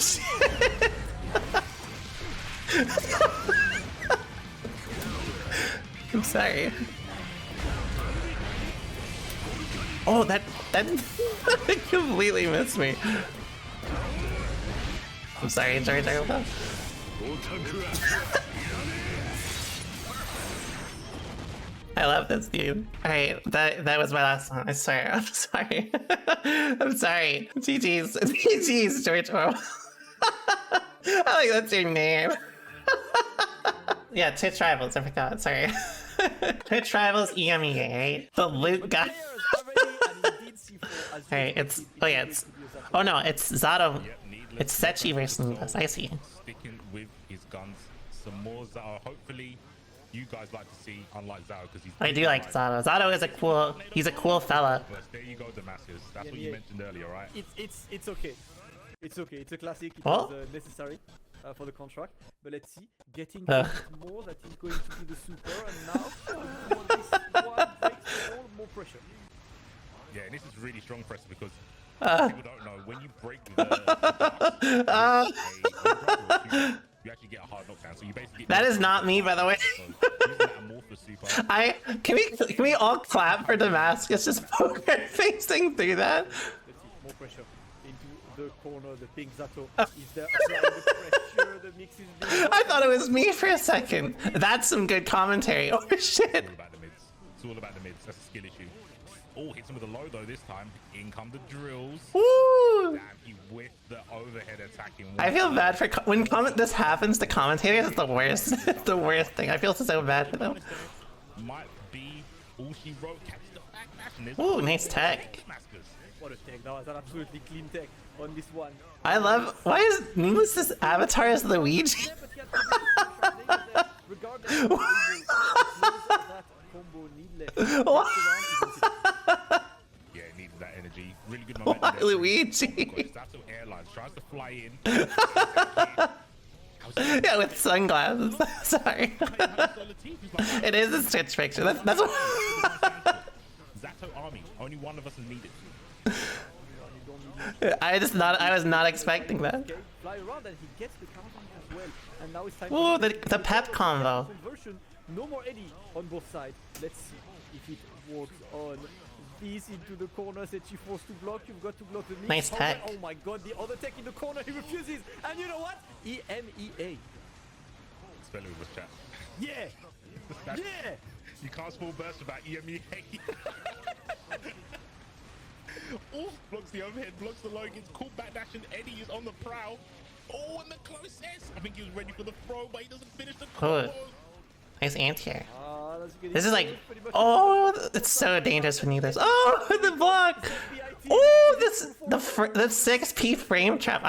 shit! I'm sorry. Oh, that completely missed me. I'm sorry, sorry. I love this dude. Alright, that was my last one. I'm sorry. I'm sorry. GG's, George Orwell. I like that's your name. Yeah, Twitch Rivals, I forgot, sorry. Twitch Rivals EMEA, right? The loot guy. Alright, it's oh no, it's Zando. It's Setchi versus Nidas, I see. Sticking with his guns, some more Zao. Hopefully you guys like to see, unlike Zao, because he's I do like Zando. Zando is he's a cool fella. There you go, Damascus. That's what you mentioned earlier, right? It's okay. It's okay. It's a classic. It was necessary for the contract. But let's see, getting more that he's going to be the super, and now this one breaks more pressure. Yeah, and this is really strong pressure because people don't know when you break the box, you actually get a hard knockdown. So you basically that is not me, by the way. Can we all clap for Damascus just poker facing through that? Let's see, more pressure into the corner. The pink Zato is there. The pressure, the mix is being I thought it was me for a second. That's some good commentary. Oh shit! It's all about the mids. It's all about the mids. That's a skill issue. Oh, hits him with a low though this time. In come the drills. Woo! Damn, he whiffed the overhead attacking. I feel bad for when this happens to commentators. It's the worst. It's the worst thing. I feel so bad for them. Might be all she wrote. Catches the backdash. Ooh, nice tech. What a tech! That was an absolutely clean tech on this one. I love. Why is Needless's avatar as Luigi? Regardless of that combo needless. Yeah, it needs that energy. Really good momentum. Why Luigi? Zato Airlines tries to fly in. Yeah, with sunglasses. Sorry. It is a Stitch picture. That's what. Zato Army. Only one of us is needed. I was not expecting that. Okay, fly around and he gets the counter as well. And now it's time. Ooh, the pep combo. Conversion. No more Eddie on both sides. Let's see if it works on this into the corner. Setchi forced to block. You've got to block the mix. Nice tech. Oh my god, the other tech in the corner. He refuses. And you know what? EMEA. Spell it with this chat. Yeah. Yeah. You can't spoil burst about EMEA. Oh, blocks the overhead, blocks the low, gets caught backdash, and Eddie is on the prowl. Oh, and the closest. I think he was ready for the throw, but he doesn't finish the combo. Nice anti-air. This This is like, oh, it's so dangerous for neither. Oh, the block. Oh, the 6p frame trap.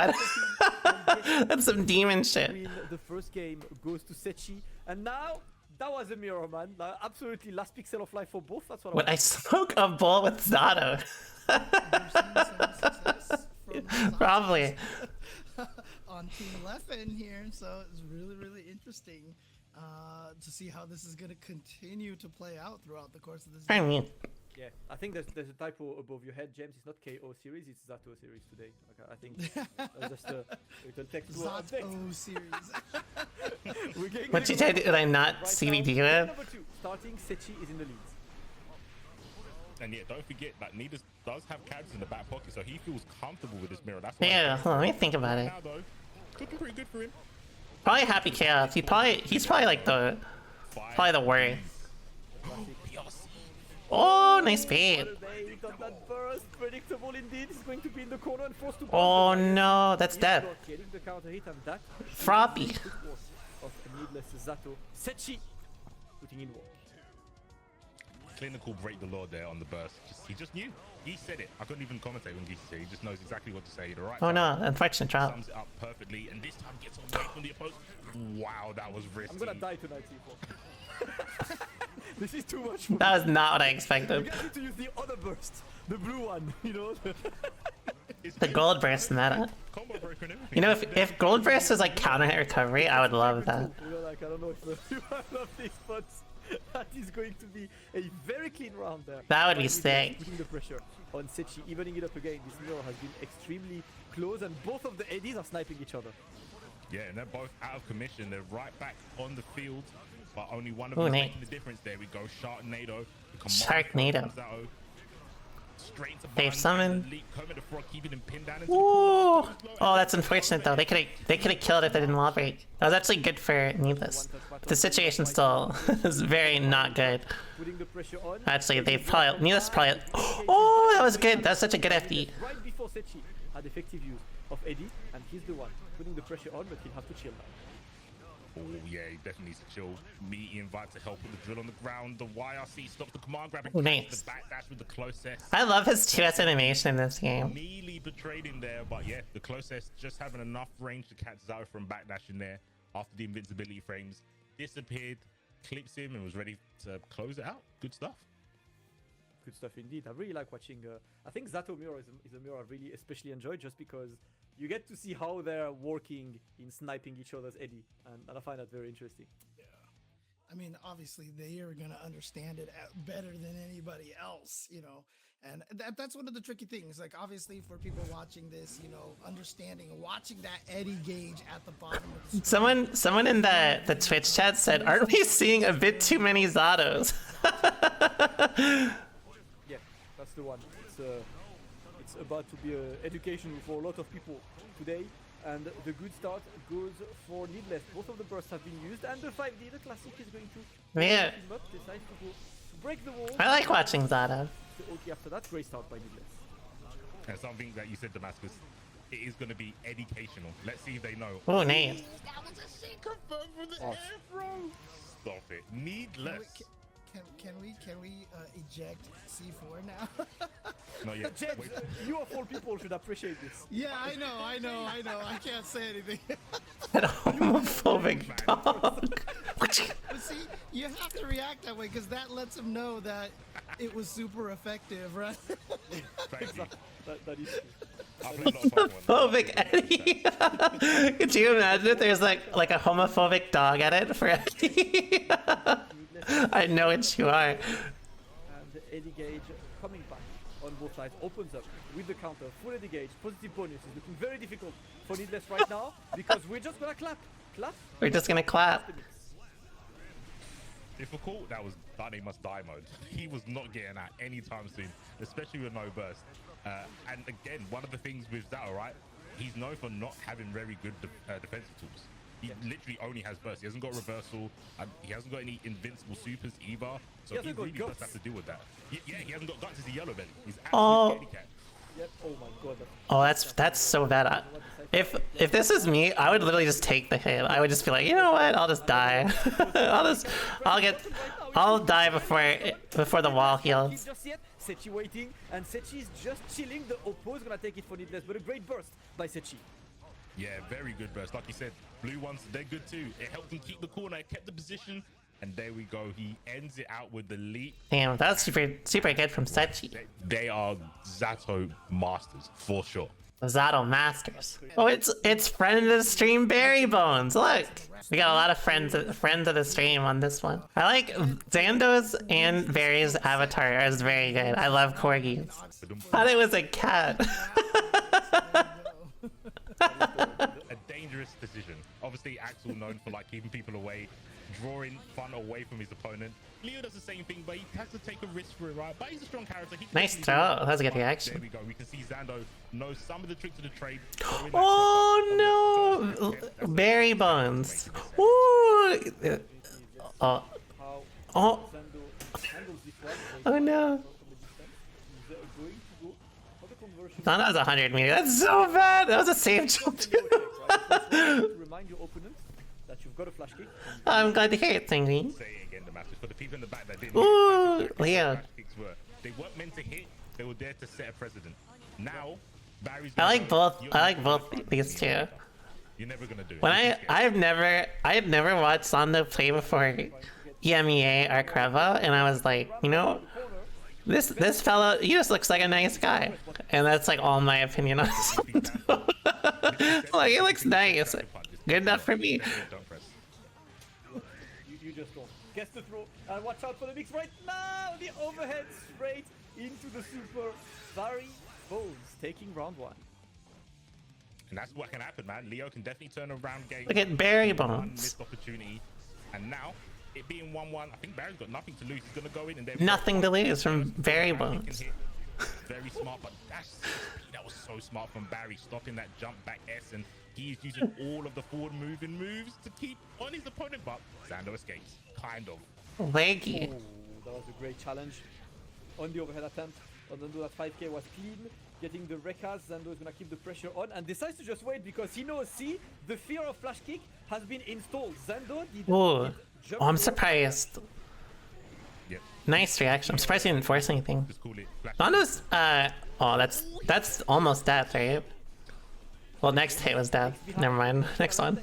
That's some demon shit. The first game goes to Setchi, and now that was a mirror, man. Absolutely last pixel of life for both. That's what I spoke a ball with Zando. Probably. On Team Leffen here, so it's really interesting to see how this is going to continue to play out throughout the course of this game. I mean, yeah, I think there's a typo above your head, James. It's not KO series, it's Zato series today. Okay, I think that's just a little textual Zato series. what did I not CBD with? Number 2, starting Setchi is in the lead. And yet, don't forget that Nidus does have characters in the back pocket, so he feels comfortable with this mirror. That's Yeah, let me think about it. now, though, could be pretty good for him. Probably Happy Chaos. He's probably like the worst. Oh, nice bait. That burst, predictable indeed. He's going to be in the corner and forced to. Oh no, that's dead. Getting the counter hit and that. Froppy. Of needless Zato. Setchi putting in work. Clinical break the law there on the burst. He just knew. He said it. I couldn't even commentate when Geese said it. He just knows exactly what to say. The right. Oh no, unfortunate drop. Sums it up perfectly, and this time gets away from the opponent. Wow, that was risky. I'm gonna die tonight, T4. This is too much for me. That was not what I expected. You guys need to use the other burst, the blue one. You know. The gold burst meta. You know, if gold burst was like counter hit recovery, I would love that. You know, like I don't know if you love these, but That is going to be a very clean round there. That would be Needless sick. Putting the pressure on Setchi, evening it up again. This mirror has been extremely close, and both of the ADs are sniping each other. Yeah, and they're both out of commission. They're right back on the field, but only one of Ooh, them nice. making the difference. There we go, Sharknado. The Sharknado. comes out. Straight to They've Bun, summoned. the leap, Kermit the Frog keeping him pinned down into the Ooh. corner. Oh, that's unfortunate though. They could have killed if they didn't wall break. That was actually good for Needless. But the situation still is very not good. Putting the pressure on. Actually, they probably Needless probably. Oh, that was good. That's such a good FD. Right before Setchi had effective use of Eddie, and he's the one putting the pressure on, but he'll have to chill now. Oh yeah, he definitely needs to chill. Me invite to help with the drill on the ground. The YRC stops the command grab and Nice. the backdash with the closest. I love his 2S animation in this game. Nearly betrayed him there, but yeah, the closest just having enough range to catch Zao from backdashing there after the invincibility frames. Disappeared, clips him, and was ready to close it out. Good stuff. Good stuff indeed. I really like watching. I think Zato mirror is a mirror I really especially enjoy, just because you get to see how they're working in sniping each other's Eddie, and I find that very interesting. Yeah. I mean, obviously they are gonna understand it better than anybody else, you know. And that's one of the tricky things. Like, obviously, for people watching this, you know, watching that Eddie gauge at the bottom of the screen. Someone in the Twitch chat said, "Aren't we seeing a bit too many Zados?" Yeah, that's the one. It's about to be education for a lot of people today, and the good start goes for Needless. Both of the bursts have been used, and the 5D, the classic, is going to Yeah. team up, decide to break the wall. I like watching Zado. So, okay, after that, great start by Needless. And something that you said, Damascus, it is going to be educational. Let's see if they know. Oh, nice. That was a secret confirmed from the Oh. air, bro. Stop it. Needless. Can we eject C4 now? Not yet. Jed, Wait. you of all people should appreciate this. Yeah, I know. I can't say anything. That homophobic dog. But see, you have to react that way because that lets him know that it was super effective, right? Thank you. That is true. I played a lot of fun one. Homophobic Eddie. Could you imagine if there's like a homophobic dog edit for Eddie? I know what you are. And Eddie Gage coming back on both sides, opens up with the counter, full Eddie Gage, positive bonus is looking very difficult for Needless right now, because we're just gonna clap. We're just gonna clap. Difficult, that was Dane must die mode. He was not getting that anytime soon, especially with no burst. And again, one of the things with Zao, right? He's known for not having very good defensive tools. He literally only has burst. He hasn't got reversal. And he hasn't got any invincible supers either. So he hasn't got really does guts. have to deal with that. Yeah, he hasn't got guts as a yellow belly. He's Oh. absolutely handicapped. Yep. Oh my god. Oh, that's so bad. If this is me, I would literally just take the hit. I would just be like, you know what? I'll just die. I'll die before the wall heals. Just yet, Setchi waiting, and Setchi is just chilling. The Oppo is gonna take it for Needless, but a great burst by Setchi. Yeah, very good burst. Like you said, blue ones, they're good too. It helped him keep the corner, it kept the position, and there we go. He ends it out with the leap. Damn, that was super good from Setchi. They are Zato masters, for sure. Zado Masters. Oh, it's friend of the stream BarryBones. Look, we got a lot of friends of the stream on this one. I like Zando's and Barry's avatar is very good. I love corgis. Thought it was a cat. A dangerous decision. Obviously, Axel known for like keeping people away, drawing fun away from his opponent. Leo does the same thing, but he has to take a risk for it, right? But he's a strong character. He can Nice definitely throw. do it. That was a good There reaction. we go. We can see Zando knows some of the tricks of the trade. Oh no, BarryBones. Ooh. Oh. Oh. Zando handles this one. Oh no. He's going to go for the conversion. Thought that was 100 meters. That's so bad. That was a safe jump too. To remind your opponent that you've got a flash kick. I'm glad to hear it, Thingy. Say it again, the masters. For the people in the back that didn't Ooh, hear, Leo. flash kicks were. They weren't meant to hit. They were there to set a precedent. Now, Barry's. I like gonna go, both. "You're I like not both gonna these two. You're never gonna do it. When You're too scared." I had never watched Zando play before EMEA or Creva, and I was like, you know, this fellow, he just looks like a nice guy, and that's like all my opinion on Zando. Like, he looks nice. Good enough for me. Don't press. You just don't. gets the throw, and watch out for the mix right now. The overhead straight into the super. BarryBones taking round 1. And that's what can happen, man. Leo can definitely turn around game. Look at One BarryBones. missed opportunity, and now it being 1-1, I think Barry's got nothing to lose. He's gonna go in and then Nothing to lose from BarryBones. Very smart, but that was so smart from Barry, stopping that jump back S, and he's using all of the forward moving moves to keep on his opponent, but Zando escapes, kind of. Leggy. Oh, that was a great challenge on the overhead attempt. Zando, that 5k was clean. Getting the Rekas, Zando is gonna keep the pressure on and decides to just wait because he knows, see, the fear of flash kick has been installed. Zando did. Ooh. Jump Oh, I'm roll. surprised. Yep. Nice reaction. I'm surprised he didn't force anything. Just call it flash. Zando's, oh, that's almost death, right? Well, next hit was death. Never mind. Next one. You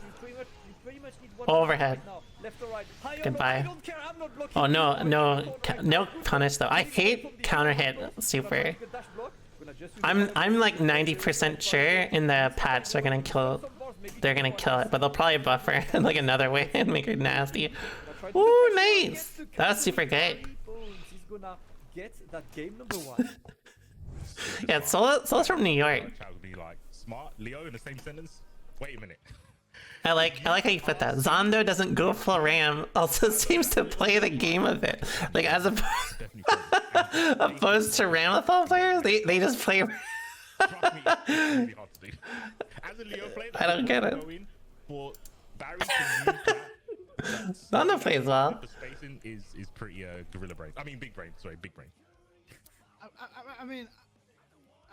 pretty much need one Overhead. now. Left or right. Higher, Goodbye. I don't care, I'm not blocking. Oh, no punish though. I hate counter hit super. I'm like 90% sure in the patch they're gonna kill it, but they'll probably buffer in like another way and make it nasty. Ooh, nice! That was super good. He's gonna get that game number 1. Yeah, Solo's from New York. That would be like smart. Leo in the same sentence. Wait a minute. I like how you put that. Zando doesn't go full ram, also seems to play the game of it. Like as opposed to Ramathal players, they just play. Trust me, it's really hard to do. As a Leo player, I don't get it. go in for Barry to use that. Zando plays well. The spacing is pretty gorilla brain. I mean big brain. Sorry, big brain. I mean,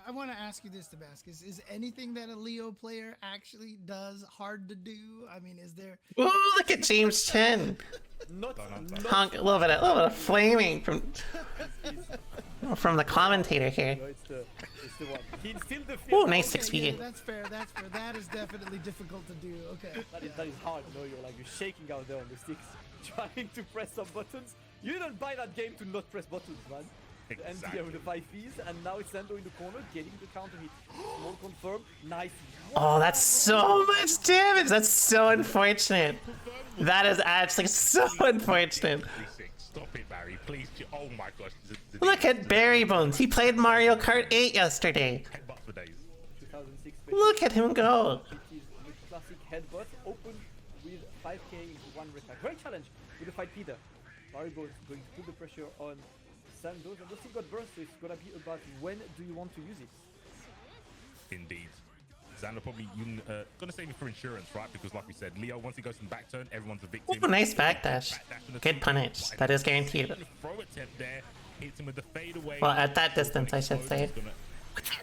I want to ask you this, Tabascus. Is anything that a Leo player actually does hard to do? I mean, is there... Ooh, look at James Chen. Honk, a little bit of flaming from the commentator here. It's the one. He instilled the Ooh, fear. nice Okay, 6p. yeah, that's fair. That is definitely difficult to do. Okay. That is hard. No, you're shaking out there on the sticks, trying to press some buttons. You didn't buy that game to not press buttons, man. Exactly. And with the 5 Vs, and now it's Zando in the corner, getting the counter hit. Small confirm, nice. Oh, that's so much damage. That's so unfortunate. That is actually so unfortunate. Stop it, Barry. Please. Oh my gosh. Look at BarryBones. He played Mario Kart 8 yesterday. Headbutt for days. 2006. Look at him go. It is the classic headbutt, open with 5k into 1 repack. Great challenge with the fight Peter. BarryBones going to put the pressure on Zando. Zando still got burst, so it's gonna be about when do you want to use it. Indeed. Zando probably gonna save it for insurance, right? Because like we said, Leo, once he goes in back turn, everyone's a victim. Ooh, nice backdash. Backdash from the Good top. punish. That is guaranteed. Throw attempt there, hits him with the fade away. Well, at that distance, I should say. He's gonna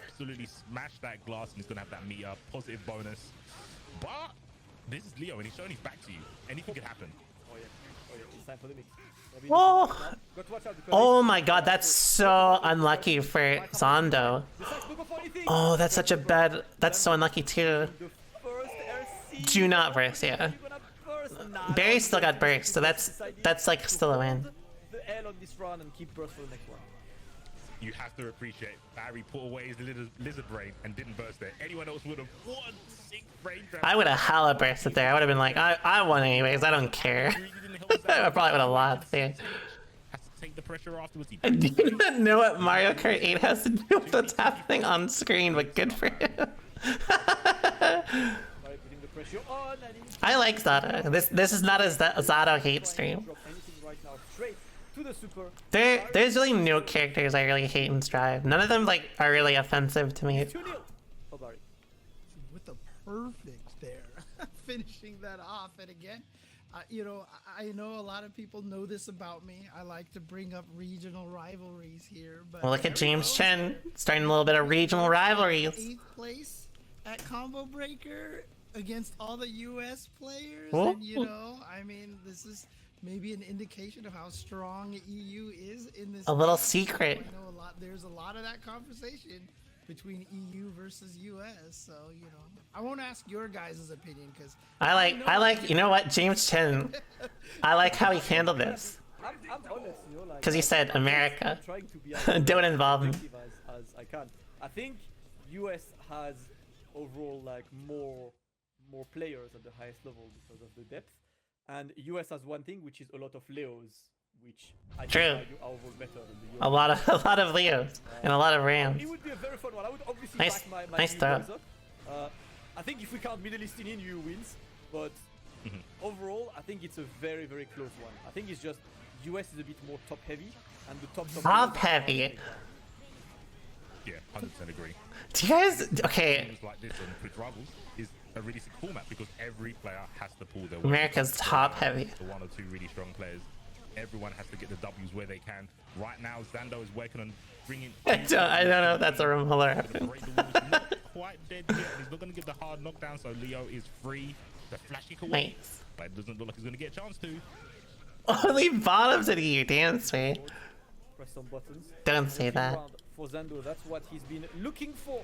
absolutely smash that glass, and he's gonna have that meter positive bonus. But this is Leo, and he's showing his back to you. Anything could happen. Oh yeah, it's time for the mix. Whoa. Got to watch out because Oh my god, that's so unlucky for Zando. Oh, that's such a bad... That's so unlucky too. the first RC. Do not burst, yeah. You're gonna burst. Nah, Barry still got burst, so that's like still a win. The L on this run and keep burst for the next one. You have to appreciate Barry put away his lizard brain and didn't burst there. Anyone else would have one sick brain trap. I would have hella bursted there. I would have been like, I won anyways, I don't care. I probably would have lost there. Has to take the pressure afterwards. He I do not know what Mario Kart 8 has to do with what's happening on screen, but good for him. Barry putting the pressure on and he's I like Zado. This is not a Zado hate stream. drop anything right now. Straight to the super. There's really no characters I really hate in Strive. None of them like are really offensive to me. 2-0. Oh, Barry. With the perfect there, finishing that off. And again, you know, I know a lot of people know this about me. I like to bring up regional rivalries here, but Well, look at James Chen starting a little bit of regional rivalries. 8th place at Combo Breaker against all the U.S. players, Oh. and you know, I mean, this is maybe an indication of how strong EU is in this. A little game. secret. I know a lot. There's a lot of that conversation between EU versus US. So you know, I won't ask your guys' opinion because I like, you know what, James Chen. I like how he handled this. I'm honest, you know, like, Because he said, I'm America, trying to be as don't involve me. objective as I can. I think US has overall like more players at the highest level because of the depth. And US has one thing, which is a lot of Leos, which I True. think are overall better than the US. A lot of Leos and a lot of Rams. It would be a very fun one. I would obviously Nice- back my nice EU throw. boys up. I think if we count Middle Eastern in, EU wins. But overall, I think it's a very, very close one. I think it's just US is a bit more top heavy, and the top Top heavy. Yeah, 100% agree. Do you guys? Okay, Games like this on Twitch Rivals is a really sick format because every player has to pull their weight. America's top heavy. The one or two really strong players. Everyone has to get the W's where they can. Right now, Zando is working on bringing. I don't know if that's a Rumble or The break the wall is not quite dead yet. He's not going to get the hard knockdown, so Leo is free. The flashy can wait, Nice. but it doesn't look like he's going to get a chance to. Only bottoms at you, damn sweet. Press some buttons. Don't say that. Round for Zando, that's what he's been looking for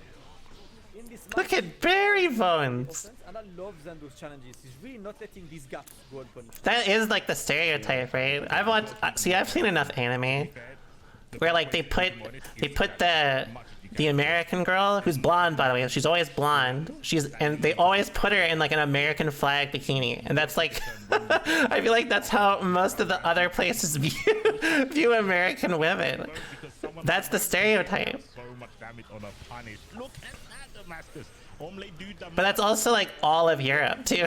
in this match. Look at BarryBones. And I love Zando's challenges. He's really not letting these gaps go unpunished. That is like the stereotype, right? I've watched. See, I've seen enough anime where like they put the American girl who's blonde, by the way. She's always blonde. And they always put her in like an American flag bikini, and that's like I feel like that's how most of the other places view American women. That's the stereotype. So much damage on a punish. Look at that, Damascus. But that's also like all of Europe too.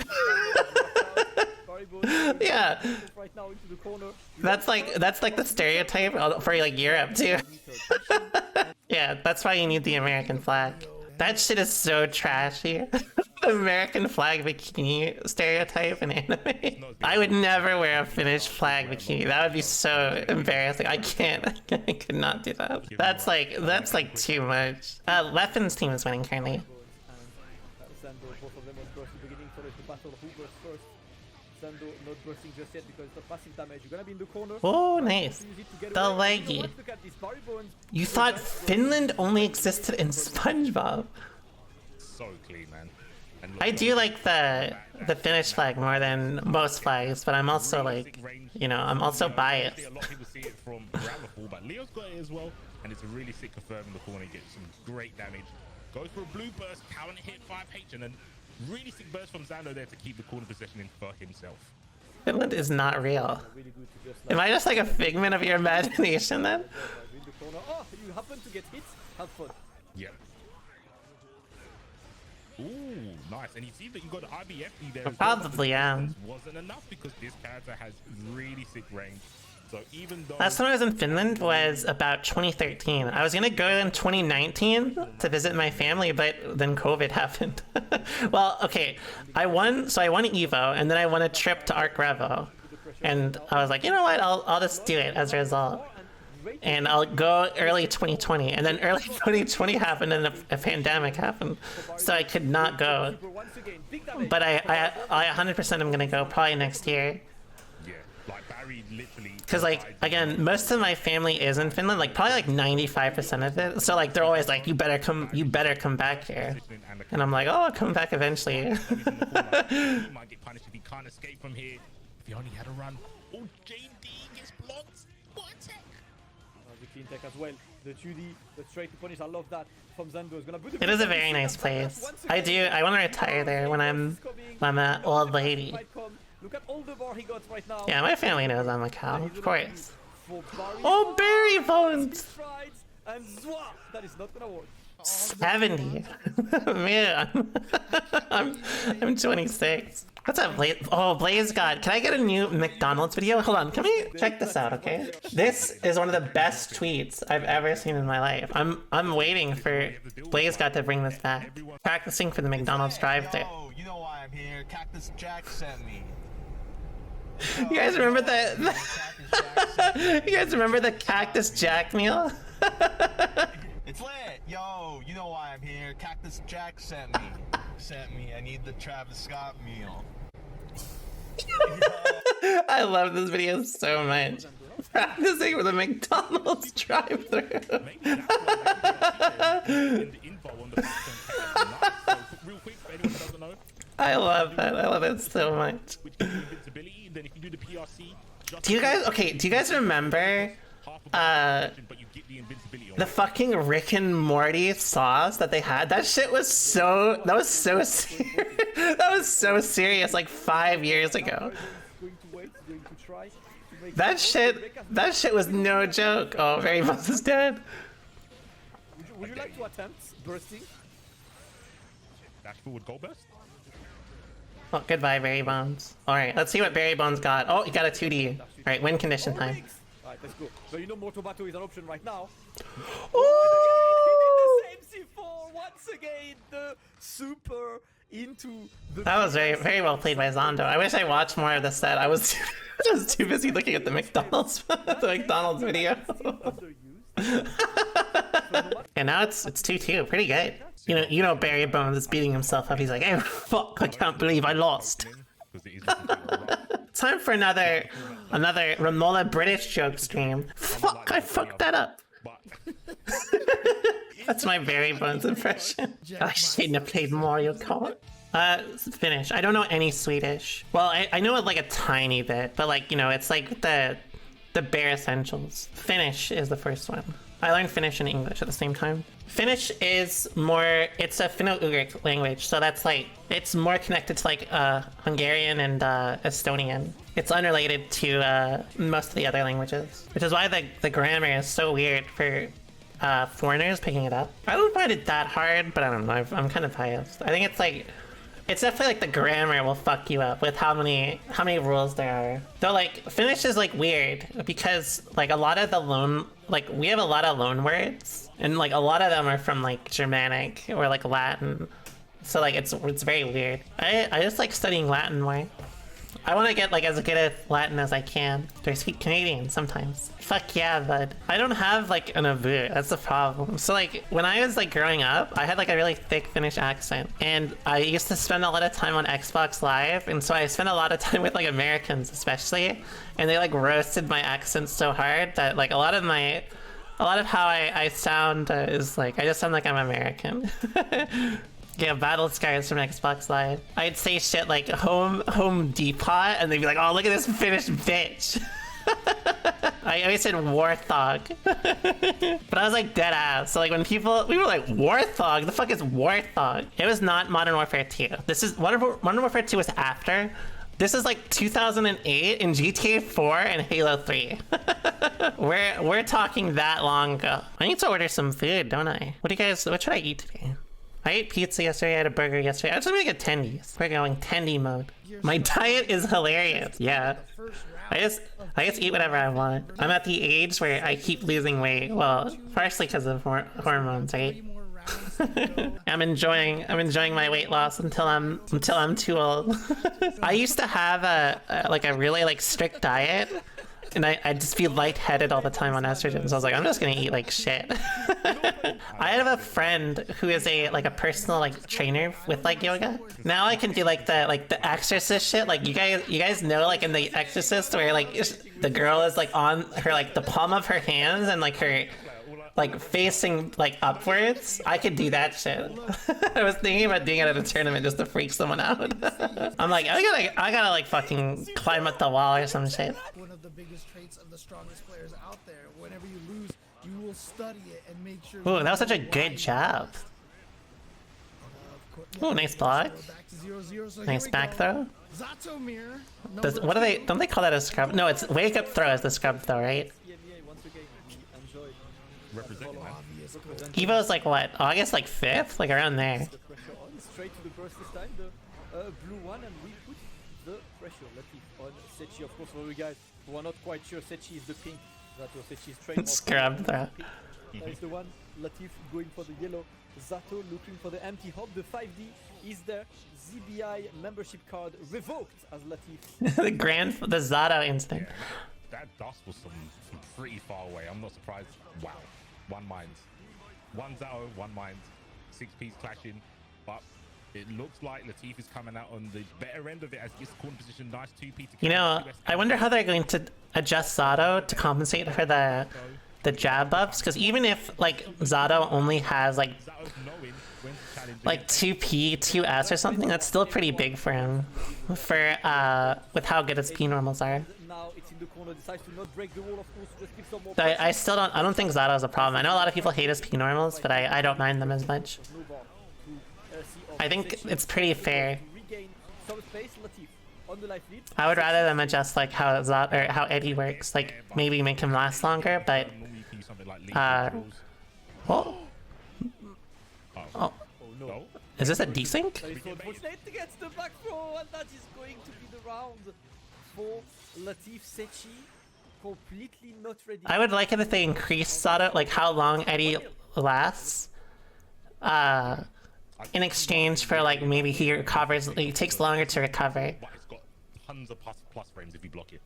Yeah. Right now into the corner. That's like the stereotype for like Europe too. Yeah, that's why you need the American flag. That shit is so trashy. The American flag bikini stereotype in anime. I would never wear a Finnish flag bikini. That would be so embarrassing. I can't. I could not do that. That's like too much. Leffen's team is winning currently. Zando, both of them on burst in the beginning, so there's the battle who bursts first. Zando not bursting just yet because it's not passive damage. You're gonna be in the corner. Oh, nice. Use it to get The away. leggy. Look at this, BarryBones. You thought Finland only existed in SpongeBob? So clean, man. And I do like the Finnish flag more than most flags, but I'm also like, you know, I'm also biased. A lot of people see it from around the fall, but Leo's got it as well, and it's a really sick confirm in the corner. He gets some great damage. Goes for a blue burst, counter hit 5H, and then really sick burst from Zando there to keep the corner possession in for himself. Finland is not real. Really good to just Am I just like a figment of your imagination then? in the corner. Oh, you happen to get hit. Have fun. Yep. Ooh, nice. And you see that you got the IBFD there. as well, but Probably, yeah. this wasn't enough because this character has really sick range. So even though Last time I was in Finland was about 2013. I was gonna go in 2019 to visit my family, but then COVID happened. Well, okay, I won Evo, and then I won a trip to Arc Revo, and I was like, you know what? I'll just do it as a result, and I'll go early 2020, and then early 2020 happened, and a pandemic happened, so I could not go. Once again, big damage. But I 100% am gonna go probably next year. yeah, like Barry literally. Because, like, again, most of my family is in Finland, like, probably, like, 95% of it. So, like, they're always like, you better come back here. And I'm like, oh, I'll come back eventually. He might get punished if he can't escape from here. If he only had a run. Oh, JD gets blocked. What a tech. The clean tech as well. The 2D, the straight to punish. I love that from Zando. Is gonna put It is a very nice place. I want to retire there when I'm an old lady. Look at all the bar he got right now. Yeah, my family knows I'm a cow, of course. For Barry Oh, BarryBones! strides and zwa! That is not gonna work. 70. Man, I'm 26. What's up, Blaze? Oh, Blaze God, can I get a new McDonald's video? Hold on, can we check this out, okay? This is one of the best tweets I've ever seen in my life. I'm waiting for Blaze God to bring this back. Practicing for the McDonald's drive-thru. Yo, you know why I'm here. Cactus Jack sent me. You guys remember the Cactus Jack sent me. you guys remember the Cactus Jack meal? It's lit. Yo, you know why I'm here. Cactus Jack sent me. I need the Travis Scott meal. I love this video so much. Practicing for the McDonald's drive-thru. Maybe that's why in the info on the so real quick, for anyone who doesn't know, I love that. I love it so much. which gives you invincibility, and then if you do the PRC, just Do you guys remember half of the but you get the invincibility on the fucking Rick and Morty sauce that they had? That shit was so serious. That was so serious like 5 years ago. Going try to make That shit was no joke. Oh, BarryBones is dead. Would you like to attempt bursting? Dash forward goal burst. Oh, goodbye, BarryBones. Alright, let's see what BarryBones got. Oh, he got a 2D. Alright, win condition time. Alright, let's go. So you know Motobato is an option right now. Ooh! The same C4 once again. The super into the. That was very, very well played by Zando. I wish I watched more of the set. I was just too busy looking at the McDonald's, the McDonald's video. And now it's 2-2. Pretty good. You know BarryBones is beating himself up. He's like, "Hey, fuck! I can't believe I lost." Time for another Ramola British joke stream. Fuck! I fucked that up. That's my BarryBones impression. I shouldn't have played Mario Kart. Finnish. I don't know any Swedish. Well, I know it like a tiny bit, but like, it's like the bare essentials. Finnish is the first one. I learned Finnish and English at the same time. Finnish is more, it's a Finno-Ugric language, so that's like, it's more connected to like Hungarian and Estonian. It's unrelated to most of the other languages, which is why the grammar is so weird for foreigners picking it up. I don't find it that hard, but I don't know, I'm kind of biased. I think it's like, it's definitely like the grammar will fuck you up with how many rules there are. Though like Finnish is like weird because like a lot of the we have a lot of loan words and like a lot of them are from like Germanic or like Latin. So like it's very weird. I just like studying Latin more. I want to get like as good at Latin as I can. Do I speak Canadian sometimes? Fuck yeah, bud. I don't have like an avut. That's the problem. So like when I was like growing up, I had like a really thick Finnish accent, and I used to spend a lot of time on Xbox Live, and so I spent a lot of time with like Americans especially, and they like roasted my accent so hard that like a lot of how I sound is like I just sound like I'm American. Yeah, battle scars from Xbox Live. I'd say shit like home Depot, and they'd be like, "Oh, look at this Finnish bitch." I always said warthog, but I was like dead ass. So like when we were like warthog, the fuck is warthog? It was not Modern Warfare 2. This is Modern Warfare 2 was after. This is like 2008 in GTA 4 and Halo 3. We're talking that long ago. I need to order some food, don't I? What should I eat today? I ate pizza yesterday, I had a burger yesterday. I was gonna make a tendies. We're going tendy mode. My diet is hilarious. Yeah. I just eat whatever I want. I'm at the age where I keep losing weight. Well, partially because of hormones, right? I'm enjoying my weight loss until I'm too old. I used to have a really like strict diet. And I'd just be lightheaded all the time on estrogen, so I was like, I'm just gonna eat like shit. I have a friend who is a personal like trainer with like yoga. Now I can do like the exorcist shit. Like you guys know like in the Exorcist where like the girl is like on her like the palm of her hands and like her like facing like upwards. I could do that shit. I was thinking about doing it at a tournament just to freak someone out. I'm like, I gotta like fucking climb up the wall or some shit. One of the biggest traits of the strongest players out there. Whenever you lose, you will study it and make sure. Ooh, that was such a good job. Ooh, nice block. Nice back throw. What do they? Don't they call that a scrub? No, it's wake up throw is the scrub throw, right? Evo's like what? August like 5th? Like around there. Straight to the burst this time, the blue one, and we put the pressure Latif on Setchi. Of course, for you guys who are not quite sure, Setchi is the pink. Zato Setchi's trademark. Scrub throw. That is the one. Latif going for the yellow. Zato looking for the empty hop. The 5D is there. ZBI membership card revoked as Latif. the Zando instant. Yeah, that dust was from pretty far away. I'm not surprised. Wow. One mines. One Zao, one mines. 6Ps clashing. But it looks like Latif is coming out on the better end of it as he gets the corner position. Nice 2P to I wonder how they're going to adjust Zado to compensate for the jab buffs, because even if like Zado only has like 2P, 2S or something, that's still pretty big for him. For with how good his P normals are. I don't think Zado is a problem. I know a lot of people hate his P normals, but I don't mind them as much. I think it's pretty fair. on the life lead. I would rather them adjust like how how Eddie works, like maybe make him last longer, but Normally you can use something like lead uh, controls. oh, Oh. oh, Oh no. is this a desync? That is so unfortunate to get the back throw, and that is going to be the round for Latif. Setchi completely not ready. I would like it if they increased Zando, like how long Eddie lasts, in exchange for like maybe he recovers, it takes longer to recover. But it's got tons of plus frames if you block it.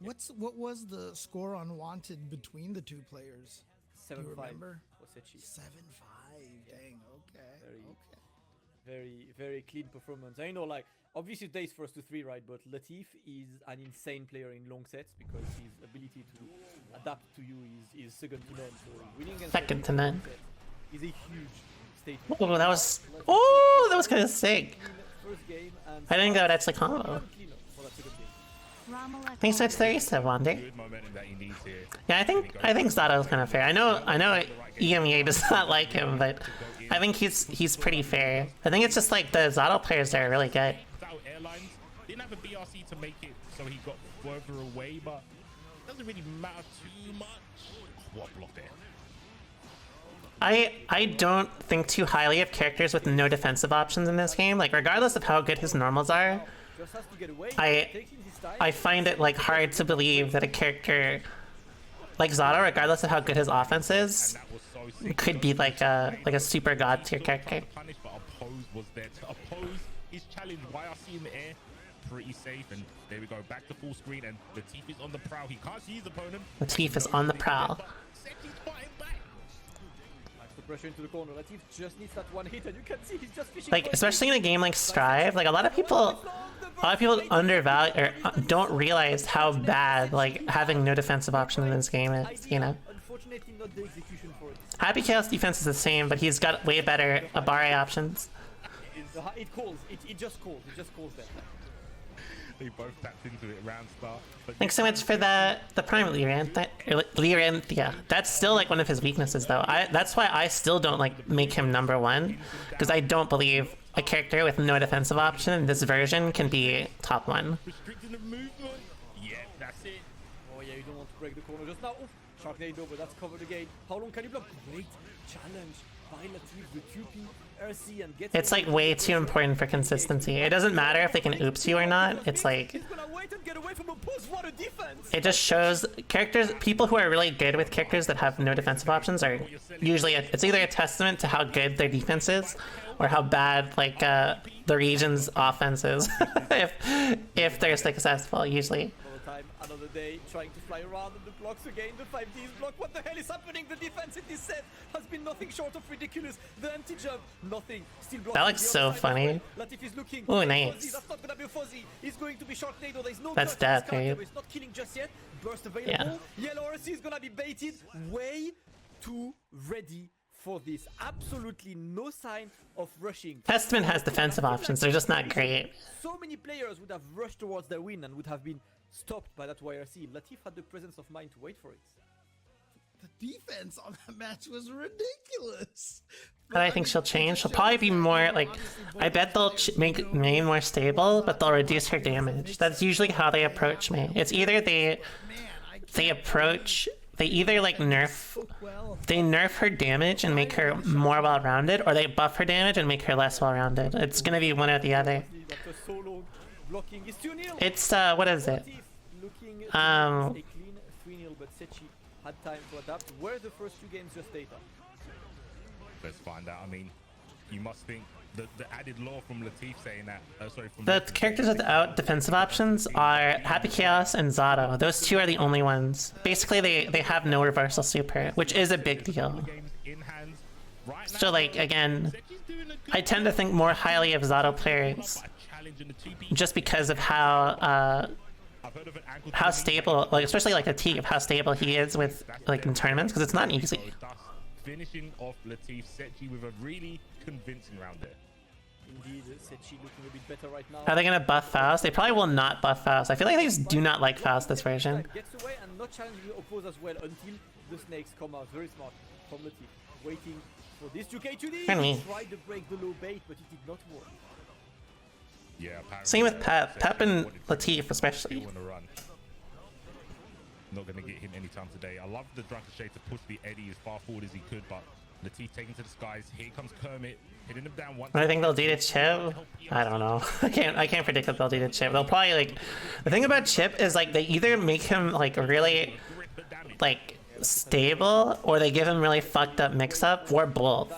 What was the score on Wanted between the two players? 7-5 you remember? for Setchi. 7-5. Dang. Okay. Very- Okay. Very clean performance. I know, like, obviously Days first to 3, right? But Latif is an insane player in long sets because his ability to adapt to you is second to none. So winning against Second Latif to in none. long sets is a huge statement. Oh, that was kind of sick. First game, and I didn't go that's the combo. clean for that second game. Thanks, that's 37, Wonder. Good momentum that he needs here. Yeah, I think Zando's kind of fair. I know EMEA does not like him, but I think he's pretty fair. I think it's just like the Zando players that are really good. Zao Airlines didn't have a BRC to make it, so he got further away, but it doesn't really matter too much. What block there? I don't think too highly of characters with no defensive options in this game. Like regardless of how good his normals are, Just has to get away. I taking his time. I find it like hard to believe that a character like Zando, regardless of how good his offense is, That was so sick. could be like a super god tier character. Punish, but oppose was there to oppose his challenge. YRC in the air, pretty safe, and there we go, back to full screen, and Latif is on the prowl. He can't see his opponent. Latif is on the prowl. But Setchi's fighting back. Nice the pressure into the corner. Latif just needs that one hit, and you can see he's just fishing. Like for it. especially in a game like Strive, like a lot of people undervalue or don't realize how bad like having no defensive option in this game is, you know. Unfortunately, not the execution for it. Happy Chaos defense is the same, but he's got way better Abare options. It calls. It just calls. It just calls there. They both tapped into it round start. But Thanks so much for the prime Liranthia. That's still like one of his weaknesses though. That's why I still don't like make him number one, because I don't believe a character with no defensive option in this version can be top one. restricting the movement. Yeah, that's it. Oh yeah, you don't want to break the corner just now. Oof, Sharknado, but that's covered again. How long can you block? Great challenge by Latif, the 2P RC, and gets. It's like way too important for consistency. It doesn't matter if they can oops you or not. It's like He's gonna wait and get away from a post. What a defense! it just shows people who are really good with characters that have no defensive options are usually it's either a testament to how good their defense is or how bad like the region's offense is if they're successful usually. Another time, another day, trying to fly around in the blocks again. The 5Ds block. What the hell is happening? The defense in this set has been nothing short of ridiculous. The empty jump, nothing. Still blocking. That looks the so other side funny. as well. Latif is looking. Ooh, Fuzzy, nice. That's not gonna be a fuzzy. He's going to be Sharknado. There's no That's touch on his death, counter. babe. It's not killing just yet. Burst available. Yellow RC is gonna be baited. Way too ready for this. Absolutely no sign of rushing. Testament has defensive options, they're just not great. So many players would have rushed towards their win and would have been stopped by that YRC. Latif had the presence of mind to wait for it. The defense on that match was ridiculous. But I think she'll change. She'll probably be more like, I bet they'll make May more stable, but they'll reduce her damage. That's usually how they approach May. It's either they either like nerf her damage and make her more well-rounded, or they buff her damage and make her less well-rounded. It's gonna be one or the other. After so long, blocking is 2-0. It's what is it? Latif looking to a clean 3-0, but Setchi had time to adapt. Were the first 2 games just data? Let's find out. I mean, you must think the added law from Latif saying that. Sorry, from The characters without defensive options are Happy Chaos and Zando. Those two are the only ones. Basically, they have no reversal super, which is a big deal. games in hands right So now. like again, Setchi's doing a good I tend to think more highly of Zando players challenge in the 2P. just because of how I've heard of an ankle how to the knee. stable, like especially like Latif, of how stable he is with like in tournaments, because it's not easy. So thus, finishing off Latif Setchi with a really convincing round there. Indeed, Setchi looking a bit better right now. Are they gonna buff Faust? They probably will not buff Faust. I feel like they just do not like Faust this version. Gets away and not challenging the oppose as well until the snakes come out. Very smart from Latif. Waiting for this 2K2D. And me. He tried to break the low bait, but it did not work. Yeah, apparently, Same with Pep. Setchi Pep and wanted Latif especially. Skyll on the run. Not going to get him anytime today. I love the Drunken Shade to push the Eddie as far forward as he could, but Latif taking to the skies. Here comes Kermit, hitting him down once. What do I think they'll do to Chip? I don't know. I can't predict what they'll do to Chip. They'll probably like, the thing about Chip is like they either make him like really like stable or they give him really fucked up mix up or both.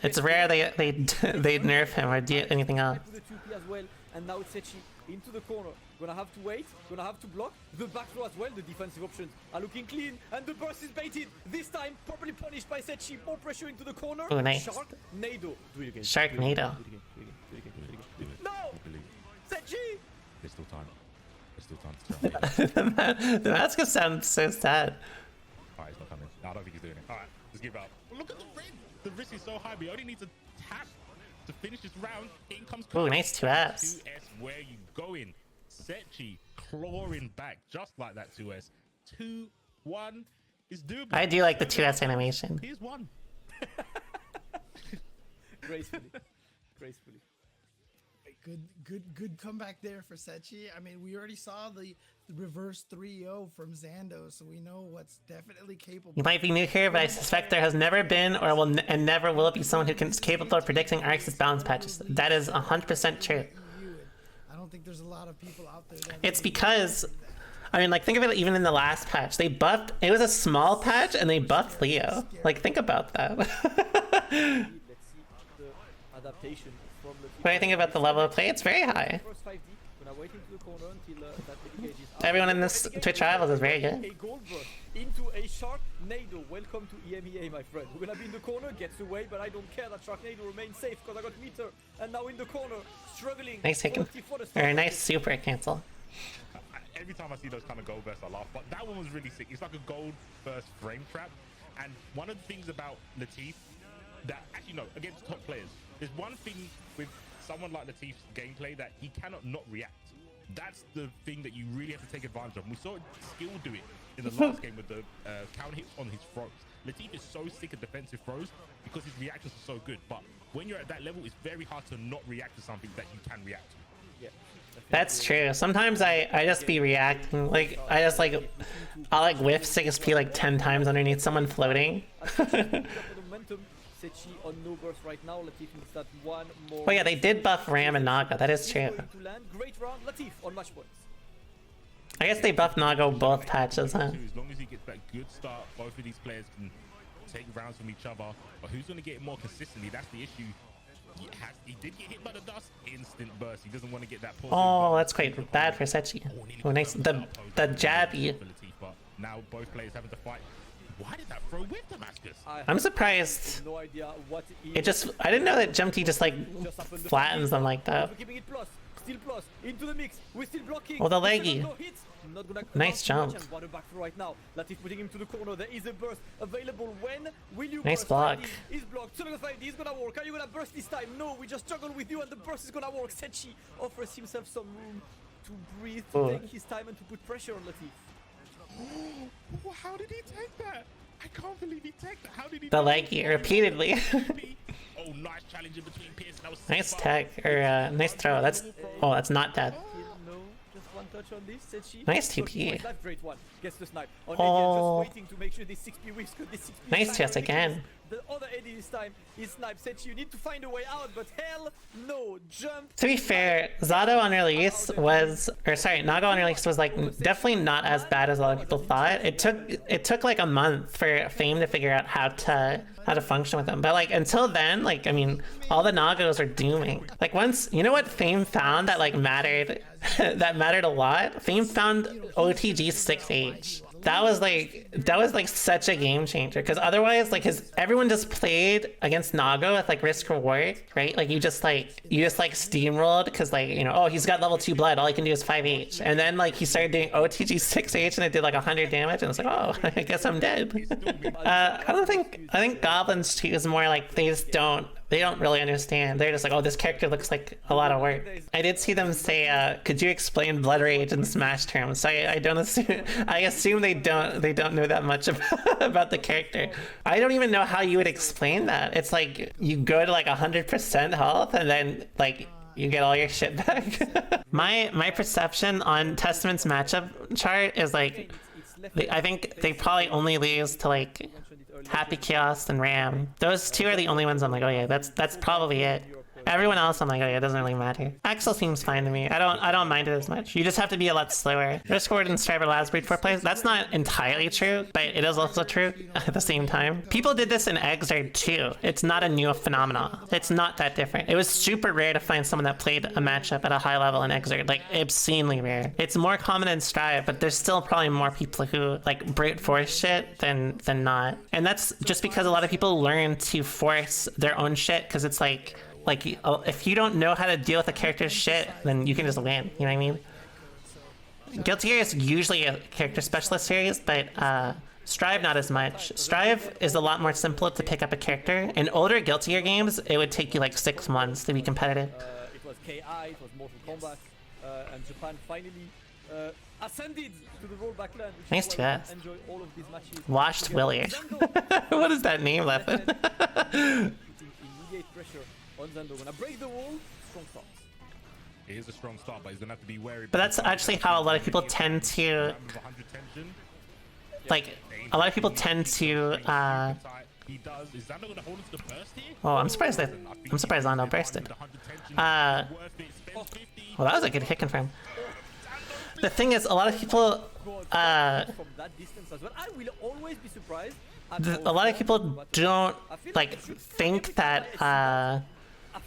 It's rare they nerf him or do anything else. To the 2P as well, and now Setchi into the corner. Gonna have to wait, gonna have to block. The back throw as well, the defensive options are looking clean, and the burst is baited. This time, properly punished by Setchi. More pressure into the corner. Oh, nice. Sharknado. Do it again. Sharknado. Do it again. No! Setchi! There's still time. There's still time. The mask sounds so sad. Alright, he's not coming. No, I don't think he's doing it. Alright, let's give up. Look at the risk. The risk is so high. We only need to tap to finish this round. In comes Ooh, nice 2S. 2S, where you going? Setchi clawing back just like that 2S. 2-1 is doable. I do like the 2S animation. Here's one. Gracefully. Gracefully. Good comeback there for Setchi. I mean, we already saw the reverse 3-0 from Zando, so we know what's definitely capable. You might be new here, but I suspect there has never been or will and never will be someone who is capable of predicting Arx's balance patches. That is 100% true. I don't think there's a lot of people out there that It's because, I mean, like, think of it even in the last patch. They buffed, it was a small patch, and they buffed Leo. Like, think about that. Let's see the adaptation from the What do you think about the level of play? It's very high. first 5D. Gonna wait into the corner until that engage is out. Everyone in this Twitch rivals is very good. A gold burst into a Sharknado. Welcome to EMEA, my friend. We're gonna be in the corner, gets away, but I don't care that Sharknado remains safe because I got meter. And now in the corner, struggling. Nice taken. Or a nice super cancel. Every time I see those kind of gold bursts, I laugh. But that one was really sick. It's like a gold burst frame trap. And one of the things about Latif that, actually, no, against top players, there's one thing with someone like Latif's gameplay that he cannot not react. That's the thing that you really have to take advantage of. We saw Skyll do it in the last game with the counter hits on his throws. Latif is so sick of defensive throws because his reactions are so good. But when you're at that level, it's very hard to not react to something that you can react to. Yeah. That's true. Sometimes I just be reacting. Like, I just like, I'll like whiff 6P like 10 times underneath someone floating. Momentum. Setchi on no burst right now. Latif needs that one more. Oh yeah, they did buff Ram and Naga. That is true. To land. Great round. Latif on match points. I guess they buffed Naga both patches, huh? As long as he gets that good start, both of these players can take rounds from each other. But who's going to get it more consistently? That's the issue. He did get hit by the dust. Instant burst. He doesn't want to get that. Oh, that's quite bad for Setchi. Oh, nice. The jabby. But now both players having to fight. Why did that throw with Damascus? I'm surprised. No idea what It just, I didn't know that Jump T just like flattens them like that. We're keeping it plus. Still plus. Into the mix. We're still blocking. Oh, the leggy. No hits. Not gonna Nice jump. What a back throw right now. Latif putting him to the corner. There is a burst available. When will you Nice burst? block. Is blocked. 5D is gonna work. Are you gonna burst this time? No, we just juggle with you and the burst is gonna work. Setchi offers himself some room to breathe, to take his time and to put pressure on Latif. Oh, how did he take that? I can't believe he took that. How did he? The leggy repeatedly. Oh, nice challenge in between Pierce. That was Nice tech, or nice throw. That's, oh, that's not dead. No, just one touch on this. Setchi. Nice TP. Life, great one. Gets the snipe. On Oh. just waiting to make sure this 6P whiffs. This 6P Nice is chest again. The other Eddie this time is snipe. Setchi, you need to find a way out, but hell no. Jump. To be fair, Zado on release was, or sorry, Naga on release was like definitely not as bad as a lot of people thought. It took like a month for Fame to figure out how to function with them. But like until then, like I mean, all the Nagos are dooming. Like once, you know what Fame found that like mattered, that mattered a lot? Fame found OTG 6H. That was like such a game changer because otherwise like everyone just played against Nago with like risk reward, right? Like you just like steamrolled because like, you know, oh, he's got level 2 blood, all he can do is 5H, and then like he started doing OTG 6H and it did like 100 damage and it's like, oh, I guess I'm dead. I think Goblins too is more like they don't really understand. They're just like, oh, this character looks like a lot of work. I did see them say, could you explain Blood Rage in Smash terms? So I don't assume, I assume they don't know that much about the character. I don't even know how you would explain that. It's like you go to like 100% health and then like you get all your shit back. my perception on Testament's matchup chart is like, I think they probably only lose to like Happy Chaos and Ram. Those two are the only ones I'm like, oh yeah, that's probably it. Everyone else, I'm like, oh yeah, it doesn't really matter. Axel seems fine to me. I don't mind it as much. You just have to be a lot slower. Risk-Reward and Strive allows brute for plays. That's not entirely true, but it is also true at the same time. People did this in Exard too. It's not a new phenomenon. It's not that different. It was super rare to find someone that played a matchup at a high level in Exard, like obscenely rare. It's more common in Strive, but there's still probably more people who like brute force shit than not. And that's just because a lot of people learn to force their own shit because it's like if you don't know how to deal with a character's shit, then you can just win, you know what I mean? Guilty Gear is usually a character specialist series, but Strive not as much. Strive is a lot more simple to pick up a character. In older Guilty Gear games, it would take you like 6 months to be competitive. It was KI, it was Mortal Kombat, and Japan finally ascended to the rollback land. Nice to us. Enjoy all of these matches. Washed Willy. What is that name, Leffen? Immediate pressure on Zando. Gonna break the wall. Strong start. It is a strong start, but he's gonna have to be wary. But that's actually how a lot of people tend to, like, a lot of people tend to, He does. Is Zando gonna hold into the burst here? well, I'm surprised Zando bursted. Well, that was a good hit confirm. The thing is, a lot of people, From that distance as well. I will always be surprised. a lot of people don't, like, think that, I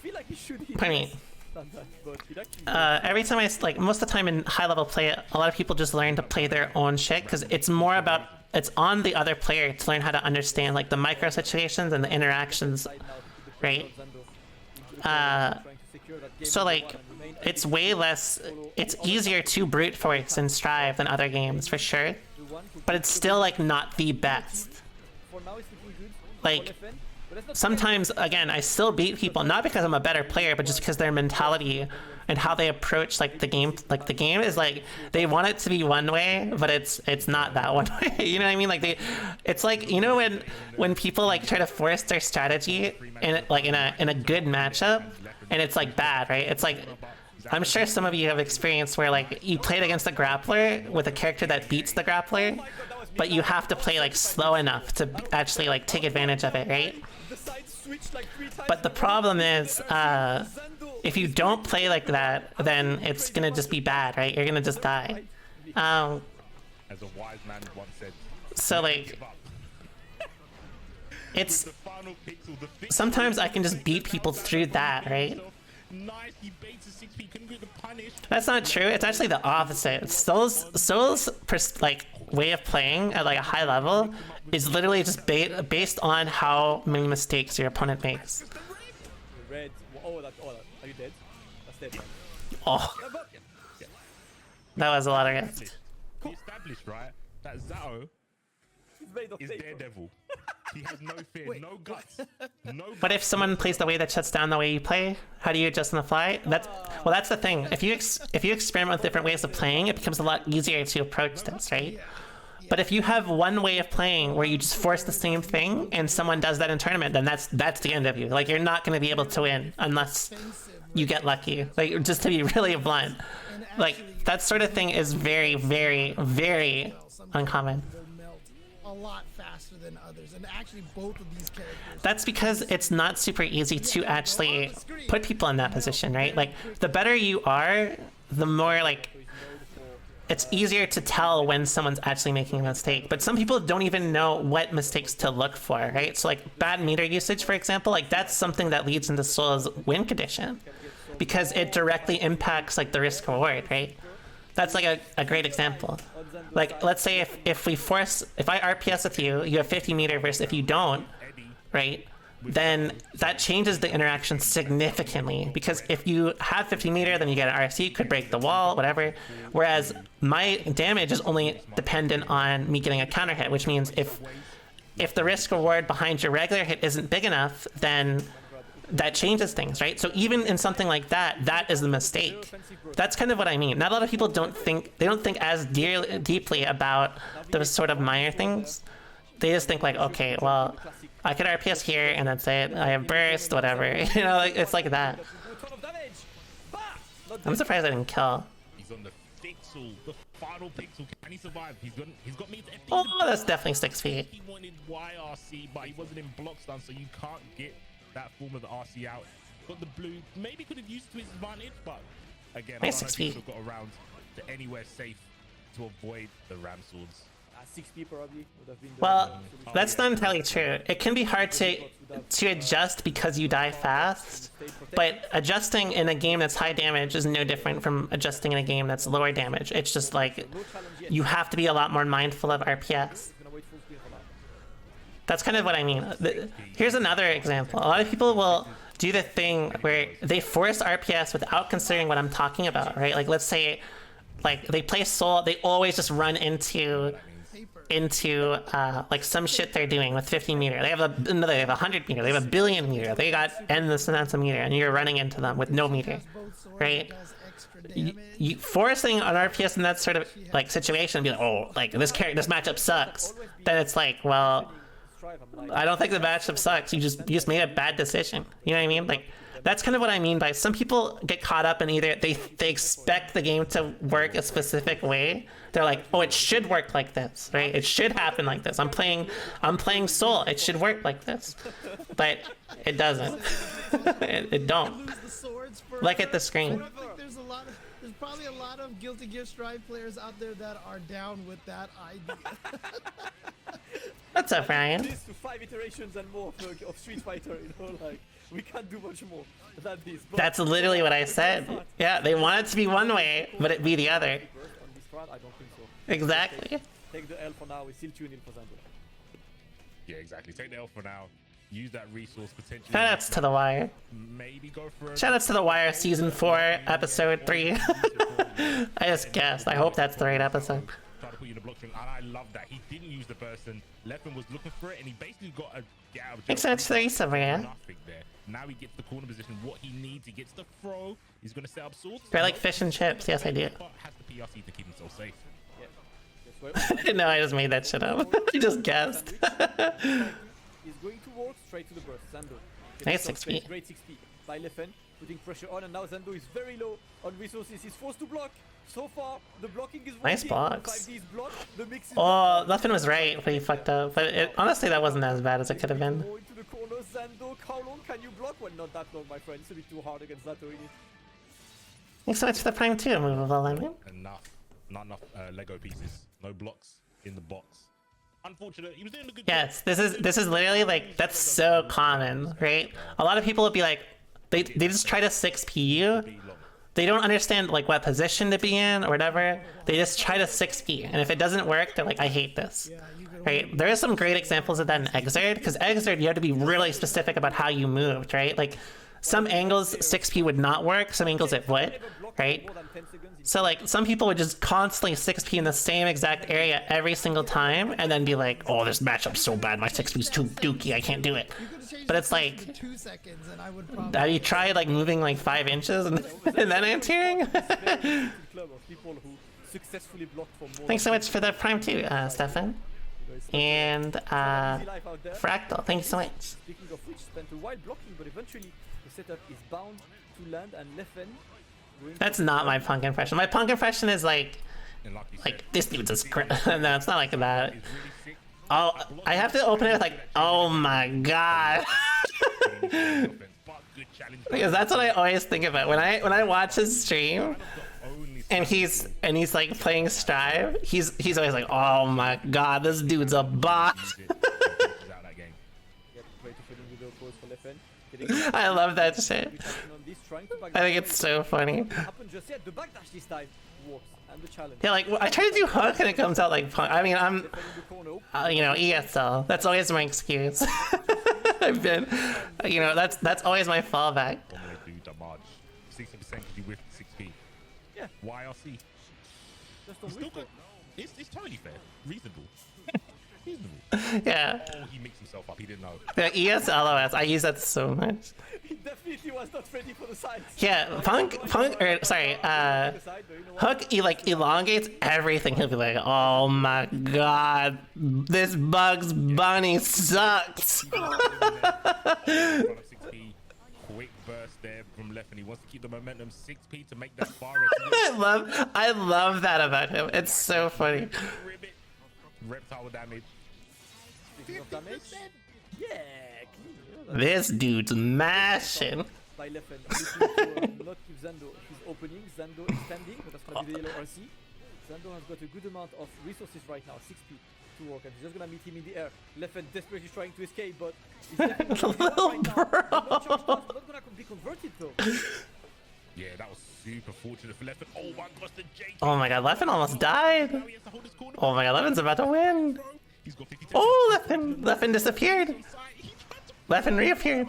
feel like he should hit pardon me. us sometimes, but he actually Every time like, most of the time in high level play, a lot of people just learn to play their own shit because it's more about, it's on the other player to learn how to understand like the micro situations and the interactions, right? So like, it's way less, it's easier to brute force and Strive than other games for sure, but it's still like not the best. for now it's looking good. Like, For Leffen, but let's not sometimes, again, I still beat people, not because I'm a better player, but just because their mentality and how they approach like the game is like, they want it to be one way, but it's not that one way. You know what I mean? Like it's like, you know, when people like try to force their strategy in like in a good matchup, and it's like bad, right? It's like, I'm sure some of you have experienced where like you played against a grappler with a character that beats the grappler, but you have to play like slow enough to actually like take advantage of it, right? the side switch like 3 times. But the problem is, if you don't play like that, then it's gonna just be bad, right? You're gonna just die. As a wise man once said, So like, give up. it's The final pixel, the fix- sometimes I can just beat people through that, right? Nice, he baits a 6p, couldn't get the punish. That's not true. It's actually the opposite. Soul's like way of playing at like a high level is literally just based on how many mistakes your opponent makes. The red. Oh, that. Are you dead? That's dead. Man. Oh, that was a lot of risk. He established, right, that Zao He's made of is paper. Daredevil. He has no fear, no guts, no. But if someone plays the way that shuts down the way you play, how do you adjust on the fly? That's the thing. If you experiment with different ways of playing, it becomes a lot easier to approach this, right? But if you have one way of playing where you just force the same thing and someone does that in tournament, then that's the end of you. Like, you're not going to be able to win unless you get lucky. Like, just to be really blunt, like that sort of thing is very, very, very uncommon. They'll melt a lot faster than others, and actually both of these characters. That's because it's not super easy to actually put people in that position, right? Like, the better you are, the more like it's easier to tell when someone's actually making a mistake. But some people don't even know what mistakes to look for, right? So like bad meter usage, for example, like that's something that leads into Soul's win condition because it directly impacts like the risk reward, right? That's like a great example. Like, let's say if I RPS with you, you have 50 meter versus if you don't, right? Then that changes the interaction significantly because if you have 50 meter, then you get an RC, could break the wall, whatever. Whereas my damage is only dependent on me getting a counter hit, which means if the risk reward behind your regular hit isn't big enough, then that changes things, right? So even in something like that, that is the mistake. That's kind of what I mean. Not a lot of people don't think as deeply about those sort of minor things. They just think like, okay, well, I could RPS here and that's it. I have burst, whatever. You know, like, it's like that. A ton of damage. Not I'm dead. surprised I didn't kill. He's on the pixel, the final pixel. Can he survive? He's got me to FD. Oh, that's definitely 6 feet. He wanted YRC, but he wasn't in block stun, so you can't get that form of the RC out. Got the blue, maybe could have used it to his advantage, but again, Nice I don't know 6 if he feet. should have got around to anywhere safe to avoid the ram swords. 6p probably would have been the Well, solution. that's not entirely true. It can be hard to adjust because you die fast, but adjusting in a game that's high damage is no different from adjusting in a game that's lower damage. It's just like No challenge yet. you have to be a lot more mindful of RPS. Gonna wait full screen for that. That's kind of what I mean. Here's another example. A lot of people will do the thing where they force RPS without considering what I'm talking about, right? Like, let's say, like, they play Soul, they always just run into like some shit they're doing with 50 meter. They have they have 100 meter. They have a billion meter. They got endless amounts of meter, and you're running into them with no meter, right? You forcing an RPS in that sort of like situation, be like, oh, like this matchup sucks. Then it's like, well, Strive, I'm like, I don't think the matchup sucks. You just made a bad decision. You know what I mean? Like, that's kind of what I mean by some people get caught up in either they expect the game to work a specific way. They're like, oh, it should work like this, right? It should happen like this. I'm playing Soul. It should work like this, but it doesn't. it don't. Lose the swords for Look at the screen. I think there's probably a lot of Guilty Gear Strive players out there that are down with that idea. What's up, Ryan? this to 5 iterations and more of Street Fighter, you know, like we can't do much more than this. But That's literally what I said. Yeah, they want it to be one way, but it be the other. on this round, I don't think so. Exactly. Take the L for now. We still 2-0 for Zando. Yeah, exactly. Take the L for now. Use that resource potentially. Shoutouts to The Wire. Maybe go for a Shoutouts to The Wire Season 4, Episode 3. I just guessed. I hope that's the right episode. Try to put you in the block string, and I love that. He didn't use the burst, and Leffen was looking for it, and he basically got a get out of jail. Makes sense to Issa, man. Nothing there. Now he gets the corner position. What he needs, he gets the throw. He's going to set up swords. I like fish and chips. Yes, I do. But has the PRC to keep himself safe. Yeah. That's why No, I just made that shit up. I just guessed. He's going to walk straight to the burst. Zando. Nice Some 6p. space, Great 6p by Leffen, putting pressure on, and now Zando is very low on resources. He's forced to block. So far, the blocking is Nice working. blocks. 5D is blocked. The mix is Oh, Leffen was right, but he fucked up. But honestly, that wasn't as bad as it could have been. More into the corner. Zando, how long can you block? Well, not that long, my friend. It's a bit too hard against Zatoini. Thanks so much for the Prime 2, Movable Lemon. Not enough Lego pieces. No blocks in the box. Unfortunate. He was doing a good Yes, this is literally like, that's so common, right? A lot of people would be like, they just try to 6p you. job. They don't understand like what position to be in or whatever. They just try to 6p, and if it doesn't work, they're like, I hate this. Right? There are some great examples of that in Exerd, because Exerd you have to be really specific about how you moved, right? Like some angles 6p would not work, some angles it would, right? More than 10 seconds. So like some people would just constantly 6p in the same exact area every single time, and then be like, oh, this matchup's so bad, my 6p's too dookie, I can't do it. But it's like, 2 seconds, and I would probably. have you tried like moving like 5 inches and then answering? Very limited club of people who successfully blocked for more. Thanks so much for the Prime 2, Stefan. And Easy life out there. Fractal, thank you so much. Speaking of which, spent a while blocking, but eventually the setup is bound to land, and Leffen going That's not my punk impression. My punk impression is like And like you said, this dude's a script. No, it's not like that. he's really sick. Oh, I have to open it with like, oh my god. But good challenge. Because that's what I always think about when I watch his stream and he's like playing Strive. He's always like, oh my god, this dude's a bot. Yeah, great defending with the pose for Leffen. Getting I love that shit. on this, trying to back I think it's so funny. happened just yet. The backdash this time works, and the challenge. Yeah, like I try to do hook and it comes out like punk. I mean, I'm Defending the corner. you know, ESL. That's always my excuse. I've been, you know, that's always my fallback. Normally do damage. 60% because you whiffed 6p. Yeah. YRC. Just on Still whisper. good. It's totally fair. Reasonable. Reasonable. Yeah, Oh, he mixed himself up. He didn't know. the ESLOS. I use that so much. He definitely was not ready for the sides. Yeah, Hook he like elongates everything. He'll be like, oh my god, this Bugs Bunny sucks. Front of 6p. Quick burst. there from Leffen. He wants to keep the momentum. 6p to make that bar. I love that about him. It's so funny. Ribbit. Reptile damage. Speaking of damage, yeah, clean. This dude's mashing. By Leffen, looking to not give Zando his opening. Zando is standing, but that's gonna be the yellow RC. Zando has got a good amount of resources right now, 6p to work, and he's just gonna meet him in the air. Leffen desperately trying to escape, but he's definitely right now. Not gonna be converted though. Yeah, that was super fortunate for Leffen. Oh my gosh, the Jake. Oh my god, Leffen almost died. Now he has to hold his corner. Oh my god, Leffen's about to win. He's got 50. Oh, Leffen disappeared. Leffen reappeared.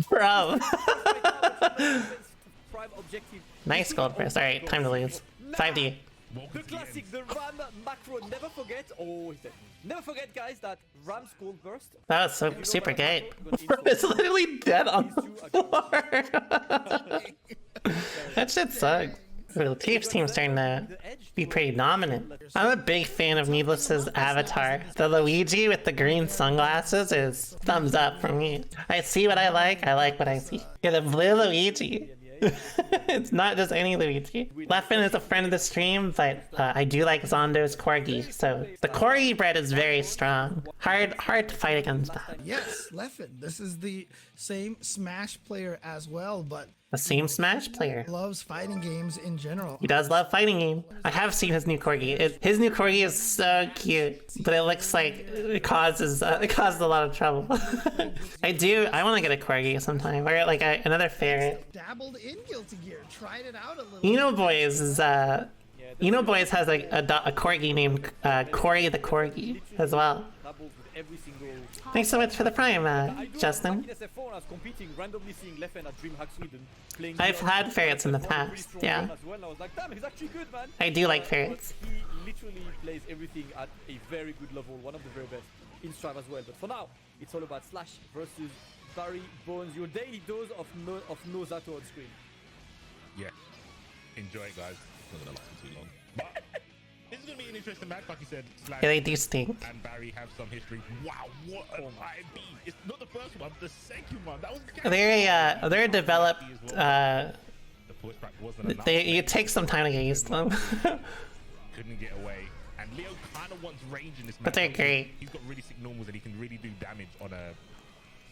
Bro. Prime objective. Nice gold burst. Alright, time to lose. 5D. The classic, the Ram macro. Never forget. Oh, he's dead. Never forget, guys, that Ram's gold burst. That was so super good. Bro, it's literally dead on the floor. That shit sucks. Latif's team's starting to be pretty dominant. I'm a big fan of Needless's avatar. The Luigi with the green sunglasses is thumbs up for me. I see what I like what I see. Yeah, the blue Luigi. It's not just any Luigi. Leffen is a friend of the stream, but I do like Zando's corgi, so the corgi bread is very strong. Hard to fight against that. Yes, Leffen. This is the same Smash player as well, but The same Smash player. loves fighting games in general. He does love fighting game. I have seen his new corgi. His new corgi is so cute, but it looks like it causes a lot of trouble. I want to get a corgi sometime, or like another ferret. Dabbled in Guilty Gear, tried it out a little. Boys is Boys has like a corgi named Cory the Corgi as well. Doubles with every single. Thanks so much for the prime, Justin. SF4 as competing, randomly seeing Leffen at DreamHack Sweden playing. I've had ferrets in the past, yeah. As well. I was like, damn, he's actually good, man. I do like ferrets. But he literally plays everything at a very good level, one of the very best in Strive as well. But for now, it's all about Slash versus BarryBones, your daily dose of no Zato on screen. Yeah. Enjoy it, guys. Not gonna last too long. But this is gonna be an interesting match, like you said. Slash Yeah, they do stink. and Barry have some history. Wow, what an IB! It's not the first one, the second one. That was. They're developed. The pushback wasn't enough. It takes some time to get used to them. Couldn't get away, and Leo kind of wants range in this match. But they're great. He's got really sick normals, and he can really do damage on a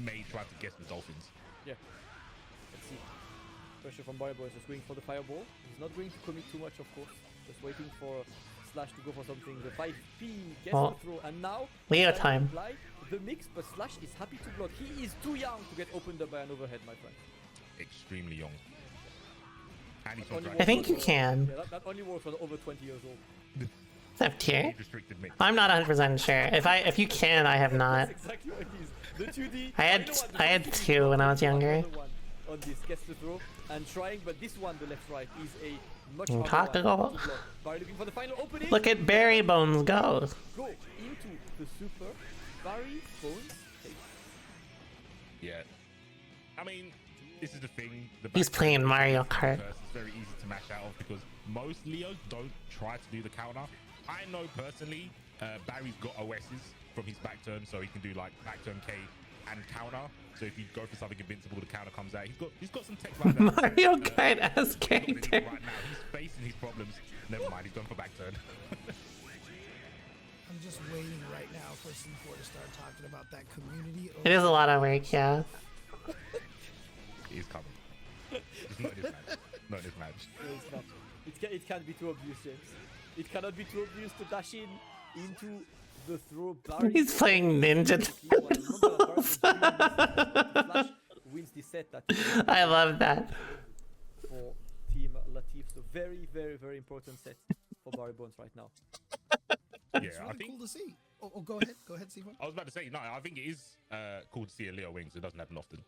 May trying to guess the Dolphins. Yeah. Let's see. Pressure from BarryBones, just going for the fireball. He's not going to commit too much, of course. Just waiting for Slash to go for something. The 5P gets the throw, and now Leo time. apply the mix, but Slash is happy to block. He is too young to get opened up by an overhead, my friend. Extremely young. And he's Only I think you works can. Yeah, that only works for the over 20 years old. Except here. restricted mix. I'm not 100% sure. If you can, I have not. That's exactly what it is. The 2D. I had two when I was younger. On this gets the throw and trying, but this one, the left-right, is a much Mm, harder one tactical. to block. Barry looking for the final opening. Look at BarryBones go. Go into the super. BarryBones takes. Yeah. I mean, this is the thing. The He's back playing Mario Kart. first is very easy to mash out of because most Leos don't try to do the counter. I know personally, Barry's got OSs from his back turn, so he can do like back turn K and counter. So if you go for something invincible, the counter comes out. He's got some tech like that. Mario Kart as Right character. now, he's facing his problems. Never mind, he's going for back turn. I'm just waiting right now for C4 to start talking about that community. It is a lot of work, yeah. He's coming. Just not in this match. Not in this match. No, it's not. It can't be too obvious, James. It cannot be too obvious to dash in into the throw. Barry He's playing Ninja Turtles. Flash wins the set that I love that. for Team Latif. So very, very, very important set for BarryBones right now. Yeah, It's I really think. cool to see. Oh, go ahead. Go ahead, C4. I was about to say, no, I think it is cool to see a Leo wings. It doesn't happen often.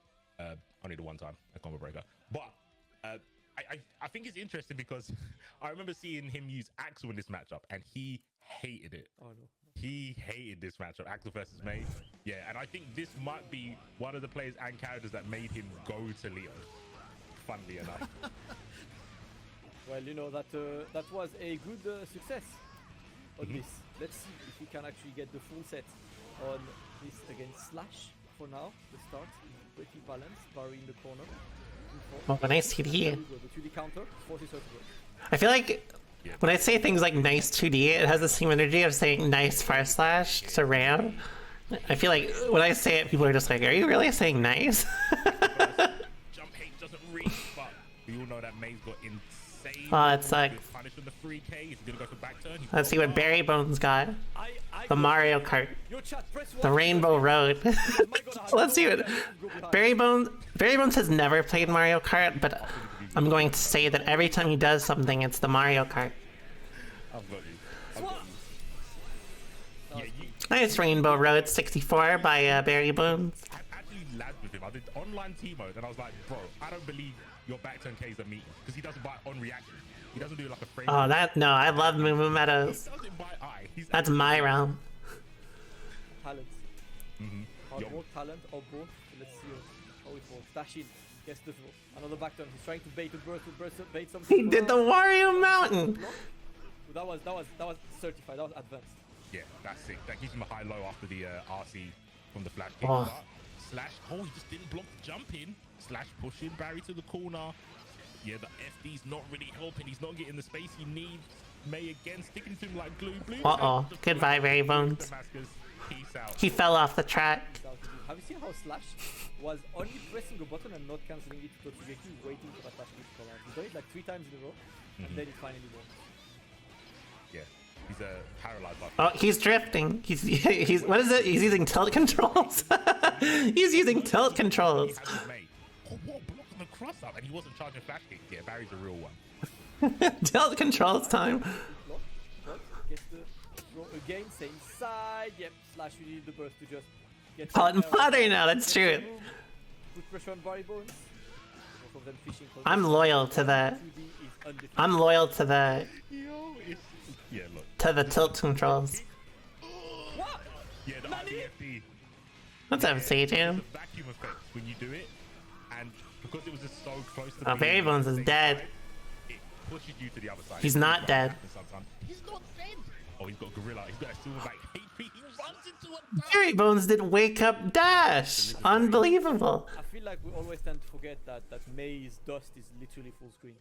Only the one time, a combo breaker. But I think it's interesting because I remember seeing him use Axel in this matchup, and he hated it. Oh no. He hated this matchup, Axel versus May. Yeah, and I think this might be one of the players and characters that made him go to Leo. Funnily enough. Well, you know that that was a good success on this. Let's see if we can actually get the full set on this against Slash for now. The start is pretty balanced. Barry in the corner. Oh, nice TD. The 2D counter forces her to work. I feel like when I say things like nice 2D, it has the same energy of saying nice far slash to Ram. I feel like when I say it, people are just like, are you really saying nice? Jump H doesn't reach, but we all know that May's got insane. Oh, that sucks. Punish on the 3K. He's gonna go for back turn. Let's see what BarryBones got. The Mario Kart. Your chat, press The Rainbow Road. Let's see what BarryBones has never played Mario Kart, but I'm going to say that every time he does something, it's the Mario Kart. I've got you. I've got you. Yeah, Nice Rainbow Road 64 by BarryBones. I actually lagged with him. I did online team mode, and I was like, bro, I don't believe your back turn Ks are meeting because he doesn't buy on reaction. He doesn't do like a frame. Oh, no, I love Moo Meadows. He doesn't buy eye. That's my realm. Talent. Hard work, talent, or both. Let's see how it works. Dash in. Gets the throw. Another back turn. He's trying to bait bait something. He did the Wario Mountain. That was certified. That was advanced. Yeah, that's sick. That gives him a high-low after the RC from the flash kick. Oh. Slash. Oh, he just didn't block the jump in. Slash pushing Barry to the corner. Yeah, the FD's not really helping. He's not getting the space he needs. May again sticking to him like glue. Uh-oh. Goodbye, BarryBones. Peace out. He fell off the track. Have you seen how Slash was only pressing a button and not cancelling it to Totsugeki, waiting for that flash kick to come out? He's done it like 3 times in a row, and then it finally works. Yeah, he's paralyzed by. Oh, he's drifting. He's what is it? He's using tilt controls. He's using tilt controls. Oh, what blocking the cross up, and he wasn't charging flash kicks. Yeah, Barry's a real one. Tilt controls time. Block, gets the throw again, same side. Yep, Slash, you need the burst to just get. Call it modern now. That's true. Put pressure on BarryBones. Both of them fishing for I'm loyal to the. 2D is undefeated. I'm loyal to the. Yeah, look. To the tilt controls. What? Yeah, the IDFD. What's up, Sage? It's a vacuum effect when you do it, and because it was just so close to Oh, being BarryBones on is the dead. side, it pushes you to the other side. He's not dead. He's not dead. Oh, he's got Gorilla. He's got a silverback HP. He runs into a BarryBones did wake up dash. Unbelievable. I feel like we always tend to forget that May's dust is literally full screen.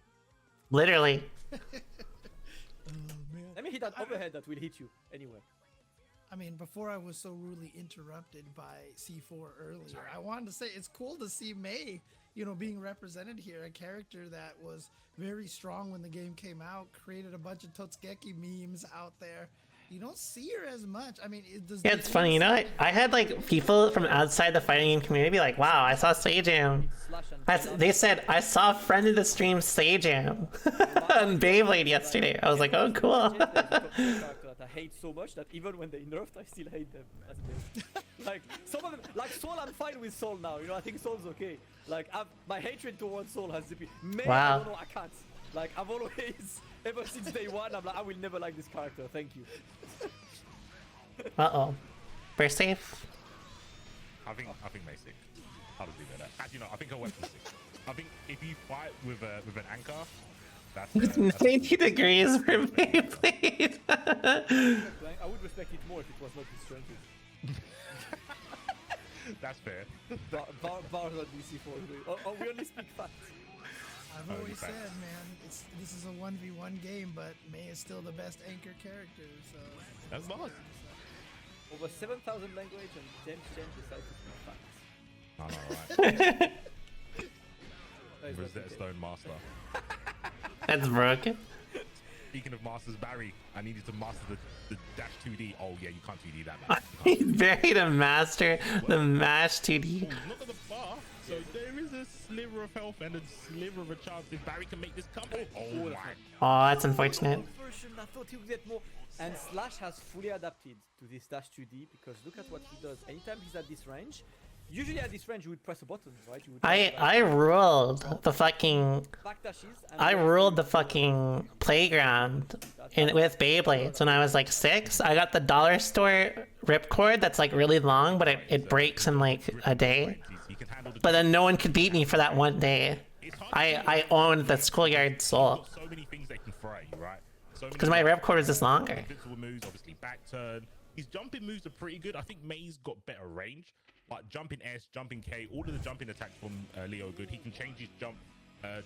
Literally. Let me hit that overhead that will hit you anywhere. I mean, before I was so rudely interrupted by C4 earlier, I wanted to say it's cool to see May, you know, being represented here. A character that was very strong when the game came out, created a bunch of Totsugeki memes out there. You don't see her as much. I mean, it does. Yeah, it's funny, you know. I had like people from outside the fighting game community be like, "Wow, I saw Sajam." They said I saw a friend of the stream Sajam on Beyblade yesterday. I was like, "Oh, cool." I hate so much that even when they nerfed, I still hate them as May. Like some of them, like Soul, I'm fine with Soul now. You know, I think Soul's okay. Like my hatred towards Soul has zipped. May, Wow. I don't know, I can't. Like I've always, ever since day one, I'm like, I will never like this character. Thank you. Uh-oh. We're safe. I think May's sick. I'll just leave it at that. Actually, no, I think her weapon's sick. I think if you fight with an anchor, that's 90 degrees for Beyblade. I would respect it more if it was not disjointed. that's fair. Bars on DC4. Oh, we only speak facts. I've always said, man, this is a 1v1 game, but May is still the best anchor character. So That's nice. Over 7,000 language and James Chen decided to speak facts. I know, right? That is Rosetta what Stone Master. That's broken. Speaking of masters, Barry, I needed to master the dash 2D. Oh yeah, you can't 2D that, man. He's buried a master the mash 2D. Oh, not at the bar. So there is a sliver of health and a sliver of a chance if Barry can make this comeback. Oh my. Oh, that's unfortunate. version, I thought he would get more. And Slash has fully adapted to this dash 2D because look at what he does. Anytime he's at this range, usually at this range you would press a button, right? You would I ruled the fucking I ruled the fucking playground with Beyblades when I was like 6. I got the dollar store ripcord that's like really long, but it breaks in like a day. But then no one could beat me for that one day. I owned the schoolyard soul. So many things they can fry, right? Because my ripcord is just longer. Invincible moves, obviously back turn. His jumping moves are pretty good. I think May's got better range. But jumping S, jumping K, all of the jumping attacks from Leo are good. He can change his jump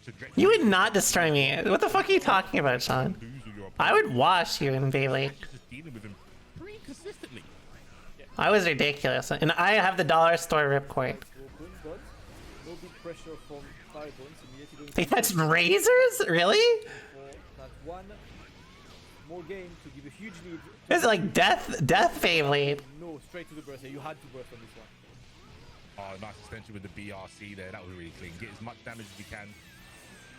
trajectory. You would not destroy me. What the fuck are you talking about, Sean? I would wash you in Bailey. Just dealing with him pretty consistently. I was ridiculous, and I have the dollar store ripcord. No big pressure from BarryBones. Immediately going They touched razors? Really? for that one more game to give a huge lead. This is like death Beyblade. No, straight to the burst. You had to burst on this one. Oh, nice extension with the BRC there. That was really clean. Get as much damage as you can.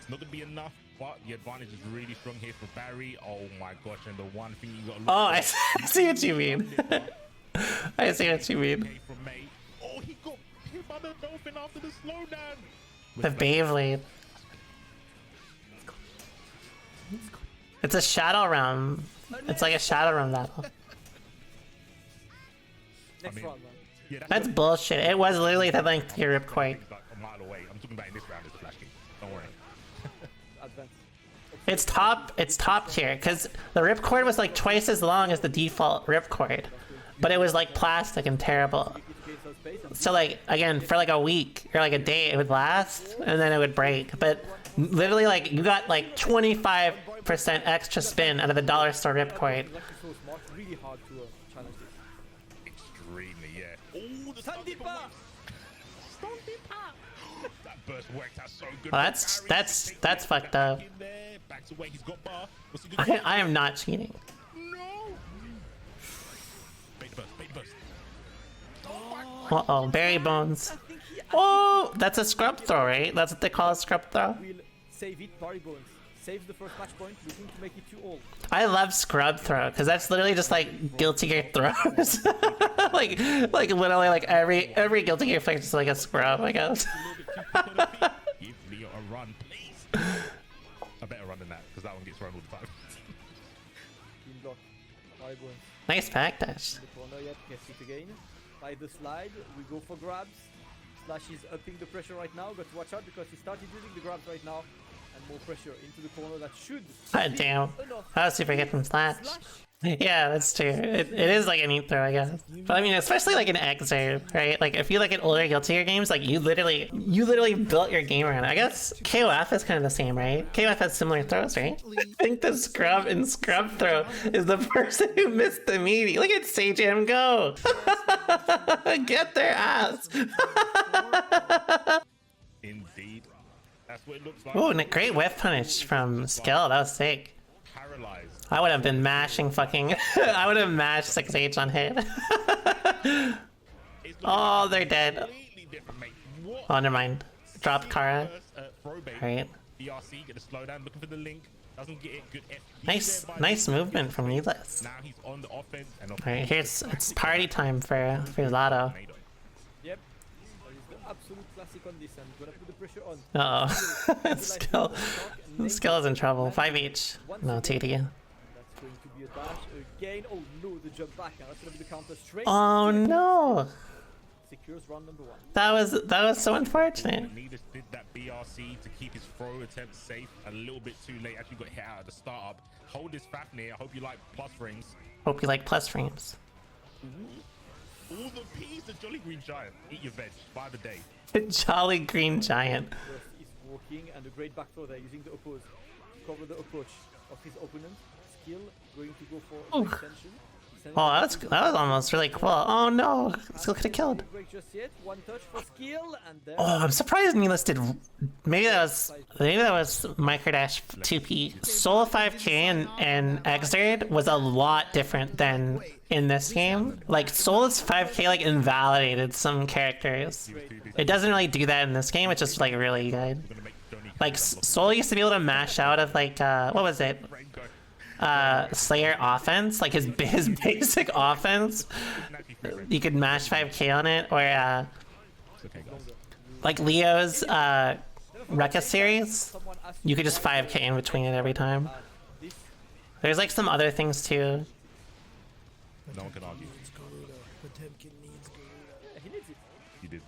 It's not going to be enough, but the advantage is really strong here for Barry. Oh my gosh, and the one thing you got to look Oh, for- I see what you mean. I see what you mean. Okay, from May. Oh, he got hit by the dolphin after the slowdown. The Beyblade. It's a shadow realm. It's like a shadow realm battle. Next mean- round, man. Yeah, That's bullshit. It was literally the length of your ripcord. It's like a mile away. I'm talking about in this round. It's a flash game. Don't worry. Advance. It's top tier because the ripcord was like twice as long as the default ripcord, but it was like plastic and terrible. So like again, for like a week or like a day, it would last and then it would break. But literally, like you got like 25% extra spin out of the dollar store ripcord. It's actually so smart. Really hard to challenge this. Extremely, yeah. Oh, the Sandy Sandy Bar! That burst worked out so good. Well, for that's Barry. fucked up. In there, backs away. He's got bar. What's he gonna do? I am not cheating. No. Bait the burst. Bait the burst. Uh-oh, BarryBones. Oh, that's a scrub throw, right? That's what they call a scrub throw. Will save it. BarryBones saves the first match point, looking to make it 2-all. I love scrub throw because that's literally just like Guilty Gear throws. like literally like every Guilty Gear fight is like a scrub, I guess. Give Leo a run, please. A better run than that, because that one gets run all the time. Clean block. BarryBones Nice backdash. in the corner yet. Gets it again. By the slide, we go for grabs. Slash is upping the pressure right now. Got to watch out because he started using the grabs right now. And more pressure into the corner that should God be damn. enough. That was super hit from Slash. Yeah, that's true. It is like an e throw, I guess. But I mean, especially like an Xrd, right? Like if you look at older Guilty Gear games, like you literally built your game around it. I guess KOF is kind of the same, right? KOF has similar throws, right? I think the scrub and scrub throw is the person who missed the meaty. Look at Sage M go. Get their ass. Indeed. That's what it looks like. Oh, and a great whiff punish from Skyll. That was sick. Paralyzed. I would have been mashing fucking. I would have mashed 6H on hit. It's Oh, they're dead. completely different, mate. What? Oh, never mind. Drop Kara. Throw bait. Alright. BRC, get a slowdown, looking for the link. Doesn't get it. Good F. Nice movement from Needless. Now he's on the offense. And Alright, here's it's party time for Zado. Yep. That is the absolute classic on this, and gonna put the pressure on. Uh oh. Skill is in trouble. 5H. No, TD. That's going to be a dash again. Oh no, the jump back, and that's gonna be the counter straight. Oh to the no. Secures round number 1. That was so unfortunate. Needless did that BRC to keep his throw attempt safe. A little bit too late. Actually got hit out at the startup. Hold this Fafnir. I hope you like plus frames. Hope you like plus frames. All the peas, the Jolly Green Giant. Eat your veg by the day. Jolly Green Giant. Burst is working, and a great back throw there using the oppose to cover the approach of his opponent. Skill going to go for an extension. Oh, that was almost really cool. Oh no, Skill could have killed. Break just yet. One touch for Skill, and then Oh, I'm surprised Needless did. Maybe that was Microdash 2P. Soul 5K and Xrd was a lot different than in this game. Like Soul's 5K like invalidated some characters. It doesn't really do that in this game, which is like really good. Like Soul used to be able to mash out of like what was it? Slayer offense, like his basic offense. You could mash 5K on it, or like Leo's Rekka series. You could just 5K in between it every time. There's like some other things too. No one can argue. he needs it. He did.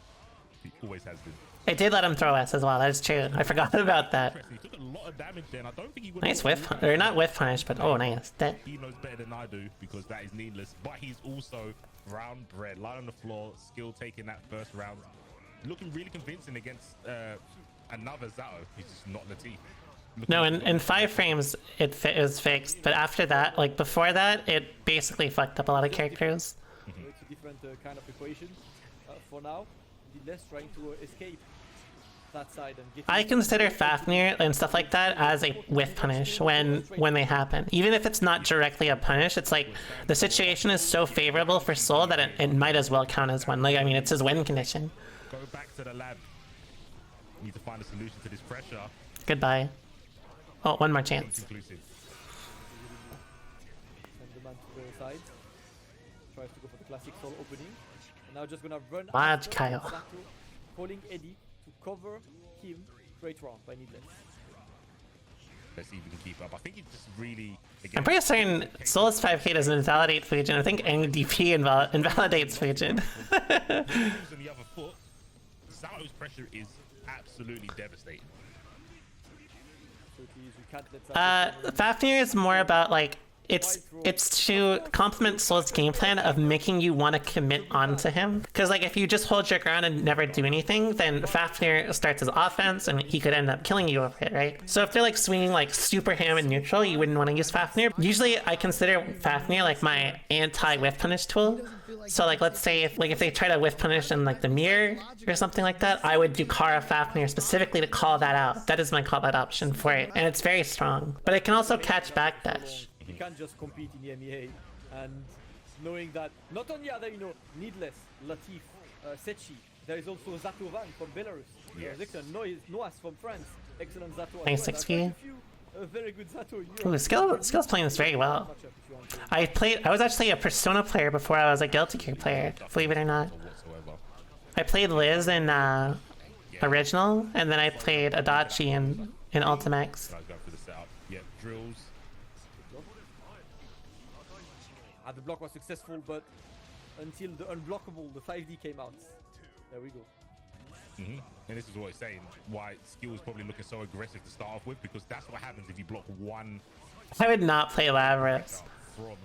He always has been. I did let him throw us as well. That's true. I forgot about that. He took a lot of damage there, and I don't think he would. Nice whiff, or not whiff punish, but oh, nice. That. He knows better than I do because that is needless. But he's also round bred, lying on the floor, Skyll taking that first round, looking really convincing against another Zando. He's just not Latif. No, in 5 frames it was fixed, but after that, like before that, it basically fucked up a lot of characters. It's a different kind of equation. For now, Needless trying to escape that side and get. I consider Fafnir and stuff like that as a whiff punish when they happen. Even if it's not directly a punish, it's like the situation is so favorable for Soul that it might as well count as one. Like, I mean, it's his win condition. Go back to the lab. Need to find a solution to this pressure. Goodbye. Oh, one more chance. Inclusive. Send the man to the side. Tries to go for the classic Soul opening. And now just gonna run Mad after Kyle. Zando, calling Eddie to cover him. Great round by Needless. Let's see if we can keep up. I think it just really. Again, I'm pretty certain Soul's 5k doesn't invalidate Fujin. I think NDP invalidates Fujin. on the other foot. Zando's pressure is absolutely devastating. So please, we can't let Zando Fafnir is more about like it's to complement Soul's game plan of making you want to commit onto him. Because like if you just hold your ground and never do anything, then Fafnir starts his offense and he could end up killing you over it, right? So if they're like swinging like super ham and neutral, you wouldn't want to use Fafnir. Usually I consider Fafnir like my anti-whiff punish tool. So like let's say if they try to whiff punish in like the mirror or something like that, I would do Kara Fafnir specifically to call that out. That is my call out option for it, and it's very strong. But it can also catch backdash. You can't just compete in the EMEA, and knowing that not only are there, Needless, Latif, Setchi, there is also Zato Van from Belarus. Yes. Excellent. Noas from France. Excellent Zato. as Nice well. 6 There are v. quite a few, very good Zato in Europe. Ooh, Skill's playing this very well. Matchup if you want to. I was actually a Persona player before I was a Guilty Gear player, believe it or not. Whatsoever. I played Liz in Original, and then I played Adachi in Ultimax. Go for the setup. Yeah, drills. The block was successful, but until the unblockable, the 5D came out. There we go. And this is what it's saying, why Skyll is probably looking so aggressive to start off with, because that's what happens if you block one I would not play Lavras. from...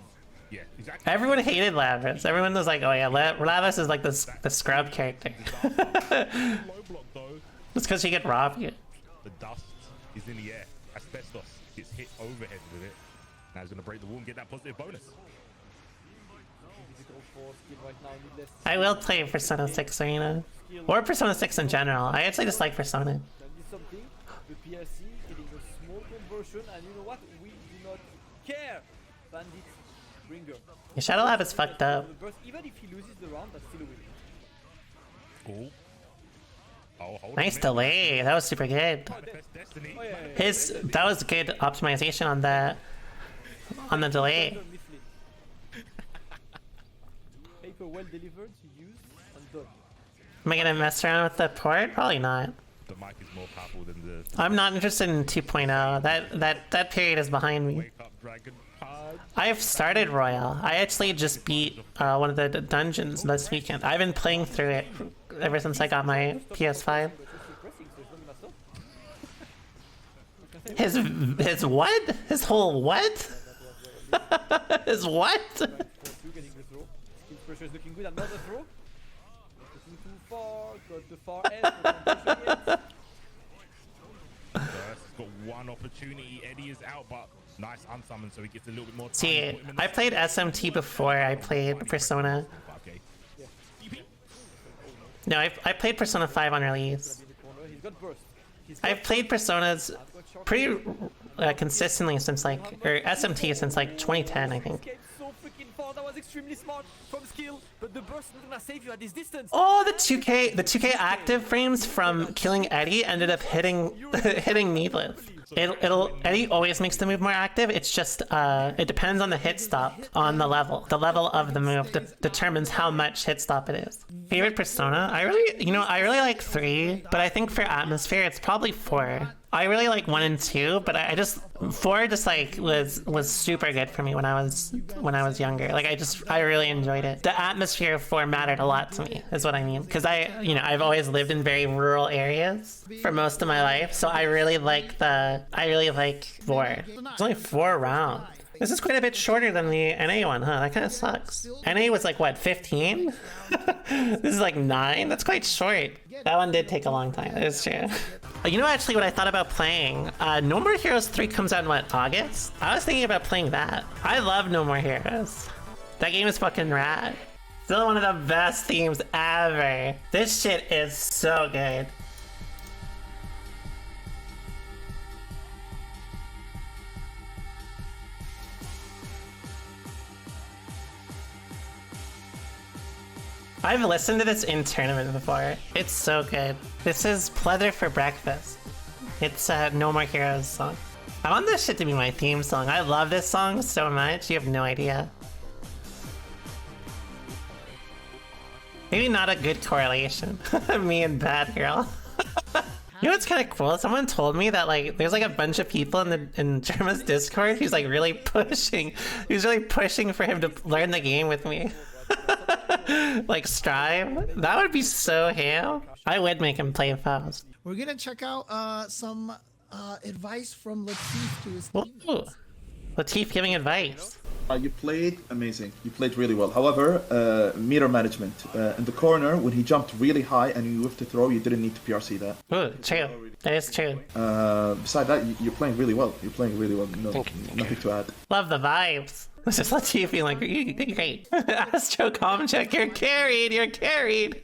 Yeah, exactly. Everyone hated Lavras. Everyone was like, oh yeah, Lavras is like the scrub character. Low block though, It's because you get robbed. the dust is in the air. Asbestos gets hit overhead with it. Now he's going to break the wall and get that positive bonus. Difficult for Skill right now. Needless. I will play Persona 6 Arena. Or Persona 6 in general. I actually just like Persona. Can do something. The PLC getting a small conversion, and you know what? We do not care. Bandit Bringer. Yeah, Shadow Lab is fucked up. The burst, even if he loses the round, that's still a win. Oh, hold Nice on. delay. That was super good. Manifest Destiny. Oh, yeah. That was good optimization on the delay. Done, Mifflin. Paper well delivered, used, and done. Am I gonna mess around with the port? Probably not. The mic is more powerful than the I'm not interested in 2.0. That period is behind me. Wake Up Dragon Pod. I've started Royale. I actually just beat one of the dungeons this weekend. I've been playing through it ever since I got my PS5. His what? His whole what? His what? Getting the throw. Skill pressure is looking good. Another throw. Looking too far. Got the far end. No conversion yet. He's got one opportunity. Eddie is out, but nice unsummoned, so he gets a little bit more time. See, Put him in the I played SMT before I played Persona. Okay. No, I played Persona 5 on release. In the corner. He's got burst. He's got I've played Personas pretty consistently since like, or SMT since like 2010, I think. escaped so freaking far. That was extremely smart from Skill, but the burst is gonna save you at this distance. Oh, the 2K active frames from killing Eddie ended up hitting Needless. Eddie always makes the move more active. It's just it depends on the hit stop on the level. The level of the move determines how much hit stop it is. Favorite Persona? I really like 3, but I think for atmosphere it's probably 4. I really like 1 and 2, but I just 4 just like was super good for me when I was younger. Like I really enjoyed it. The atmosphere of 4 mattered a lot to me, is what I mean. Because I've always lived in very rural areas for most of my life, so I really like 4. It's only 4 rounds. This is quite a bit shorter than the NA one, huh? That kind of sucks. NA was like, what, 15? This is like 9? That's quite short. That one did take a long time. It's true. You know actually what I thought about playing? No More Heroes 3 comes out in what, August? I was thinking about playing that. I love No More Heroes. That game is fucking rad. Still one of the best themes ever. This shit is so good. I've listened to this in tournament before. It's so good. This is Pleather for Breakfast. It's a No More Heroes song. I want this shit to be my theme song. I love this song so much, you have no idea. Maybe not a good correlation. Me and Bad Girl. You know what's kind of cool? Someone told me that like there's like a bunch of people in Germa's Discord who's like really pushing. Who's really pushing for him to learn the game with me. Like Strive? That would be so ham. I would make him play fast. We're gonna check out some advice from Latif to his team. Ooh. Latif giving advice. You played amazing. You played really well. However, meter management. In the corner, when he jumped really high and you whiffed to throw, you didn't need to PRC that. Ooh, true. That is true. Besides that, you're playing really well. You're playing really well. No, nothing to add. Love the vibes. It's just Latif being like, you're great. Astro Comcheck, you're carried, you're carried.